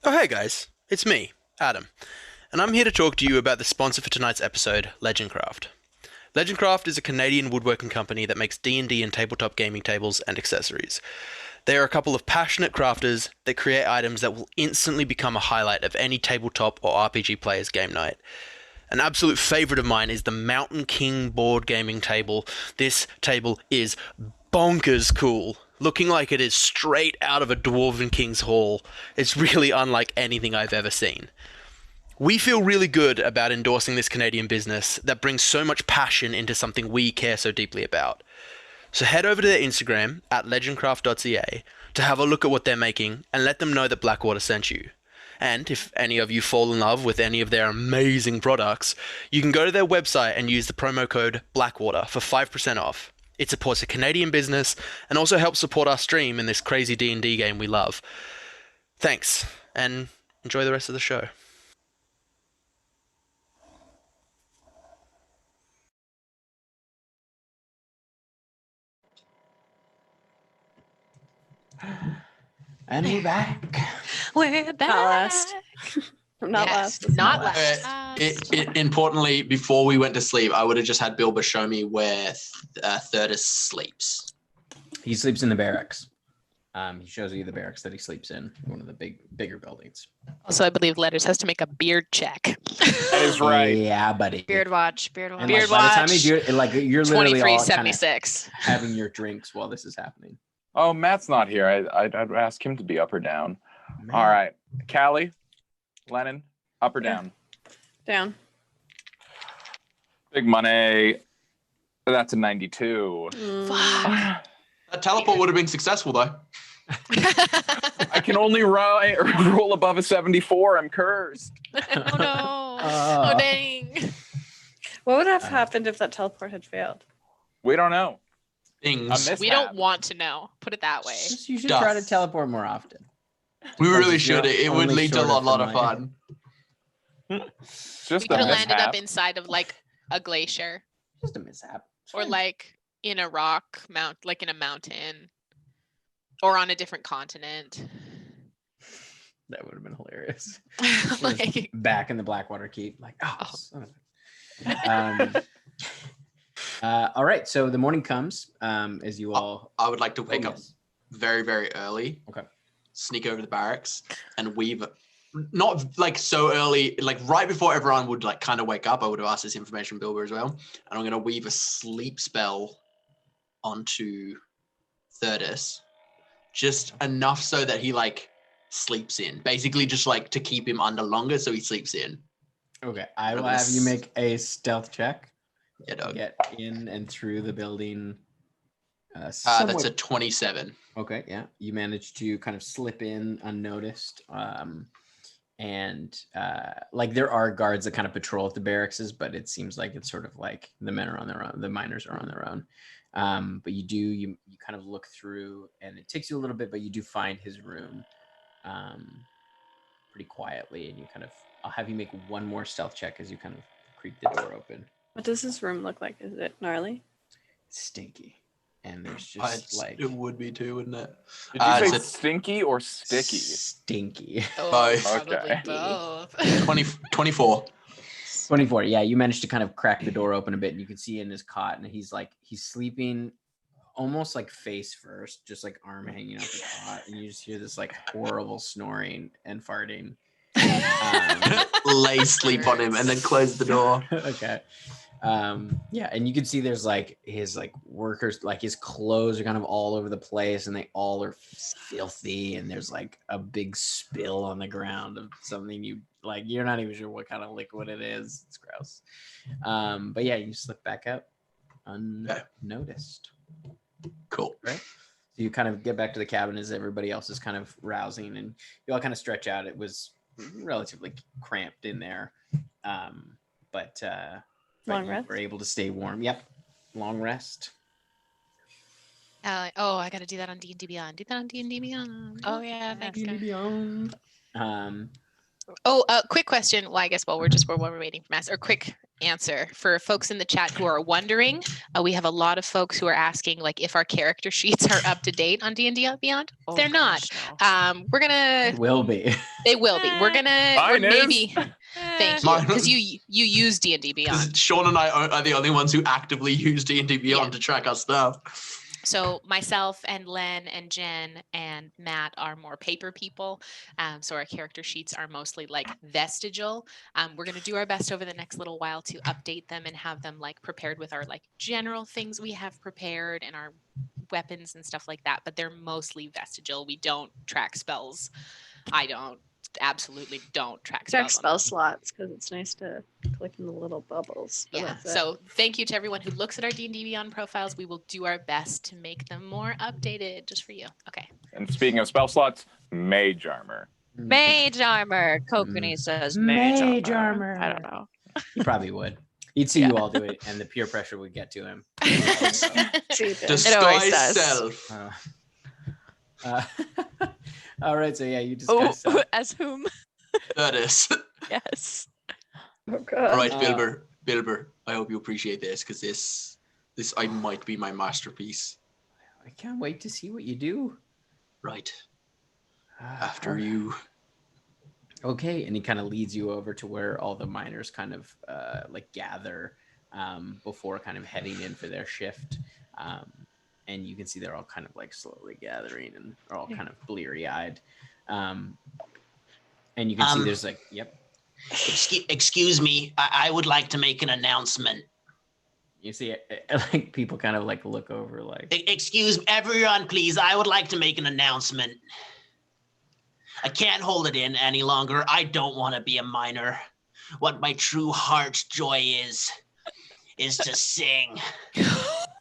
Oh, hey guys, it's me, Adam, and I'm here to talk to you about the sponsor for tonight's episode, Legendcraft. Legendcraft is a Canadian woodworking company that makes D&D and tabletop gaming tables and accessories. They are a couple of passionate crafters that create items that will instantly become a highlight of any tabletop or RPG player's game night. An absolute favourite of mine is the Mountain King board gaming table. This table is bonkers cool, looking like it is straight out of a Dwarven King's Hall. It's really unlike anything I've ever seen. We feel really good about endorsing this Canadian business that brings so much passion into something we care so deeply about. So head over to their Instagram at legendcraft.ca to have a look at what they're making and let them know that Blackwater sent you. And if any of you fall in love with any of their amazing products, you can go to their website and use the promo code Blackwater for 5% off. It supports a Canadian business and also helps support our stream in this crazy D&D game we love. Thanks, and enjoy the rest of the show. And we're back. We're back. Not last. I'm not Yes, last. this not time. last. Importantly, before we went to sleep, I would have just had Bilbo show me where Thurdus sleeps. He sleeps in the barracks. He shows you the barracks that he sleeps in, one of the bigger buildings. Also, I believe Letters has to make a beard check. That is right. Yeah, buddy. Beard watch. Beard watch. And Beard like, by the time watch. you do it, like you're literally all kind of 2376. having your drinks while this is happening. Oh, Matt's not here. I'd ask him to be up or down. Man. All right. Callie, Lennon, up or Yeah. down? Down. Big money. That's a 92. Fuck. That teleport would have been successful, though. I can only roll above a 74. I'm cursed. Oh no. Oh dang. What would have happened if that teleport had failed? We don't know. A Things. mishap. We don't want to know. Put it that way. Just, you should Stuff. try to teleport more often. We Because really it's should. your It would only lead to a shorter lot of from my- fun. Just We could a have landed up mishap. inside of like a glacier Just a mishap. It's or fine. like in a rock like in a mountain or on a different continent. That would have been hilarious. Like, Back in the Blackwater Keep, like, oh. Oh. Son of a- all right, so the morning comes as you all. I would like to wake Oh, up yes. very, very early. Okay. Sneak over to the barracks and weave. Not like so early, like right before everyone would like kind of wake up. I would have asked this information from Bilbo as well. And I'm going to weave a sleep spell onto Thurdus. Just enough so that he like sleeps in. Basically just like to keep him under longer so he sleeps in. Okay, I will gonna have you s- make a stealth check. Yeah, to dog. Get in and through the building. That's somewhat- a 27. Okay, yeah, you managed to kind of slip in unnoticed, and like there are guards that kind of patrol at the barracks, but it seems like it's sort of like the men are on their own, the miners are on their own. But you kind of look through, and it takes you a little bit, but you do find his room, pretty quietly, and you kind of. I'll have you make one more stealth check as you kind of creak the door open. What does this room look like? Is it gnarly? It's stinky, and there's just like It would be too, wouldn't it? Did you say it's a stinky or sticky? stinky. oh, Both. probably Okay. both. 24. 24. Yeah, you managed to kind of crack the door open a bit, and you can see in his cot, and he's sleeping almost like face first, just like arm hanging out the cot, and you just hear this like horrible snoring and farting. Lay sleep on him and then close the door. Okay. Yeah, and you can see there's like his like workers, like his clothes are kind of all over the place, and they all are filthy, and there's like a big spill on the ground of something you like you're not even sure what kind of liquid it is. It's gross. But yeah, you slip back out unnoticed. Cool. Right. So you kind of get back to the cabin as everybody else is kind of rousing, and you all kind of stretch out. It was relatively cramped in there, but Long you rest? were able to stay warm. Yep, long rest. Oh, I gotta do that on D&D Beyond. Do that on D&D Beyond. Oh yeah, thanks guys. Oh, quick question. Well, I guess while we're waiting for Mass, or quick answer for folks in the chat who are wondering. We have a lot of folks who are asking like if our character sheets are up to date on D&D Beyond. Oh, They're not. gosh, no. We're gonna. It will be. They will be. We're Mine maybe. Thank you, Mine- because you use D&D Because Beyond. Sean and I are the only ones who actively use D&D Beyond Yeah. to track our stuff. So myself and Len and Jen and Matt are more paper people. So our character sheets are mostly like vestigial. We're going to do our best over the next little while to update them and have them like prepared with our like general things we have prepared and our weapons and stuff like that. But they're mostly vestigial. We don't track spells. I absolutely don't track Check spells. on spell them. slots because it's nice to click in the little bubbles. but Yeah. that's it. So thank you to everyone who looks at our D&D Beyond profiles. We will do our best to make them more updated just for you. Okay. And speaking of spell slots, mage armor. Mage armor. Kokanee says mage, Mage armor. I armor. don't know. He probably would. He'd see you all do it, and the peer pressure would get to him. Cheap. Just- always Disguise does. self. All right, so yeah, you Oh, discuss. as whom? That is. Yes. Oh god. All right, Uh, Bilber. I hope you appreciate this because this I might be my masterpiece. I can't wait to see what you do. Right Ah, after all right. you. Okay, and he kind of leads you over to where all the miners kind of like gather before kind of heading in for their shift. And you can see they're all kind of like slowly gathering and they're all kind of bleary-eyed. And you can see there's like, yep. Excuse me, I would like to make an announcement. You see like people kind of like look over like, Excuse everyone, please. I would like to make an announcement. I can't hold it in any longer. I don't want to be a miner. What my true heart's joy is to sing.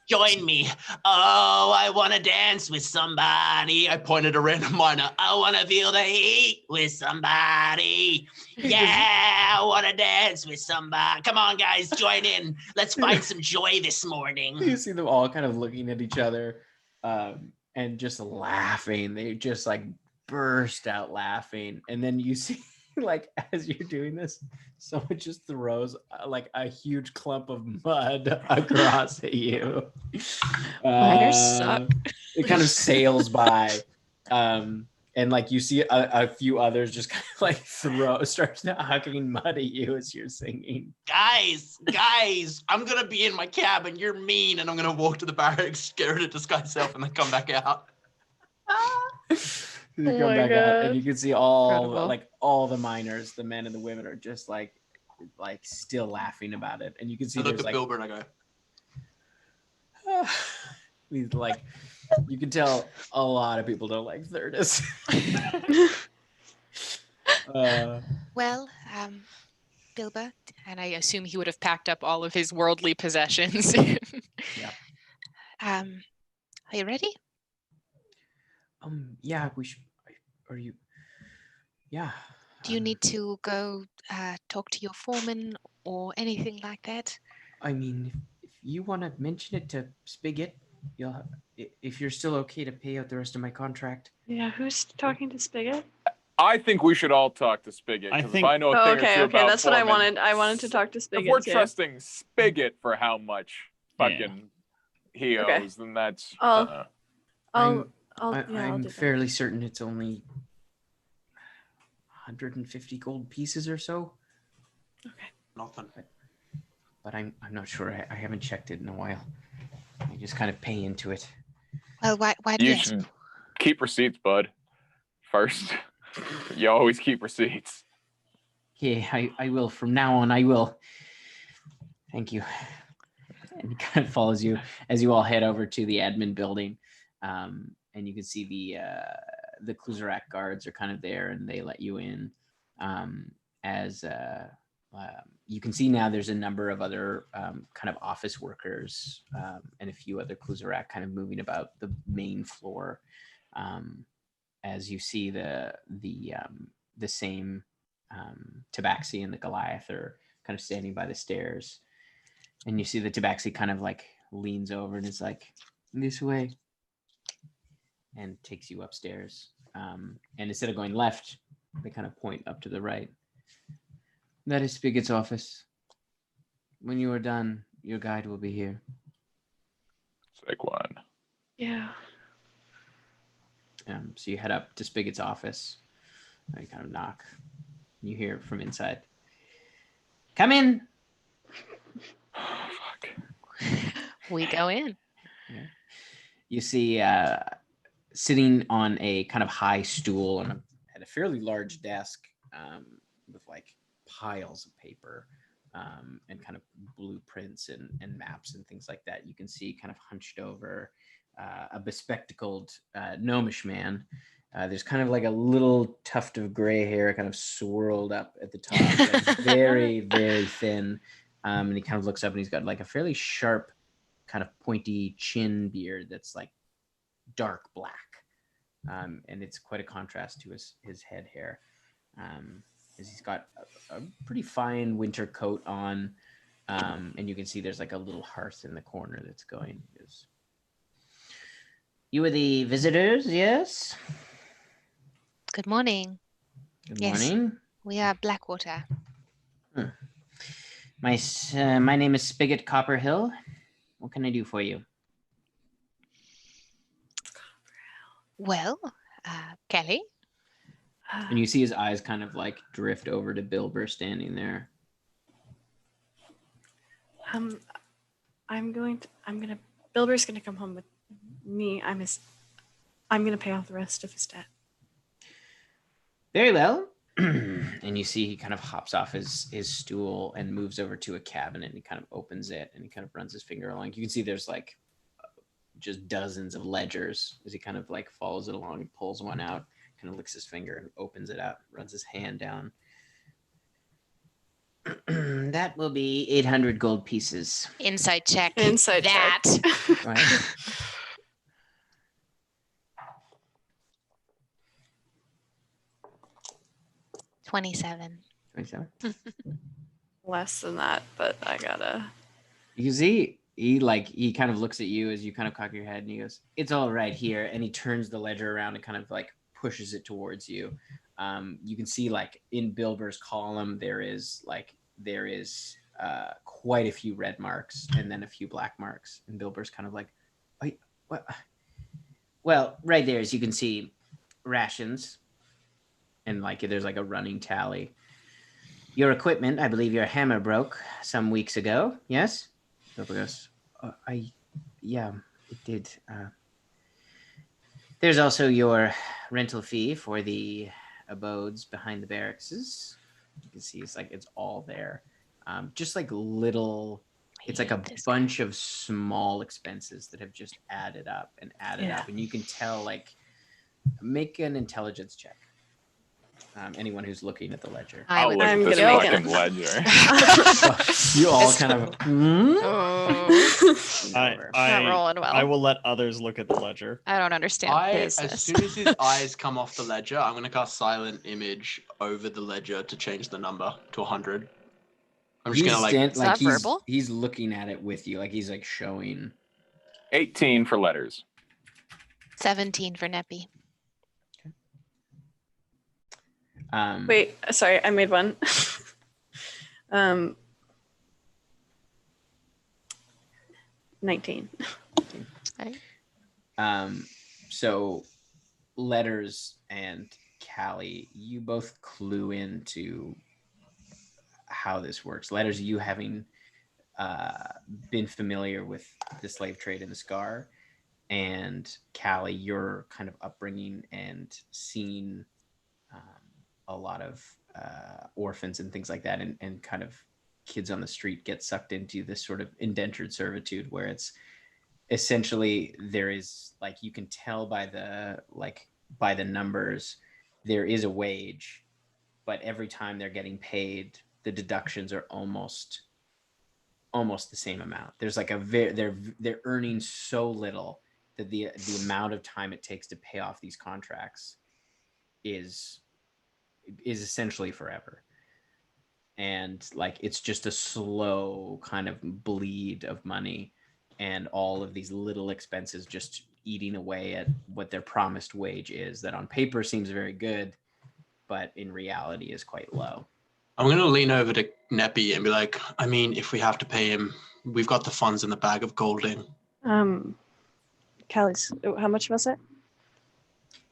Join me. Oh, I want to dance with somebody. I pointed a random miner. I want to feel the heat with somebody. Yeah, I want to dance with somebody. Come on, guys, join in. Let's find some joy this morning. you see them all kind of looking at each other and just laughing. They just like burst out laughing. And then you see like as you're doing this, someone just throws like a huge clump of mud across at you. Miners suck. It kind of sails by. And like you see a few others just kind of like start hucking mud at you as you're singing. Guys, I'm gonna be in my cabin. You're mean, and I'm gonna walk to the barracks, get her to disguise self, and then come back out. You Oh come my back out and God. you can see all Incredible. like all the miners, the men and the women are just like still laughing about it. And you can see I look there's at like Bilber and I go, these like you can tell a lot of people don't like Thurdus. Well, Bilba, and I assume he would have packed up all of his worldly possessions. Yeah. Are you ready? Yeah, we should. Are you? Yeah. Do you need to go talk to your foreman or anything like that? I mean, if you want to mention it to Spigot, you'll have, if you're still okay to pay out the rest of my contract. Yeah, who's talking to Spigot? I think we should all talk to Spigot. I 'Cause think- if I know a Oh, thing or okay, two okay. about That's what I foremen, wanted. I wanted to talk to If Spigot we're too. trusting Spigot for how much Yeah. fucking he owes, Okay. then that's. I'll- I'll I'm do that. fairly certain it's only 150 gold pieces or so, nothing. but I'm not sure. I haven't checked it in a while. I just kind of pay into it. Well, why do You you ask? should keep receipts, bud. First, you always keep receipts. Yeah, I will. From now on, I will. Thank you. And he kind of follows you as you all head over to the admin building. And you can see the Kluzerak guards are kind of there, and they let you in. You can see now there's a number of other kind of office workers and a few other Kluzerak kind of moving about the main floor. As you see the same Tabaxi and the Goliath are kind of standing by the stairs, and you see the Tabaxi kind of like leans over and is like, "This way," and takes you upstairs. And instead of going left, they kind of point up to the right. That is Spigot's office. When you are done, your guide will be here. Sick one. Yeah. So you head up to Spigot's office. You kind of knock. You hear from inside. Come in. Fuck. We go in. Yeah. You see sitting on a kind of high stool at a fairly large desk with like piles of paper and kind of blueprints and maps and things like that. You can see kind of hunched over a bespectacled gnomish man. There's kind of like a little tuft of gray hair kind of swirled up at the top. That's very, very thin. And he kind of looks up and he's got like a fairly sharp kind of pointy chin beard that's like dark black. And it's quite a contrast to his head hair. As he's got a pretty fine winter coat on. And you can see there's like a little hearth in the corner that's going. You are the visitors, yes? Good morning. Good Yes. morning. We are Blackwater. My name is Spigot Copperhill. What can I do for you? Well, Kelly. And you see his eyes kind of like drift over to Bilber standing there. Bilber's gonna come home with me. I'm gonna pay off the rest of his debt. Very well. And you see he kind of hops off his stool and moves over to a cabinet and he kind of opens it and he kind of runs his finger along. You can see there's like just dozens of ledgers as he kind of like follows it along and pulls one out, kind of licks his finger and opens it up, runs his hand down. That will be 800 gold pieces. Inside check. Inside that. check. Right? 27. 27. Less than that, but I gotta. You can see he kind of looks at you as you kind of cock your head and he goes, "It's all right here." And he turns the ledger around and kind of like pushes it towards you. You can see like in Bilber's column there is quite a few red marks and then a few black marks. And Bilber's kind of like, "Wait, what?" Well, right there, as you can see, rations. And like there's like a running tally. Your equipment, I believe your hammer broke some weeks ago. Yes? Bilber goes, yeah, it did. There's also your rental fee for the abodes behind the barracks. You can see it's all there. Just like little, it's like a bunch of small expenses that have just added up and added up. And you can tell, like, make an intelligence check. Anyone who's looking at the ledger. I'll look I'm at this gonna make fucking it. ledger. You all kind of. Not rolling well. I will let others look at the ledger. I don't understand business. As soon as his eyes come off the ledger, I'm going to cast Silent Image over the ledger to change the number to 100. I'm just going to not verbal? He's looking at it with you, like he's like showing. 18 for letters. 17 for Neppy. Wait, sorry, I made one. 19. So Letters and Callie, you both clue into how this works. Letters, you having been familiar with the slave trade in the Scar, and Callie, your kind of upbringing and seeing a lot of orphans and things like that, and kind of kids on the street get sucked into this sort of indentured servitude where it's essentially there is, like, you can tell by the numbers there is a wage, but every time they're getting paid the deductions are almost the same amount. There's like they're earning so little that the amount of time it takes to pay off these contracts is essentially forever. And like it's just a slow kind of bleed of money, and all of these little expenses just eating away at what their promised wage is, that on paper seems very good, but in reality is quite low. I'm going to lean over to Neppy and be like, I mean, if we have to pay him, we've got the funds in the bag of golding. Callie's, how much was it?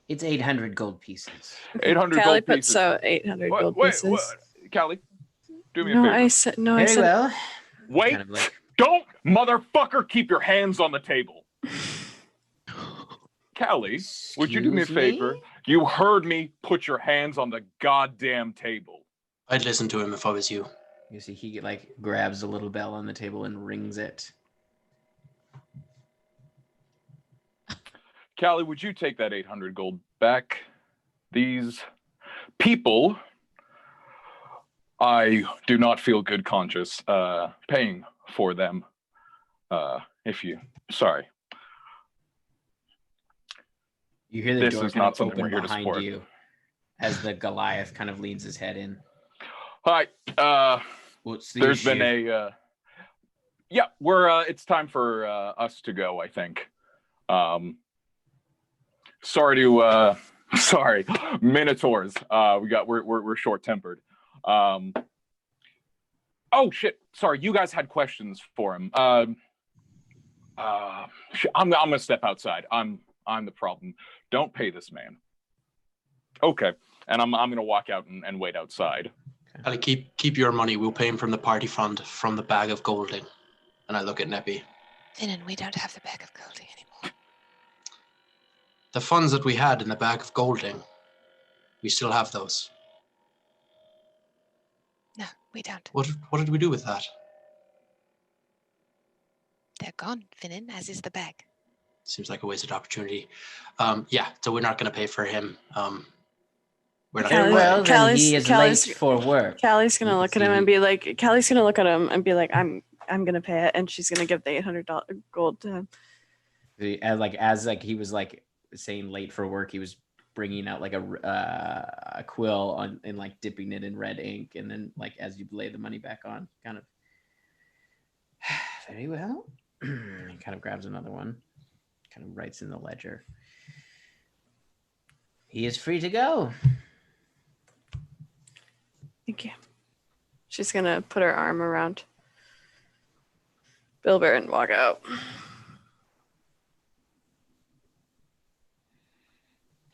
It's 800 gold pieces. 800 Callie gold puts pieces. so 800 gold pieces. Callie, do me a No, favor. I said no. I Very said well. Wait, Kind of like, don't, motherfucker, keep your hands on the table. Callie, would you do me a Excuse favor? me? You heard me. Put your hands on the goddamn table. I'd listen to him if I was you. You see, he like grabs a little bell on the table and rings it. Callie, would you take that 800 gold back? These people, I do not feel good conscious paying for them. Sorry. You hear the This door is kind not of something open we're here to behind support. you as the Goliath kind of leans his head in. Hi. What's the There's issue? been it's time for us to go, I think. Sorry, Minotaurs. We're short-tempered. Oh shit! Sorry, you guys had questions for him. I'm gonna step outside. I'm the problem. Don't pay this man. Okay, and I'm gonna walk out and wait outside. Ali, keep your money. We'll pay him from the party fund, from the bag of golding. And I look at Neppy. Finan, we don't have the bag of golding anymore. The funds that we had in the bag of golding, we still have those. No, we don't. What did we do with that? They're gone, Finan, as is the bag. Seems like a wasted opportunity. Yeah, so we're not going to pay for him. We're not Callie- gonna Well, pay. then he is Callie's- late for work. Callie's gonna You look can at him see and be like, Callie's gonna look at him and be like, I'm gonna pay it, and she's gonna give the $800 gold to him. As he was like saying late for work, he was bringing out like a quill and like dipping it in red ink, and then like as you lay the money back on, kind of very well. He kind of grabs another one, kind of writes in the ledger. He is free to go. Thank you. She's gonna put her arm around Bilber and walk out.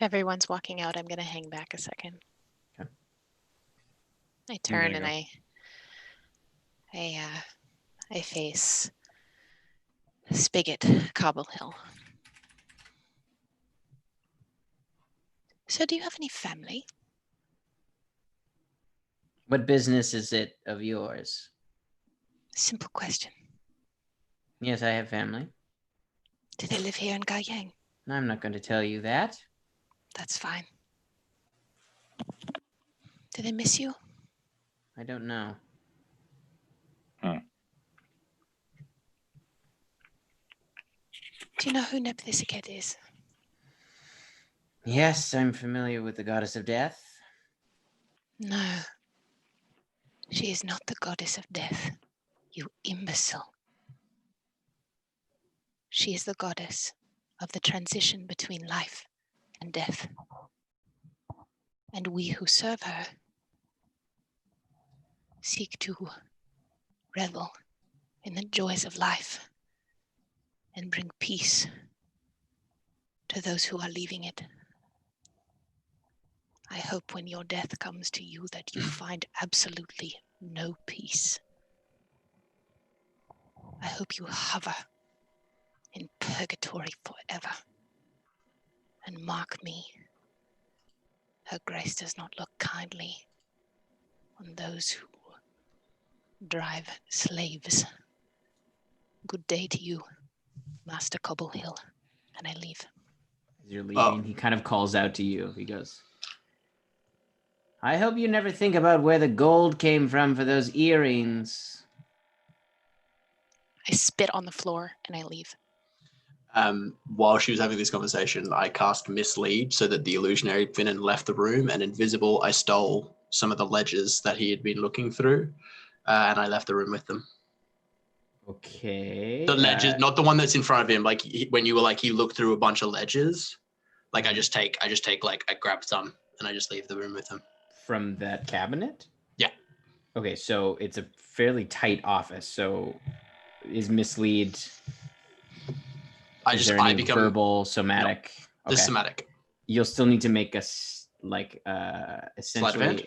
Everyone's walking out. I'm going to hang back a second. Okay. I turn there and you I face Spigot, Cobble Hill. So do you have any family? What business is it of yours? Simple question. Yes, I have family. Do they live here in Gaoyang? I'm not going to tell you that. That's fine. Do they miss you? I don't know. Do you know who Nepthisiket is? Yes, I'm familiar with the goddess of death. No. She is not the goddess of death, you imbecile. She is the goddess of the transition between life and death. And we who serve her seek to revel in the joys of life and bring peace to those who are leaving it. I hope when your death comes to you that you find absolutely no peace. I hope you hover in purgatory forever. And mark me, her grace does not look kindly on those who drive slaves. Good day to you, Master Cobble Hill. And I leave. As you're leaving, he kind of calls out to you. He goes, I hope you never think about where the gold came from for those earrings. I spit on the floor and I leave. While she was having this conversation, I cast Mislead so that the illusionary Finan left the room, and invisible, I stole some of the ledgers that he had been looking through, and I left the room with them. Okay. The ledgers, not the one that's in front of him. Like when you were like, he looked through a bunch of ledgers. Like I just take like, I grab some and I just leave the room with him. From that cabinet? Yeah. Okay, so it's a fairly tight office. So is mislead? Is there any become verbal, somatic? the somatic. You'll still need to make a essentially. hand?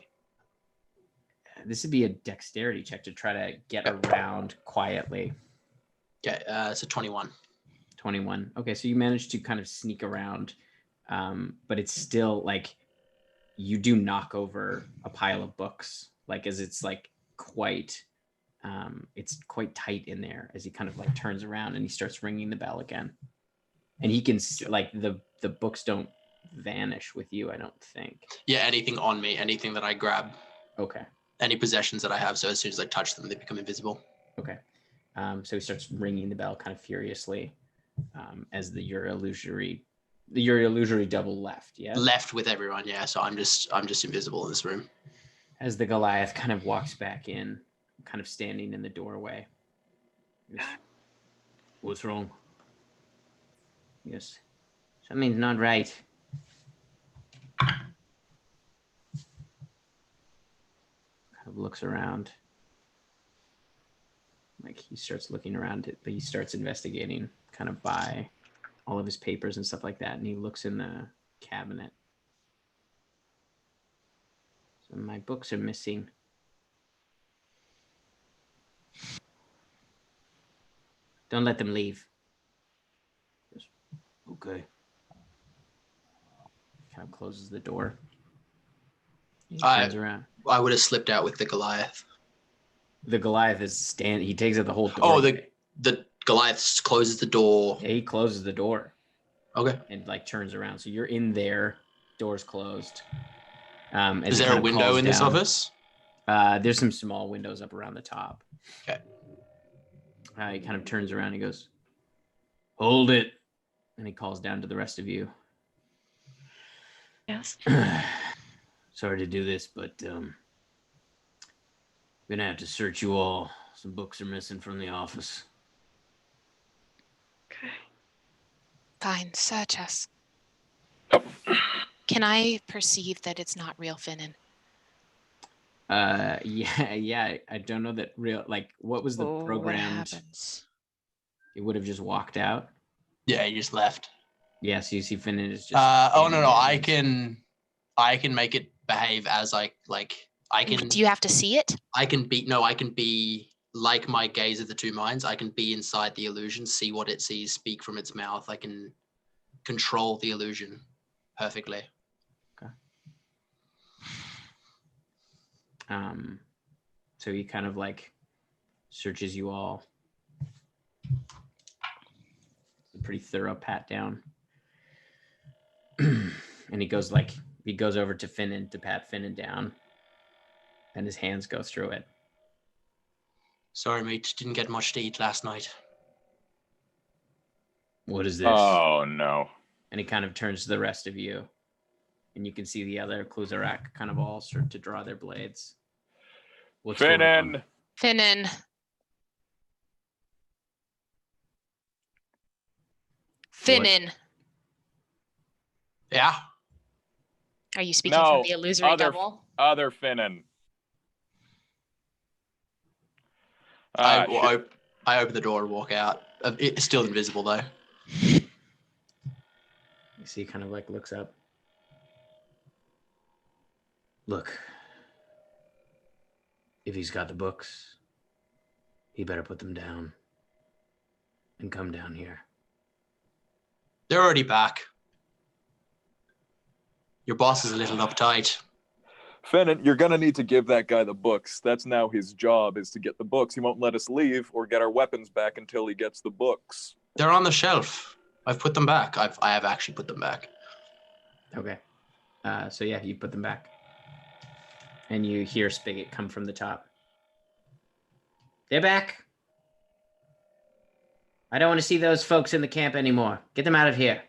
This would be a dexterity check to try to get around quietly. Okay, it's a 21. 21. Okay, so you managed to kind of sneak around, but it's still like you do knock over a pile of books, like as it's like quite tight in there as he kind of like turns around and he starts ringing the bell again. And he can like the books don't vanish with you, I don't think. Yeah, anything on me, anything that I grab. Okay. Any possessions that I have, so as soon as I touch them, they become invisible. Okay. So he starts ringing the bell kind of furiously as your illusory double left. Yeah. Left with everyone. Yeah. So I'm just invisible in this room. As the Goliath kind of walks back in, kind of standing in the doorway. He goes, "What's wrong?" He goes, "Something's not right." Kind of looks around. Like he starts looking around it, but he starts investigating kind of by all of his papers and stuff like that. And he looks in the cabinet. So my books are missing. Don't let them leave. Okay. Kind of closes the door. He turns around. I would have slipped out with the Goliath. The Goliath is he takes out the whole door. Oh, the Goliath closes the door. Yeah, he closes the door. Okay. And like turns around. So you're in there, door's closed. Is there a window in this office? There's some small windows up around the top. Okay. He kind of turns around and he goes, "Hold it." And he calls down to the rest of you. Yes. Sorry to do this, but I'm gonna have to search you all. Some books are missing from the office. Okay. Fine, search us. Can I perceive that it's not real Finnan? Yeah. I don't know that real. Like, what was the programmed? It would have just walked out. Yeah, he just left. Yeah, so you see Finnan is just. No. I can make it behave as I can. Do you have to see it? I can be like my gaze of the two minds. I can be inside the illusion, see what it sees, speak from its mouth. I can control the illusion perfectly. Okay. So he kind of like searches you all. A pretty thorough pat down. And he goes over to Finnan to pat Finnan down. And his hands go through it. Sorry, mate. Didn't get much to eat last night. What is this? Oh, no. And he kind of turns to the rest of you. And you can see the other Kluzarak kind of all start to draw their blades. What's going on? Finnan. Finnan. Yeah. Are you speaking from the illusory double? Other Finnan. I open the door and walk out. It's still invisible though. You see, kind of like looks up. Look, if he's got the books, he better put them down and come down here. They're already back. Your boss is a little uptight. Finnan, you're going to need to give that guy the books. That's now his job, is to get the books. He won't let us leave or get our weapons back until he gets the books. They're on the shelf. I've put them back. I have actually put them back. Okay. So yeah, you put them back. And you hear Spigot come from the top. They're back. I don't want to see those folks in the camp anymore. Get them out of here.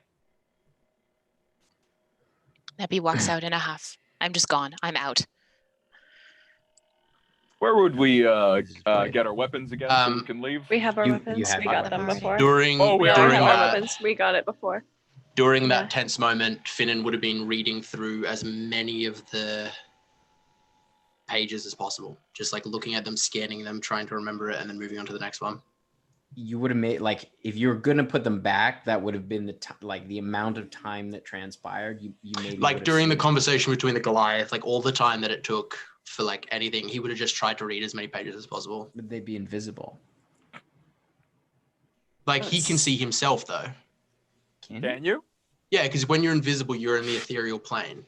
Nebby walks out in a huff. I'm just gone. I'm out. Where would we get our weapons again so we can leave? We have our You weapons. have We your got them weapons. before. During we We already have have our that. weapons. We got it before. During Yeah. that tense moment, Finnan would have been reading through as many of the pages as possible. Just like looking at them, scanning them, trying to remember it, and then moving on to the next one. You would have made, like, if you're gonna put them back, that would have been the amount of time that transpired. You maybe like during the conversation between the Goliath, like all the time that it took for like anything, he would have just tried to read as many pages as possible. Would they be invisible? Like he can see himself though. Can you? Yeah, because when you're invisible, you're in the ethereal plane,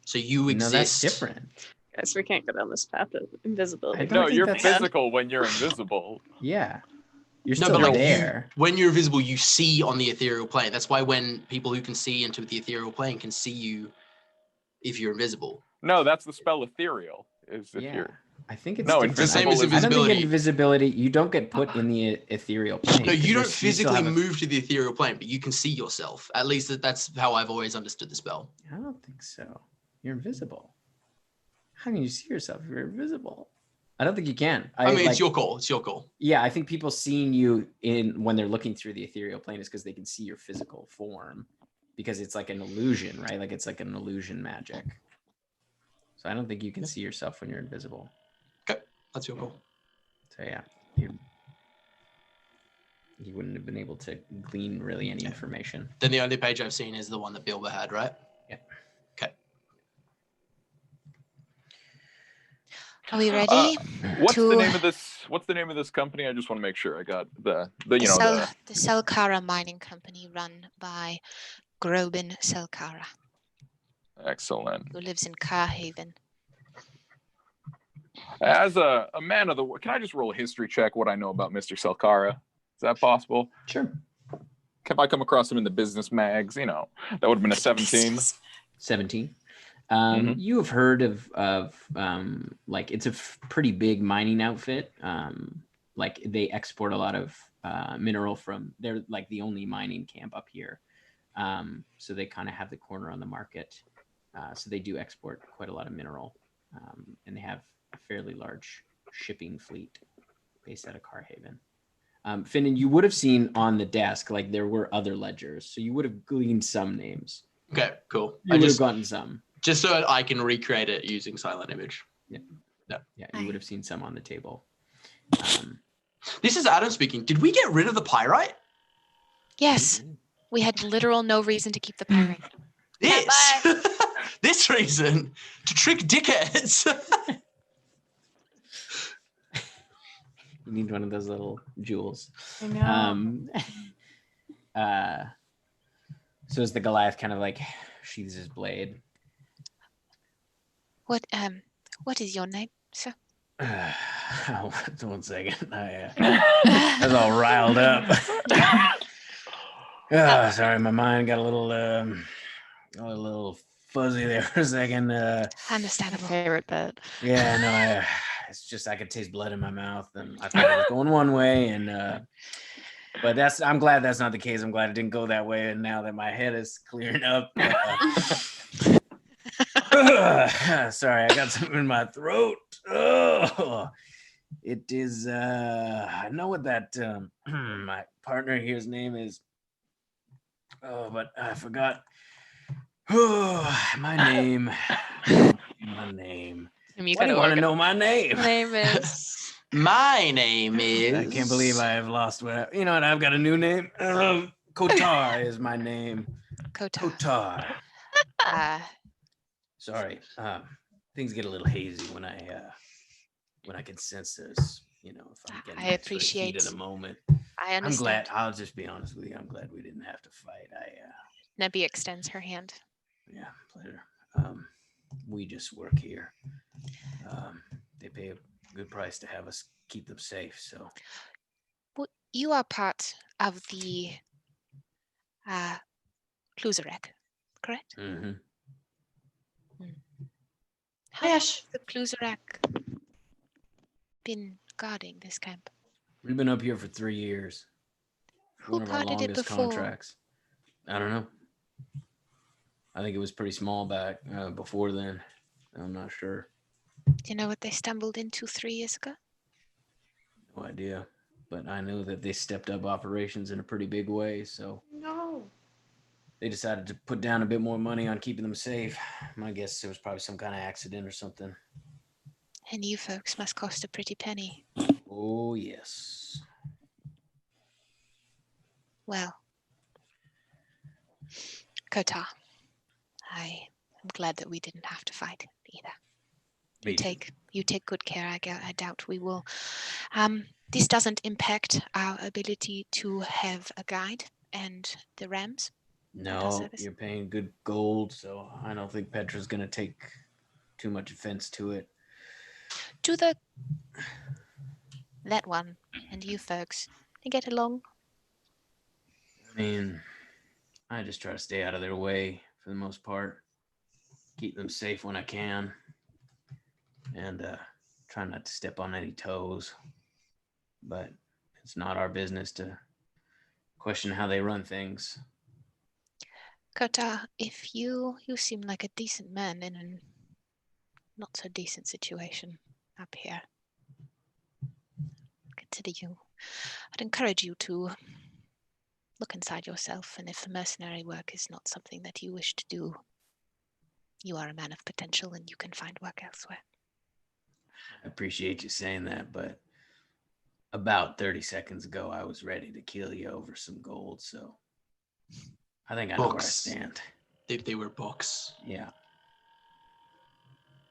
so you exist. No, that's different. Guys, we can't go down this path of invisibility. No, you're physical when you're invisible. Yeah. You're No, still but like there. when you're invisible, you see on the ethereal plane. That's why when people who can see into the ethereal plane can see you if you're invisible. No, that's the spell ethereal. Is if you're I think it's no, different. the same as I don't invisibility. think invisibility, you don't get put in the ethereal plane. No, you don't 'cause you still physically have a- move to the ethereal plane, but you can see yourself. At least that's how I've always understood the spell. I don't think so. You're invisible. How can you see yourself if you're invisible? I don't think you can. I mean, it's your call. It's your call. Yeah, I think people seeing you when they're looking through the ethereal plane is because they can see your physical form, because it's like an illusion, right? Like it's like an illusion magic. So I don't think you can see yourself when you're invisible. Okay, that's your call. So yeah, you wouldn't have been able to glean really any information. Then the only page I've seen is the one that Bilbo had, right? Yeah. Okay. Are we ready? What's to- the name of this? What's the name of this company? I just want to make sure I got the The Selkara Mining Company, run by Grobin Selkara, excellent. who lives in Korhireth. As a man of the can I just roll a history check what I know about Mr. Selkara? Is that possible? Sure. If I come across him in the business mags, that would have been a 17. 17. Mhm. You have heard of like it's a pretty big mining outfit. Like they export a lot of mineral from. They're like the only mining camp up here, so they kind of have the corner on the market. So they do export quite a lot of mineral, and they have a fairly large shipping fleet based out of Carhaven. Finnan, you would have seen on the desk like there were other ledgers, so you would have gleaned some names. Okay, cool. You would have gotten some. Just so I can recreate it using silent image. Yeah. Yeah. Yeah, you would have seen some on the table. This is Adam speaking. Did we get rid of the pyrite? Yes, we had literal no reason to keep the pyrite. This, this reason to trick dickheads. You need one of those little jewels. I know. So as the Goliath kind of like sheathes his blade. What is your name, sir? One second. I was all riled up. Sorry, my mind got a little fuzzy there for a second. Understandable. Favorite bit. Yeah, no, it's just I could taste blood in my mouth, and I thought it was going one way, and but I'm glad that's not the case. I'm glad it didn't go that way, and now that my head is clearing up. Sorry, I got something in my throat. Oh, it is. I know what that my partner here's name is. Oh, but I forgot. Oh, my name. My name. Why do you want to know my name? Name is. My name is. I can't believe I have lost what. You know what? I've got a new name. Kotar is my name. Kotar. Sorry. Things get a little hazy when I can sense this. If I'm getting I appreciate heat at a moment. I understand. I'm glad. I'll just be honest with you. I'm glad we didn't have to fight. Nebby extends her hand. Yeah, pleasure. We just work here. They pay a good price to have us keep them safe. So. Well, you are part of the Kluzarek, correct? Mm-hmm. How has the Kluzarek been guarding this camp? We've been up here for 3 years. Who One of our parted it longest before? contracts. I don't know. I think it was pretty small back before then. I'm not sure. Do you know what they stumbled into 3 years ago? No idea. But I know that they stepped up operations in a pretty big way. So No. they decided to put down a bit more money on keeping them safe. My guess it was probably some kind of accident or something. And you folks must cost a pretty penny. Oh, yes. Well, Kota, I am glad that we didn't have to fight either. Me too. You take good care. I doubt we will. This doesn't impact our ability to have a guide and the rams. No, you're paying good gold, so I don't think Petra's going to take too much offense to it. Do that one and you folks, they get along? I mean, I just try to stay out of their way for the most part. Keep them safe when I can. And try not to step on any toes. But it's not our business to question how they run things. Kota, if you seem like a decent man in a not so decent situation up here. Consider you. I'd encourage you to look inside yourself, and if the mercenary work is not something that you wish to do, you are a man of potential and you can find work elsewhere. I appreciate you saying that, but about 30 seconds ago, I was ready to kill you over some gold, so I think I know where I stand. They were books. Yeah.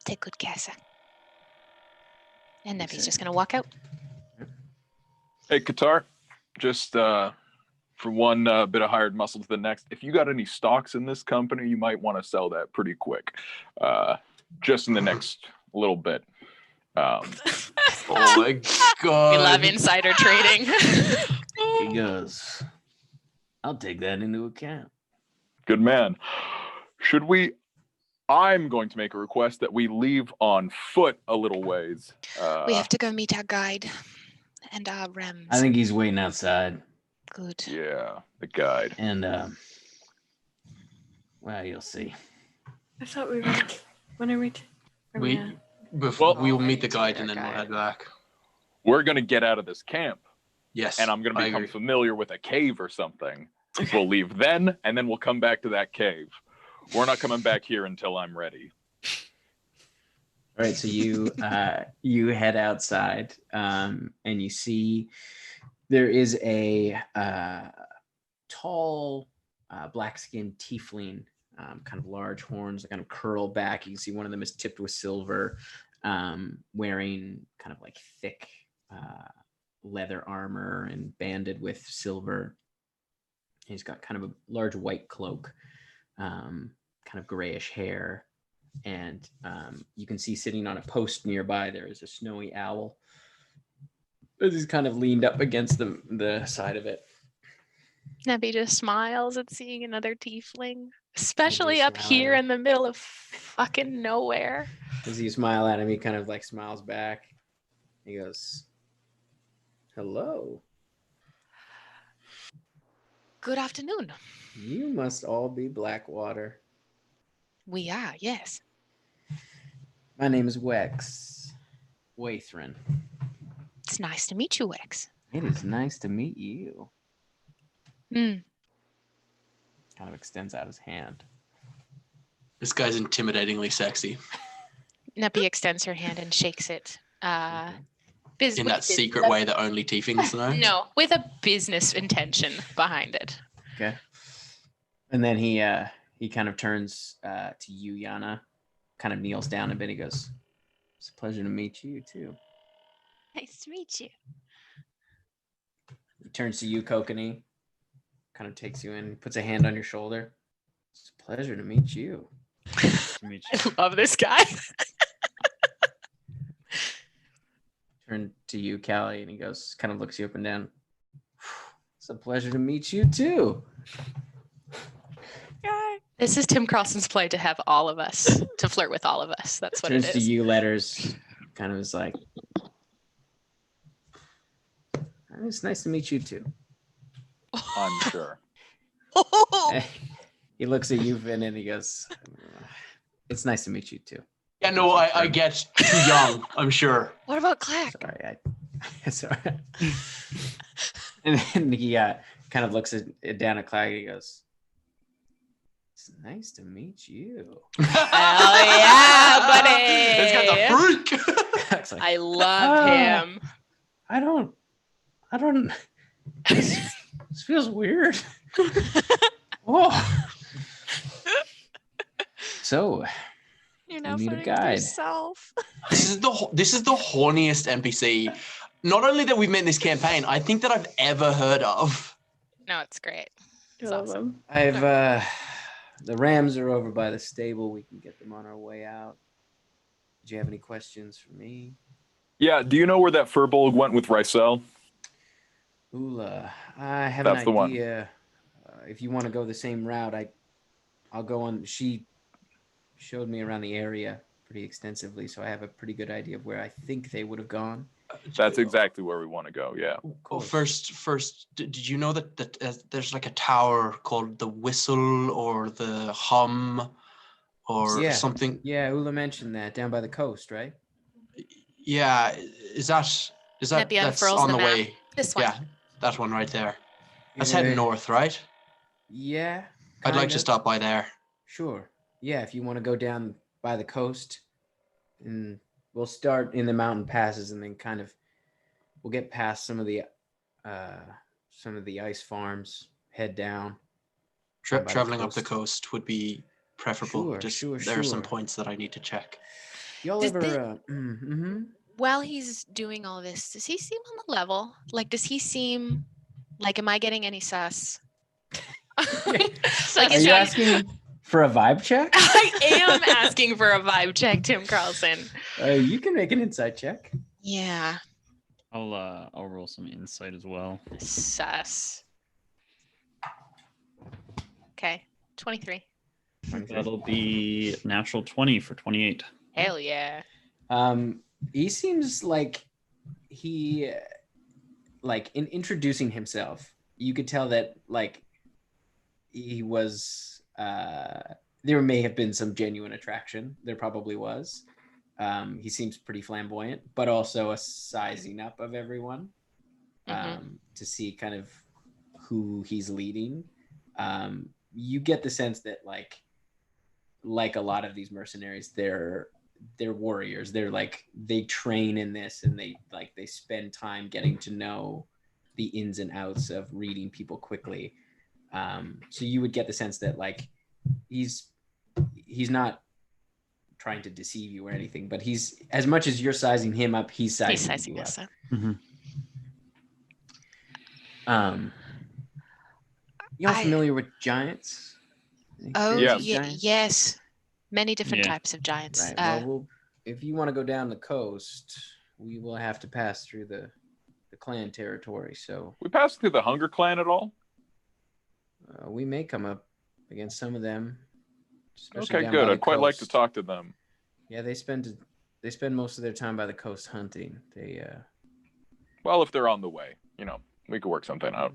Take good care, sir. And Nevi's just going to walk out. Hey, Qatar, just from one bit of hired muscle to the next, if you got any stocks in this company, you might want to sell that pretty quick, just in the next little bit. Oh my god. We love insider trading. He goes, I'll take that into account. Good man. I'm going to make a request that we leave on foot a little ways. We have to go meet our guide and our rams. I think he's waiting outside. Good. Yeah, the guide. And, well, you'll see. I thought we were. When are we? We will meet the guide and then we'll head back. We're going to get out of this camp. Yes. And I'm going to become familiar with a cave or something. Okay. We'll leave then, and then we'll come back to that cave. We're not coming back here until I'm ready. All right, so you you head outside, and you see there is a tall, black-skinned tiefling, kind of large horns that kind of curl back. You can see one of them is tipped with silver, wearing kind of like thick leather armor and banded with silver. He's got kind of a large white cloak, kind of grayish hair. And you can see sitting on a post nearby, there is a snowy owl. As he's kind of leaned up against the side of it. Nevi just smiles at seeing another tiefling, especially up here in the middle of fucking nowhere. As you smile at him, he kind of like smiles back. He goes, hello. Good afternoon. You must all be Blackwater. We are, yes. My name is Wex. Waithrin. It's nice to meet you, Wex. It is nice to meet you. Hmm. Kind of extends out his hand. This guy's intimidatingly sexy. Neppy extends her hand and shakes it. In that secret way that only tieflings know? No, with a business intention behind it. Okay. And then he kind of turns to you, Yana, kind of kneels down a bit. He goes, it's a pleasure to meet you, too. Nice to meet you. He turns to you, Kokanee, kind of takes you in, puts a hand on your shoulder. It's a pleasure to meet you. Nice to meet you. I love this guy. Turn to you, Callie, and he goes, kind of looks you up and down. It's a pleasure to meet you, too. This is Tim Crossan's play to have all of us, to flirt with all of us. That's what Turns it to is. you, Letters, kind of is like, it's nice to meet you, too. I'm sure. He looks at you, Finn, and he goes, it's nice to meet you, too. Yeah, no, I get too young, I'm sure. What about Clack? Sorry. And then he kind of looks down at Clack and he goes, It's nice to meet you. Hell yeah, buddy. This guy's a freak. It's like, I love him. I don't. This feels weird. Oh. So, You're now need a fighting with guide. yourself. This is the horniest NPC. Not only that we've met in this campaign, I think that I've ever heard of. No, it's great. I It's love awesome. him. I've the Rams are over by the stable. We can get them on our way out. Did you have any questions for me? Yeah, do you know where that Furbolg went with Rysel? Ula, I have That's the an one. idea. If you want to go the same route, I'll go on. She showed me around the area pretty extensively, so I have a pretty good idea of where I think they would have gone. That's exactly where we want to go, yeah. Oh, first, did you know that there's like a tower called the Whistle or the Hum or Yeah. something? Yeah, Ula mentioned that down by the coast, right? Yeah, is that Neppy that's unfurls on the the map. way? This one. Yeah, that one right there. That's heading north, right? Yeah. I'd like kind to of. stop by there. Sure. Yeah, if you want to go down by the coast, and we'll start in the mountain passes, and then kind of we'll get past some of the ice farms, head down. down by the Traveling up the coast. coast would be preferable. Sure, There are some sure. points that I need to check. Y'all Does ever? While he's doing all this, does he seem on the level? Like, does he seem like, am I getting any sus? Like, Are is you he- asking for a vibe check? I am asking for a vibe check, Tim Carlson. You can make an insight check. Yeah, I'll roll some insight as well. sus. Okay, 23. That'll be natural 20 for 28. Hell yeah. He seems like in introducing himself, you could tell that like he was there may have been some genuine attraction. There probably was. He seems pretty flamboyant, but also a sizing up of everyone to see kind of who he's leading. You get the sense that like a lot of these mercenaries, they're warriors. They're like, they train in this, and they spend time getting to know the ins and outs of reading people quickly. So you would get the sense that like he's not trying to deceive you or anything, but he's, as much as you're sizing him up, he's sizing you up. us up. Y'all familiar with giants? Oh, Yes. yes. Many different Yeah. types of giants. Right. If you want to go down the coast, we will have to pass through the clan territory. So We passed through the Hunger Clan at all? we may come up against some of them. especially Okay, down good. by I'd the quite like to coast. talk to them. Yeah, they spend most of their time by the coast hunting. Well, if they're on the way, we could work something out.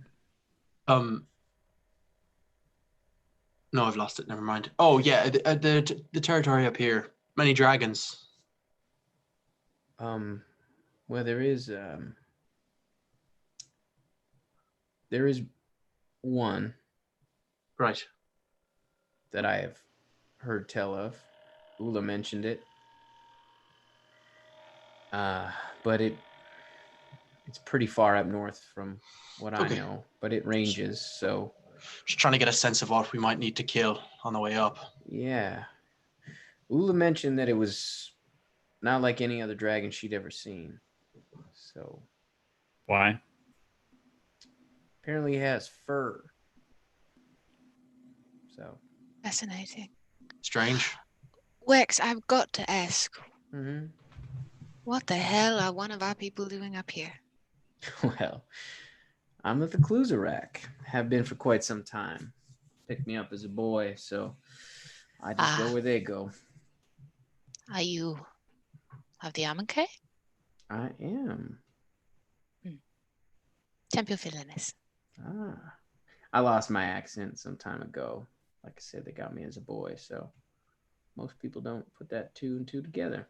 No, I've lost it. Never mind. Oh yeah, the territory up here. Many dragons. Well, there is one Right. that I have heard tell of. Ula mentioned it. But it's pretty far up north from what I Okay. know, but it ranges, so Just trying to get a sense of what we might need to kill on the way up. yeah. Ula mentioned that it was not like any other dragon she'd ever seen. So Why? apparently it has fur. So Fascinating. Strange. Wex, I've got to ask, mm-hmm. what the hell are one of our people doing up here? Well, I'm with the Cluzerac. Have been for quite some time. Picked me up as a boy, so I just go where they go. Are you of the Amonkhet? I am. Temple Villainous. I lost my accent some time ago. Like I said, they got me as a boy, so most people don't put that two and two together.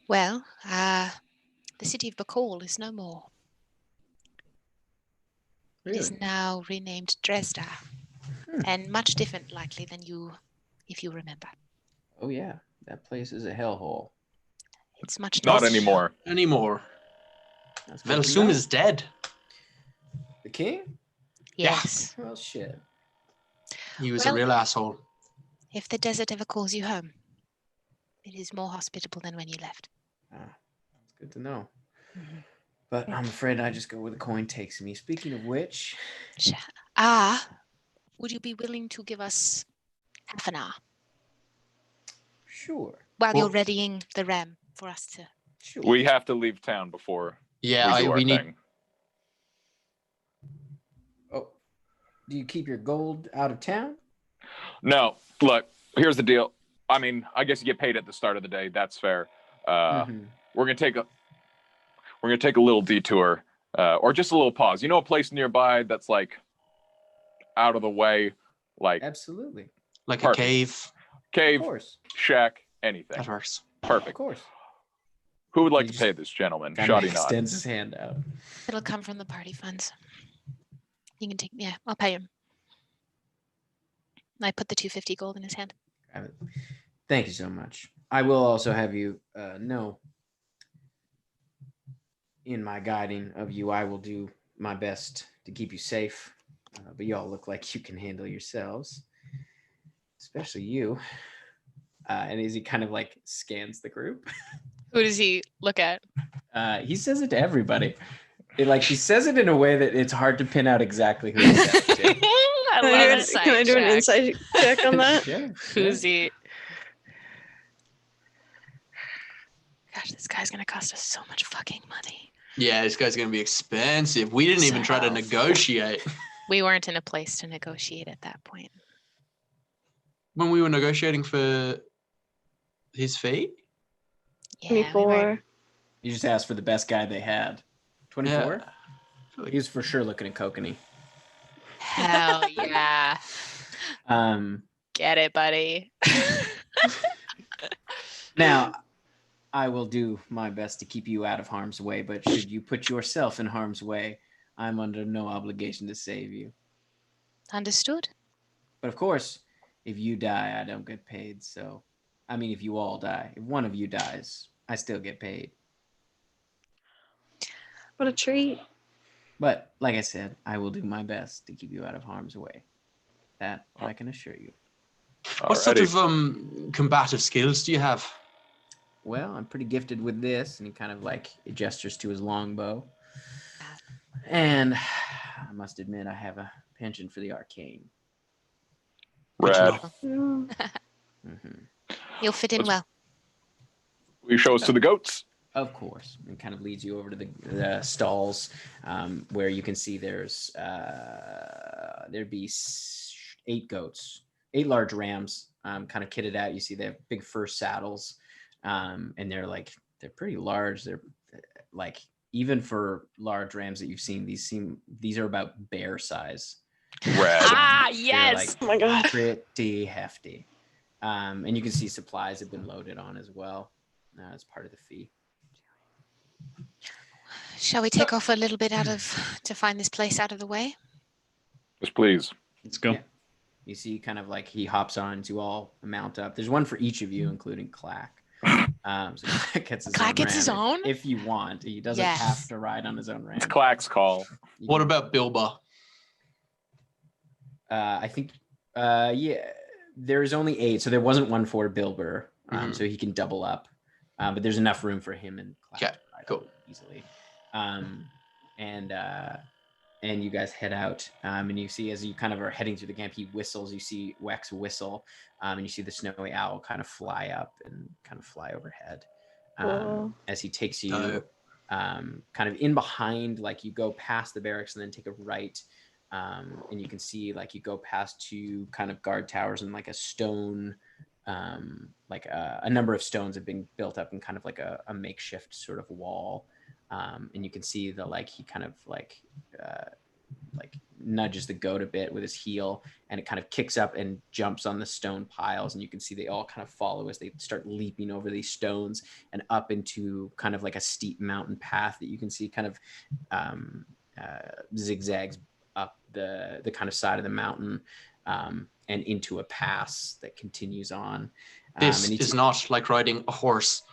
Well, the city of Bacall is no more. It is Really? now renamed Dresda. and much different likely than you, if you remember. Oh yeah, that place is a hellhole. It's much Not different. anymore. Anymore. That's good to Melsum know. is dead. The king? Yes. Well, shit. He was Well- a real asshole. If the desert ever calls you home, it is more hospitable than when you left. That's good to know. But I'm afraid I just go where the coin takes me. Speaking of which, Would you be willing to give us half an hour sure. while you're Well- readying the ram for us to? Sure. We have to leave town before Yeah, we do our we need. thing. Oh, do you keep your gold out of town? No, look, here's the deal. I mean, I guess you get paid at the start of the day. That's fair. Mhm. We're gonna take a little detour, or just a little pause. You know, a place nearby that's like out of the way, like Absolutely. Like Perfect. a cave. Of cave, course. shack, anything. That works. Of Perfect. course. Who would like He to pay this gentleman? Kind of Shoddy nod. extends his hand out. It'll come from the party funds. You can take. Yeah, I'll pay him. I put the 250 gold in his hand. Thank you so much. I will also have you know, in my guiding of you, I will do my best to keep you safe. But you all look like you can handle yourselves, especially you. And as he kind of like scans the group, Who does he look at? he says it to everybody. He says it in a way that it's hard to pin out exactly who he says it to. I Can I love do it. can I do an insight check on that? Sure, Who's he? Gosh, this guy's gonna cost us so much fucking money. Yeah, this guy's gonna be expensive. We didn't even try to So negotiate. We weren't in a place to negotiate at that point. When we were negotiating for his fee? Yeah, we 24. were. You just asked for the best guy they had. 24? Yeah. He was for sure looking at Kokanee. Hell yeah. Get it, buddy. Now, I will do my best to keep you out of harm's way, but should you put yourself in harm's way, I'm under no obligation to save you. Understood. But of course, if you die, I don't get paid. So, I mean, if you all die, if one of you dies, I still get paid. What a treat. But like I said, I will do my best to keep you out of harm's way. That I can assure you. What sort Alrighty. of combative skills do you have? Well, I'm pretty gifted with this, and he kind of like gestures to his longbow. And I must admit, I have a penchant for the arcane. Good to Rad. know. Mm-hmm. You'll fit in Let's- well. We show us to the goats. Of course, and kind of leads you over to the stalls, where you can see there's there'd be 8 goats, 8 large rams, kind of kitted out. You see they have big fur saddles, and they're pretty large. They're like, even for large rams that you've seen, these are about bear size. Rad. They're, yes. like, Oh my god. pretty hefty. And you can see supplies have been loaded on as well as part of the fee. Shall we take off a little bit to find this place out of the way? Yes, please. Let's go. Yeah. You see kind of like he hops on to all mount up. There's one for each of you, including Clack. So Clack gets his Clack own gets his ram own? if you want. He doesn't Yes. have to ride on his own ram. It's Clack's call. You What can- about Bilba? I think, yeah, there's only 8, so there wasn't one for Bilber, Mhm. so he can double up. But there's enough room for him and Clack Okay, to ride cool. on easily. And you guys head out, and you see as you kind of are heading through the camp, he whistles. You see Wex whistle, and you see the snowy owl kind of fly up and kind of fly overhead Cool. as he takes you Dope. kind of in behind. Like you go past the barracks and then take a right, and you can see like you go past 2 kind of guard towers and like a stone, like a number of stones have been built up in kind of like a makeshift sort of wall. And you can see he kind of like nudges the goat a bit with his heel, and it kind of kicks up and jumps on the stone piles, and you can see they all kind of follow as they start leaping over these stones and up into kind of like a steep mountain path that you can see kind of zigzags up the kind of side of the mountain. and into a pass that continues on. This and is not like riding a horse.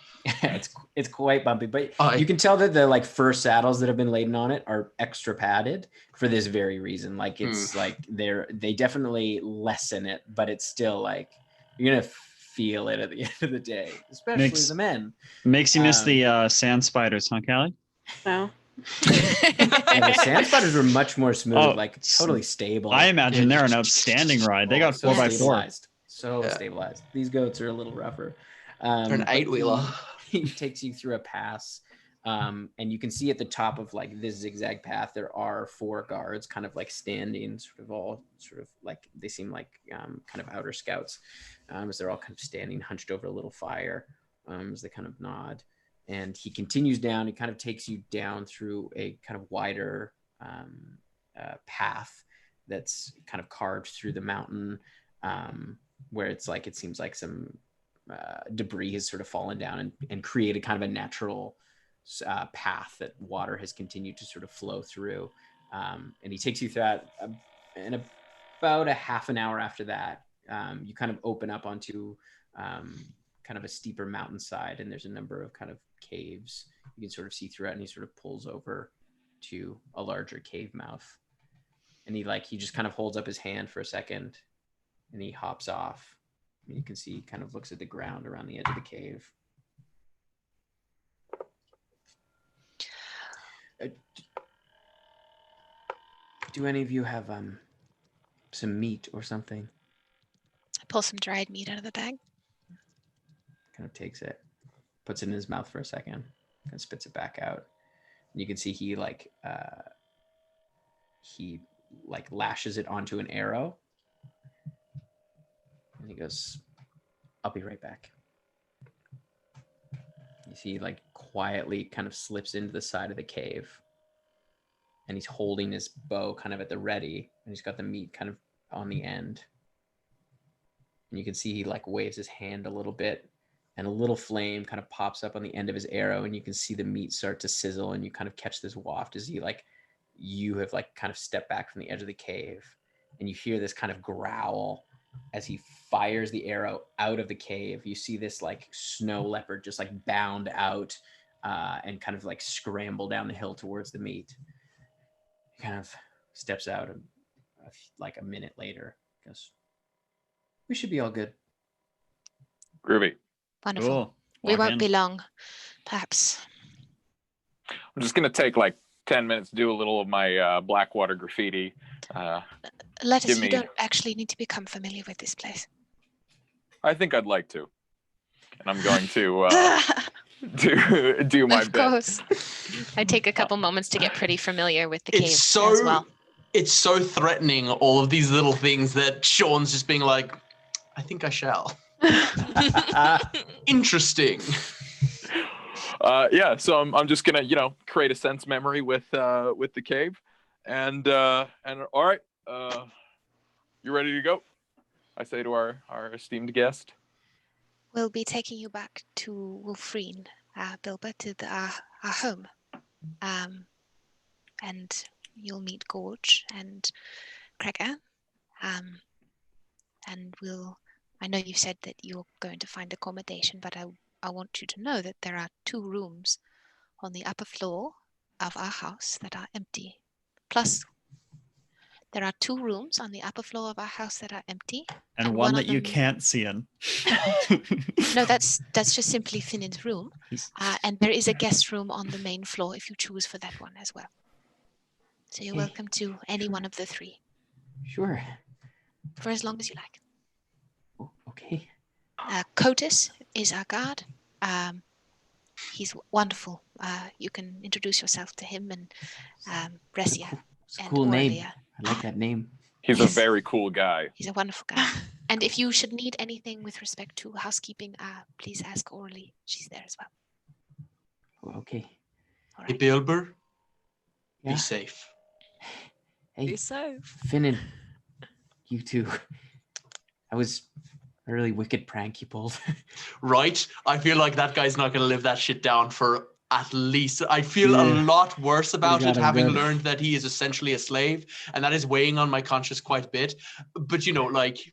it's quite bumpy, but I- you can tell that the like fur saddles that have been laden on it are extra padded for this very reason. Like it's like they definitely lessen it, but it's still like you're gonna feel it at the end of the day, especially the men. Makes you miss the sand spiders, huh, Callie? No. Yeah, the sand spiders were much more smooth, Oh, like totally stable. I imagine they're an outstanding ride. They got so 4x4. stabilized. So stabilized. These goats are a little rougher. An But 8-wheeler. He takes you through a pass, and you can see at the top of like this zigzag path there are 4 guards kind of like standing, sort of like they seem like kind of outer scouts, as they're all kind of standing hunched over a little fire, as they kind of nod. And he continues down. He kind of takes you down through a kind of wider path that's kind of carved through the mountain, where it's like it seems like some debris has sort of fallen down and created kind of a natural path that water has continued to sort of flow through. And he takes you through that, and about a half an hour after that, you kind of open up onto kind of a steeper mountainside, and there's a number of kind of caves you can sort of see throughout, and he sort of pulls over to a larger cave mouth. And he just kind of holds up his hand for a second, and he hops off. And you can see he kind of looks at the ground around the edge of the cave. Do any of you have some meat or something? I pull some dried meat out of the bag. Kind of takes it, puts it in his mouth for a second, and spits it back out. And you can see he lashes it onto an arrow. And he goes, "I'll be right back." You see he like quietly kind of slips into the side of the cave, and he's holding his bow kind of at the ready, and he's got the meat kind of on the end. And you can see he like waves his hand a little bit, and a little flame kind of pops up on the end of his arrow, and you can see the meat start to sizzle, and you kind of catch this waft as you have like kind of stepped back from the edge of the cave, and you hear this kind of growl as he fires the arrow out of the cave. You see this like snow leopard just like bound out and kind of like scramble down the hill towards the meat. He kind of steps out, and like a minute later goes, "We should be all good." Groovy. Wonderful. Cool. We Walk won't in. be long, perhaps. I'm just gonna take like 10 minutes to do a little of my Blackwater graffiti. Let us, Give you me- don't actually need to become familiar with this place. I think I'd like to, and I'm going to do my Of bit. course. I take a couple moments to get pretty familiar with the cave It's so as well. it's so threatening, all of these little things, that Sean's just being like, "I think I shall." Interesting. Yeah, so I'm just gonna create a sense memory with the cave, and all right, you ready to go? I say to our esteemed guest. We'll be taking you back to Wolfreen, Bilba, to our home. And you'll meet Gorge and Gregor. And I know you said that you're going to find accommodation, but I want you to know that there are 2 rooms on the upper floor of our house that are empty. Plus, there are 2 rooms on the upper floor of our house that are empty. And one that of you them- can't see in. No, that's just simply Finn's room. He's- And there is a guest room on the main floor if you choose for that one as well. So you're Okay. welcome to any one of the 3 Sure. for as long as you like. Oh, okay. Kotis is our guard. He's wonderful. You can introduce yourself to him, and Brescia It's a and cool name. Aurelia. I like that name. He's Yes. a very cool guy. He's a wonderful guy. And if you should need anything with respect to housekeeping, please ask Orly. She's there as well. Oh, okay. All Hey, right. Bilber, Yeah. be safe. Hey, Be safe. Finn and you two. That was a really wicked prank you pulled. Right? I feel like that guy's not going to live that shit down for at least. I feel a Yeah. lot worse about got it, him having good. learned that he is essentially a slave, and that is weighing on my conscience quite a bit. But you know, like,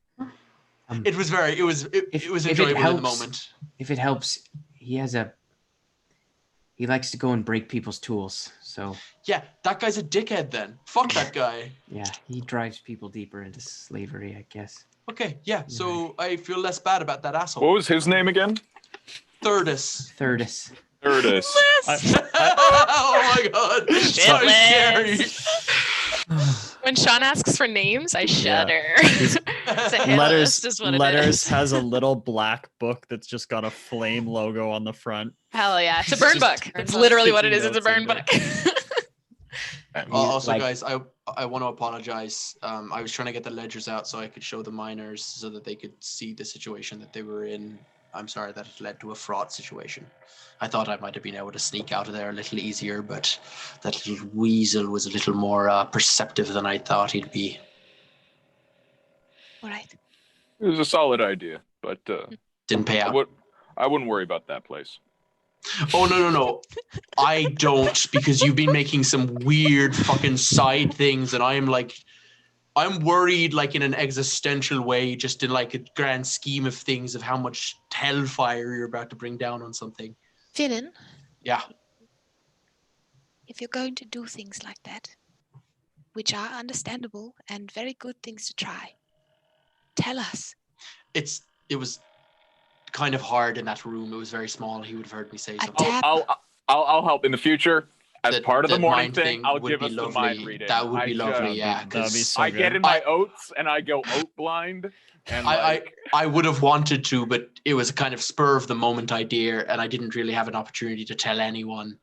it was if it enjoyable in the helps- moment. If it helps, he likes to go and break people's tools. So Yeah, that guy's a dickhead then. Fuck that guy. yeah, he drives people deeper into slavery, I guess. Okay, yeah, so I feel less bad about that What asshole. was his name again? Thirdus. Thirdus. Erdus. Oh my god, so scary. When Sean asks for names, I shudder. It's a hit Letters list is what it Letters is. has a little black book that's just got a flame logo on the front. Hell yeah. It's a It's burn just- book. It's literally what it is. Taking It's a burn notes book. Also, Like- guys, I want to apologize. I was trying to get the ledgers out so I could show the miners so that they could see the situation that they were in. I'm sorry that it led to a fraught situation. I thought I might have been able to sneak out of there a little easier, but that little weasel was a little more perceptive than I thought he'd be. All right. It was a solid idea, but Didn't pay out. I wouldn't worry about that place. Oh, no. I don't, because you've been making some weird fucking side things, and I'm worried, like, in an existential way, just in, like, a grand scheme of things, of how much hellfire you're about to bring down on something. Finnan, Yeah. if you're going to do things like that, which are understandable and very good things to try, tell us. It was kind of hard in that room. It was very small. He would have heard me say something. tap- I'll help in the future. As part of the that morning mind thing, I'll would give be us the lovely. mind reading. That would be lovely, just- yeah. That'd be 'cause so I good. get in my oats and I go oat blind. And I would have wanted to, but it was a kind of spur of the moment idea, and I didn't really have an opportunity to tell anyone.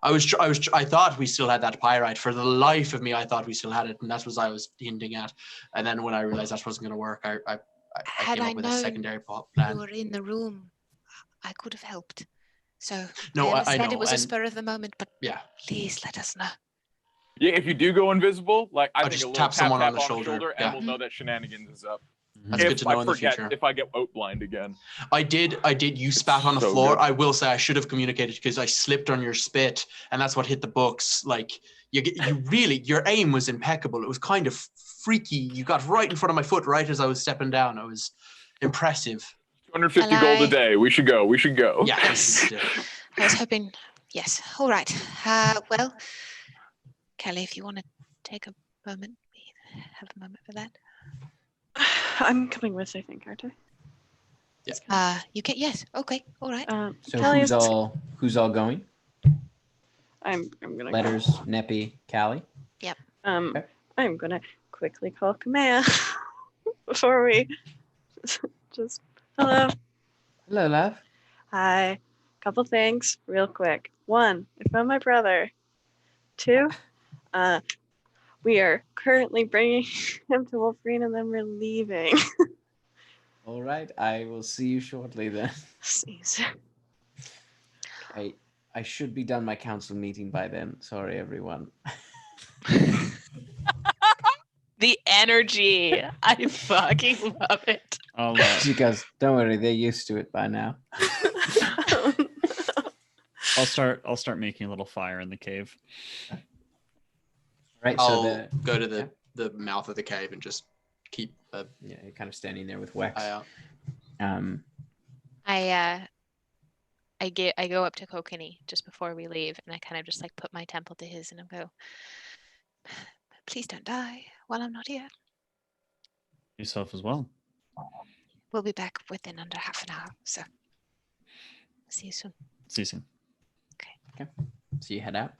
I thought we still had that pyrite. For the life of me, I thought we still had it, and that's what I was hinting at. And then when I realized that wasn't going to work, I Had came I up with a known secondary you plan. were in the room, I could have helped. So No, I I understand know, it was a and- spur of the moment, but Yeah, please let us know. yeah, if you do go invisible, like I I'll think just a little tap someone on the tap shoulder, and yeah. we'll know that shenanigans is up. that's if good to I know in the forget, future. if I get oat blind again. I did. You spat on the So floor. good. I will say I should have communicated because I slipped on your spit, and that's what hit the books. Like your aim was impeccable. It was kind of freaky. You got right in front of my foot right as I was stepping down. It was impressive. 250 Shall gold a I- day. We should go. Yeah. Yes. I was hoping. Yes. All right. Well, Kelly, if you want to take a moment, we have a moment for that. I'm coming with, I think, aren't I? You can. Yes. Okay. All right. So Kelly who's is- all going? I'm gonna Letters, Neppy, Callie. Okay. Okay. I'm gonna quickly call Kamea before we just hello. Hello, love. Hi. Couple things real quick. One, I found my brother. Two, we are currently bringing him to Wolverine and then we're leaving. All right, I will see you shortly then. Sneeze. I should be done my council meeting by then. Sorry, everyone. The energy. I fucking love it. She goes, don't worry, they're used to it by now. I'll start making a little fire in the cave. Right, so I'll go to the mouth of the cave and just keep you're kind of standing there with Wex. eye out. I go up to Kokini just before we leave, and I kind of just like put my temple to his, and I go, "Please don't die while I'm not here. Yourself as well. We'll be back within under half an hour, so see you soon." See you soon. So you head out.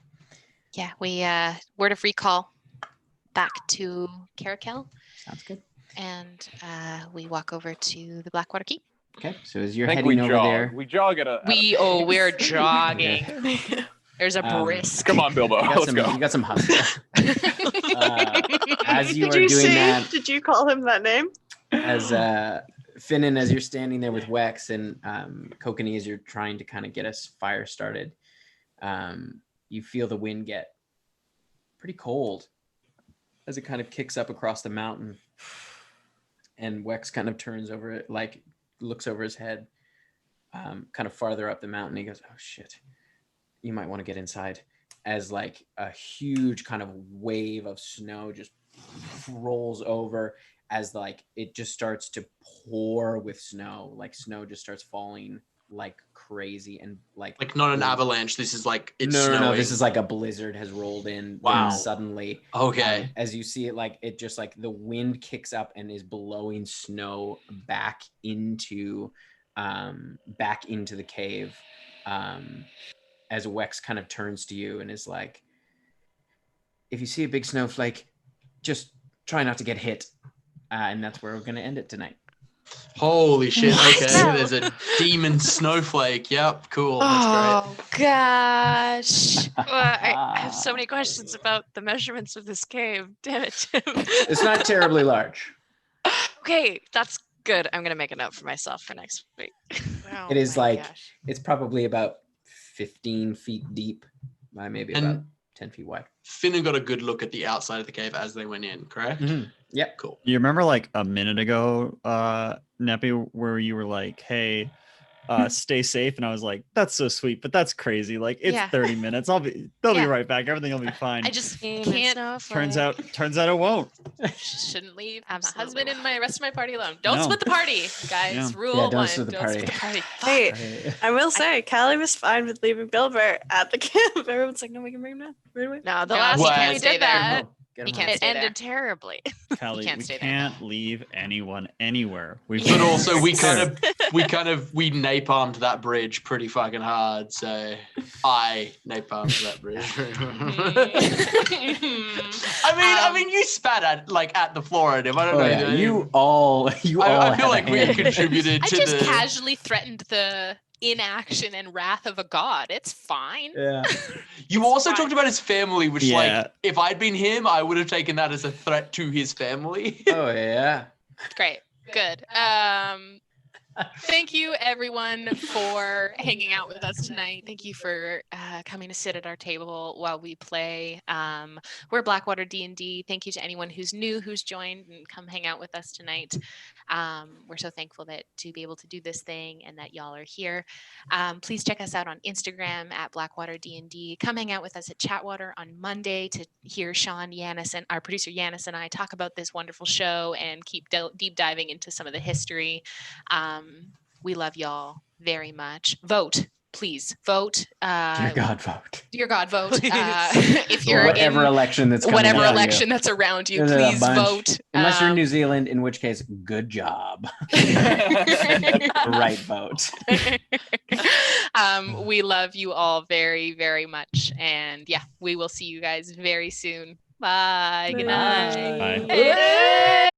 Yeah, we word of recall back to Caracal, Sounds good. and we walk over to the Blackwater Keep. Okay, so as you're I think we heading over jog. there, We jog at a. We're jogging. There's a brisk. Come on, Bilbo. Let's go. you got some hustle. As you Did are you doing say? that, Did you call him that name? as Finnan, as you're standing there with Wex and Kokini, as you're trying to kind of get a fire started, you feel the wind get pretty cold as it kind of kicks up across the mountain. And Wex kind of turns over it, looks over his head, kind of farther up the mountain. He goes, "Oh shit!" you might want to get inside as like a huge kind of wave of snow just rolls over as like it just starts to pour with snow. Like snow just starts falling like crazy and like not an avalanche. This is like it's no, snowing. this is like a blizzard has rolled in Wow. suddenly. Okay. As you see it, like it just like the wind kicks up and is blowing snow back into the cave. As Wex kind of turns to you and is like, if you see a big snowflake, just try not to get hit. And that's where we're going to end it tonight. Holy shit. What? Okay. No. There's a demon snowflake. Yep. Cool. That's Oh gosh. I have so many questions about the measurements of this cave. Damn it, Tim. It's not terribly large. Okay, that's good. I'm gonna make a note for myself for next week. Oh It is my like, gosh. it's probably about 15 feet deep by maybe And- about 10 feet wide. Finnan got a good look at the outside of the cave as they went in, correct? Yep. Cool. You remember like a minute ago, Neppy, where you were like, "Hey, stay safe," and I was like, "That's so sweet, but that's crazy. Like it's Yeah. 30 minutes. They'll be Yeah. right back. Everything will be fine." I just Demon can't. snowflake. turns out it won't. Shouldn't leave my Absolutely husband and my rest of my party alone. Don't No. split the party, guys. Yeah. Rule Yeah, don't one. split the Don't party. split the party. Hey, I will say, Callie was fine with leaving Bilber at the camp. Everyone's like, no, we can bring him down. Right away. No, the No, last he time can't we stay did there. that, Get He 'em can't out. it stay there. ended terribly. Callie, can't we stay there. can't leave anyone anywhere. We've But been- also we Fair. kind of we napalmed that bridge pretty fucking hard. So I napalmed that bridge. I mean, you spat at the floor at him. I don't Oh, know. yeah. You all I had feel a like we hand. contributed I to just the. casually threatened the inaction and wrath of a god. It's fine. Yeah. You It's also fine. talked about his family, which, Yeah. like, if I'd been him, I would have taken that as a threat to his family. Oh, yeah. Great. Good. Thank you, everyone, for hanging out with us tonight. Thank you for coming to sit at our table while we play. We're Blackwater D&D. Thank you to anyone who's new, who's joined and come hang out with us tonight. We're so thankful to be able to do this thing and that y'all are here. Please check us out on Instagram at BlackwaterDnD. Come hang out with us at Chatwater on Monday to hear Sean, Yanis, and our producer Yanis and I talk about this wonderful show and keep deep diving into some of the history. We love y'all very much. Vote, please. Vote. Dear God, vote. Dear God, vote. Please. If you're Whatever in election that's coming whatever at you. election that's around you, There's a please bunch. vote. Unless you're in New Zealand, in which case, good job. Right vote. We love you all very, very much. And yeah, we will see you guys very soon. Bye. Good night. Bye. Hey.